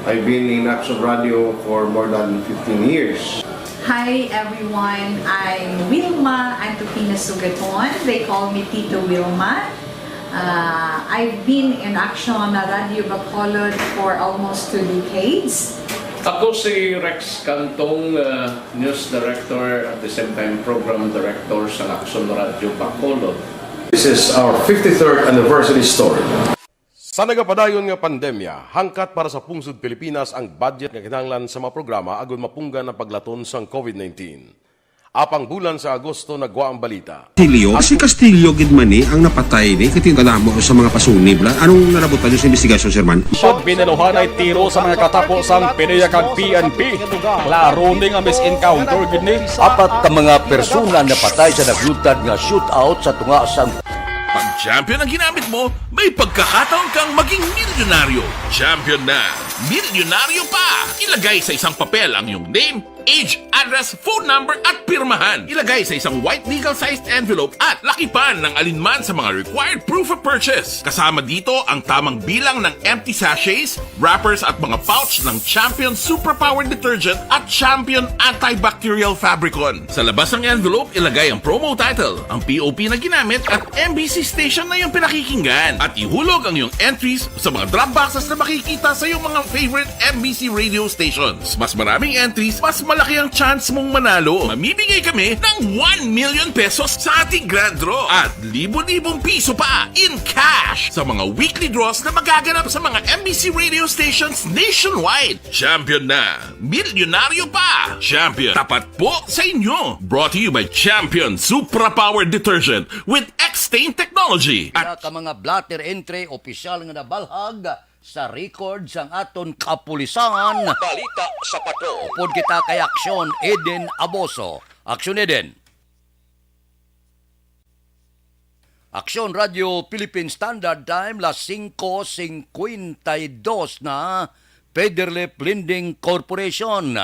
I've been in Action Radio for more than 15 years. Hi everyone, I'm Wilma Antopina Sugaton. They call me Tito Wilma. I've been in Action Radio Bacolod for almost 2 decades. Ako si Rex Cantong, News Director at the same time Program Director sa Action Radio Bacolod. This is our 53rd anniversary story. Sa nagapadayon nga pandemya, hangkat para sa pungsod Pilipinas ang budget nga kinahanglan sa mga programa agon mapunggan ang paglaton sang COVID-19. Apang bulan sa Agosto nagwa ang balita. Si Castillo gidmani ang napatay ni katingalamo sa mga pasunib. Anong narabutan niyo sa investigasyon, Sir Man? Pag binaluhan ay tiro sa mga katapos ang PNP kag PNP. Klaro ni nga misencounter gid ni. Apat ka mga persona napatay sa naglutad nga shootout sa tunga sang Pag champion ang ginamit mo, may pagkakataon kang maging milyonaryo. Champion na, milyonaryo pa! Ilagay sa isang papel ang iyong name, age, address, phone number at pirmahan. Ilagay sa isang white legal-sized envelope at lakipan ng alinman sa mga required proof of purchase. Kasama dito ang tamang bilang ng empty sachets, wrappers at mga pouch ng Champion Superpower Detergent at Champion Antibacterial Fabricon. Sa labas ng envelope, ilagay ang promo title, ang POP na ginamit at MBC station na yung pinakikinggan. At ihulog ang iyong entries sa mga drop boxes na makikita sa iyong mga favorite MBC radio stations. Mas maraming entries, mas malaki ang chance mong manalo. Mamibigay kami ng 1 million pesos sa ating grand draw at libo-libong piso pa in cash sa mga weekly draws na magaganap sa mga MBC radio stations nationwide. Champion na, milyonaryo pa. Champion, tapat po sa inyo. Brought to you by Champion Supra Power Detergent with X-Stain Technology. At ka mga blatter entry, opisyal nga nabalhag sa record sang aton kapulisan. Balita sa Pato. Upod kita kay Aksyon Eden Aboso. Aksyon Eden. Aksyon Radio Philippine Standard Time, las 5:52 na Federal Lending Corporation.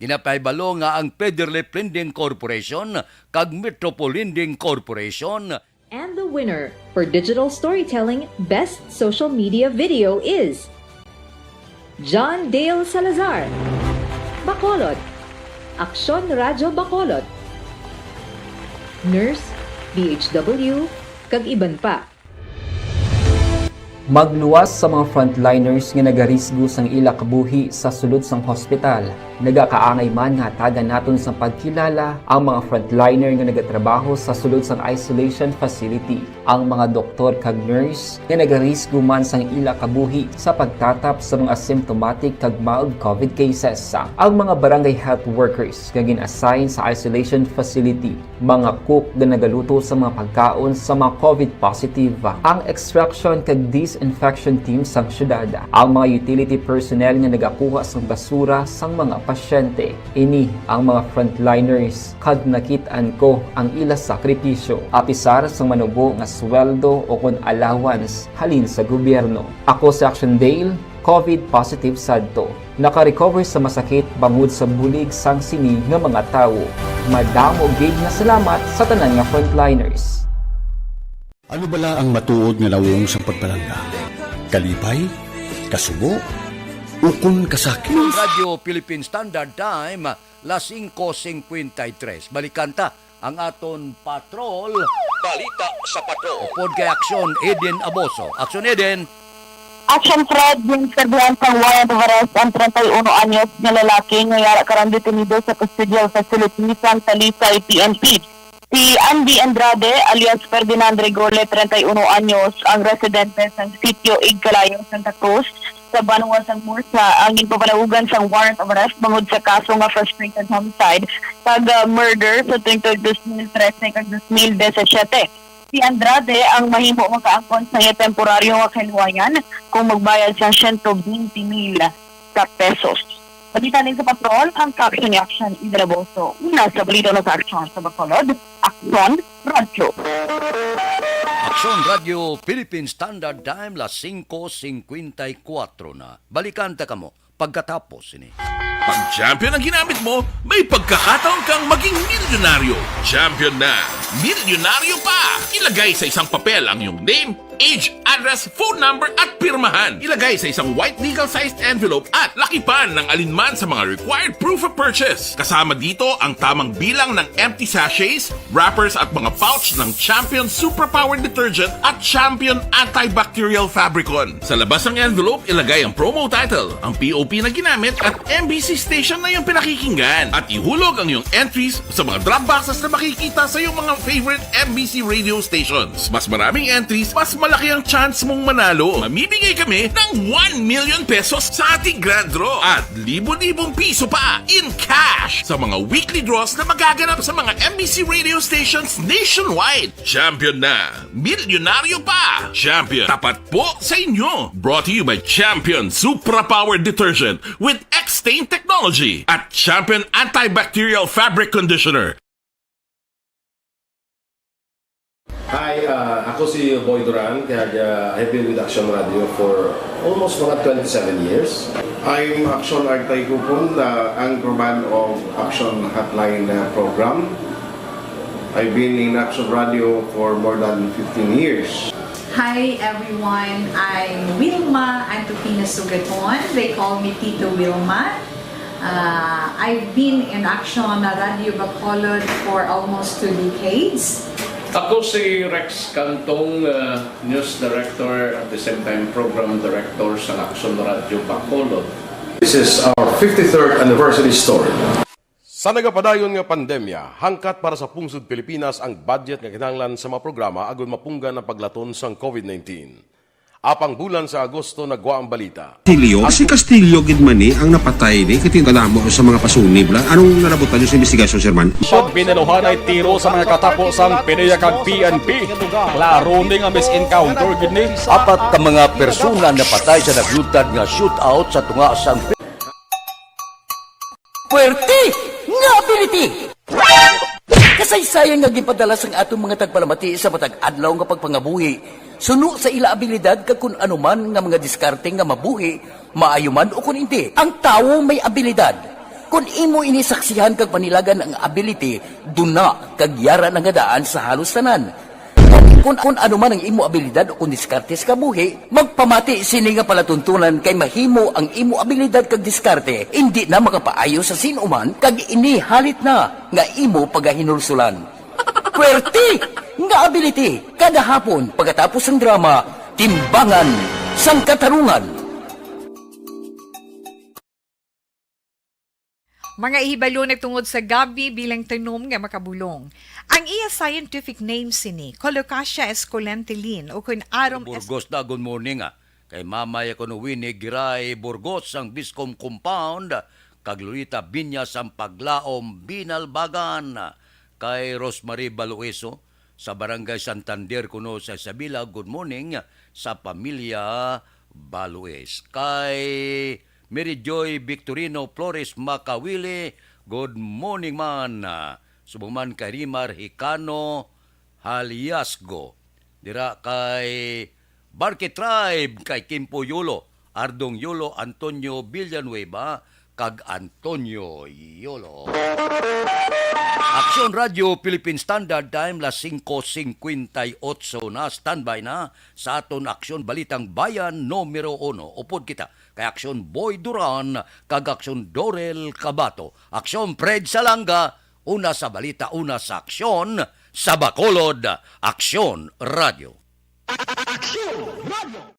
Ginapaybalo nga ang Federal Lending Corporation kag Metropole Lending Corporation. And the winner for Digital Storytelling Best Social Media Video is John Dale Salazar, Bacolod, Aksyon Radio Bacolod, Nurse, DHW, kag iban pa. Magluwas sa mga frontliners nga nagarisgo sang ila kabuhi sa sulod sang hospital. Nagakaangay man nga tagan naton sa pagkilala ang mga frontliner nga nagatrabaho sa sulod sang isolation facility. Ang mga doktor kag nurse nga nagarisgo man sang ila kabuhi sa pagtatap sa mga asymptomatic kag mild COVID cases. Ang mga barangay health workers nga gin-assign sa isolation facility, mga cook nga nagaluto sa mga pagkaon sa mga COVID positive, ang extraction kag disinfection team sang syudad, ang mga utility personnel nga nagakuha sang basura sang mga pasyente. Ini ang mga frontliners kag nakitaan ko ang ila sakripisyo apisar sang manubo nga sweldo o kun allowance halin sa gobyerno. Ako si Action Dale, COVID positive sadto. Naka-recover sa masakit bangod sa bulig sang sini nga mga tawo. Madamo gid nga salamat sa tanan nga frontliners. Ano bala ang matuod nga lawong sa pagpalangga? Kalipay? Kasubo? Ukon kasakit? Radio Philippine Standard Time, las 5:53. Balikan ta ang aton patrol. Balita sa Pato. Upod kay Aksyon Eden Aboso. Aksyon Eden. Action Fred, yung serbihan pang warrant of arrest ang 31 anyos na lalaki ngayara karang detenido sa custodial facility sa Talisay PNP. Si Andy Andrade alias Ferdinand Regole, 31 anyos, ang residente sa sitio Igcalayo, Santa Cruz, sa Banua sang Mursa, ang ginpapalaugan sang warrant of arrest bangod sa kaso nga frustrated homicide kag murder sa tuwing 2013 kag 2017. Si Andrade ang mahimo makaangkon sa temporaryo nga kahiwayan kung magbayad sa 120,000 pesos. Pagkitanin sa patrol, ang Action ni Action Idraboso. Una sa balita ng Action sa Bacolod, Action Radio. Action Radio Philippine Standard Time, las 5:54 na. Balikan ta kamo pagkatapos ini. Pag champion ang ginamit mo, may pagkakataon kang maging milyonaryo. Champion na, milyonaryo pa! Ilagay sa isang papel ang iyong name, age, address, phone number at pirmahan. Ilagay sa isang white legal-sized envelope at lakipan ng alinman sa mga required proof of purchase. Kasama dito ang tamang bilang ng empty sachets, wrappers at mga pouch ng Champion Superpower Detergent at Champion Antibacterial Fabricon. Sa labas ng envelope, ilagay ang promo title, ang POP na ginamit at MBC station na yung pinakikinggan. At ihulog ang iyong entries sa mga drop boxes na makikita sa iyong mga favorite MBC radio stations. Mas maraming entries, mas malaki ang chance mong manalo. Mamibigay kami ng 1 million pesos sa ating grand draw at libo-libong piso pa in cash sa mga weekly draws na magaganap sa mga MBC radio stations nationwide. Champion na, milyonaryo pa. Champion, tapat po sa inyo. Brought to you by Champion Supra Power Detergent with X-Stain Technology at Champion Antibacterial Fabric Conditioner. Hi, ako si Boy Duran, kaya I've been with Action Radio for almost mga 27 years. I'm Action Artay Kupon, anchorman of Action Hotline program. I've been in Action Radio for more than 15 years. Hi everyone, I'm Wilma Antopina Sugaton. They call me Tito Wilma. I've been in Action Radio Bacolod for almost 2 decades. Ako si Rex Cantong, News Director at the same time Program Director sa Action Radio Bacolod. This is our 53rd anniversary story. Sa nagapadayon nga pandemya, hangkat para sa pungsod Pilipinas ang budget nga kinahanglan sa mga programa agon mapunggan ang paglaton sang COVID-19. Apang bulan sa Agosto nagwa ang balita. Si Castillo gidmani ang napatay ni kitindalamo sa mga pasunib. Anong narabutan niyo sa investigasyon, Sir Man? Siyod biniluhan ay tiro sa mga katapos ang PDEA kag PNP. Klaro ning ang misencounter gid ni. Apat ka mga persona na patay sa naglutad nga shootout sa tunga sang Puwerte nga ability! Kasaysayan nga gipadala sang atong mga tagpalamati sa matag adlaw nga pagpangabuhi. Suno sa ila abilidad kag kun anuman nga mga diskarte nga mabuhi, maayo man o kun hindi. Ang tawo may abilidad. Kung imo inisaksihan kag panilagan ang ability, duna kag yara nga daan sa halos tanan. Kung anuman ang imo abilidad o kun diskarte sa kabuhi, magpamati sini nga palatuntunan kay mahimo ang imo abilidad kag diskarte, hindi na makapaayo sa sinuman kag ini halit na nga imo pagahinulsulan. Puwerte nga ability kada hapon pagkatapos ng drama, Timbangan sang Katarungan. Mga ihibalo nagtungod sa gabi bilang tanom nga makabulong. Ang iya scientific name sini, Colocasia esculentilin o kun arom Burgos na, good morning Kay mamaya ko no Winnie Giray Burgos ang Biscom Compound, kag Lolita Binyas ang Paglaom Binalbagan, kay Rosemary Balueso sa Barangay Santander kuno sa Isabela, good morning sa pamilya Balues. Kay Mary Joy Victorino Flores Makawili, good morning man. Subuman kay Rimar Hicano Haliasgo. Dira kay Barque Tribe, kay Kimpo Yulo, Ardong Yulo, Antonio Villanueva, kag Antonio Yolo. Action Radio Philippine Standard Time las 5:58 na, standby na sa aton Aksyon Balitang Bayan numero 1. Upod kita kay Aksyon Boy Duran kag Aksyon Dorel Cabato. Aksyon Fred Salanga, una sa balita, una sa aksyon sa Bacolod. Aksyon Radio. Action Radio!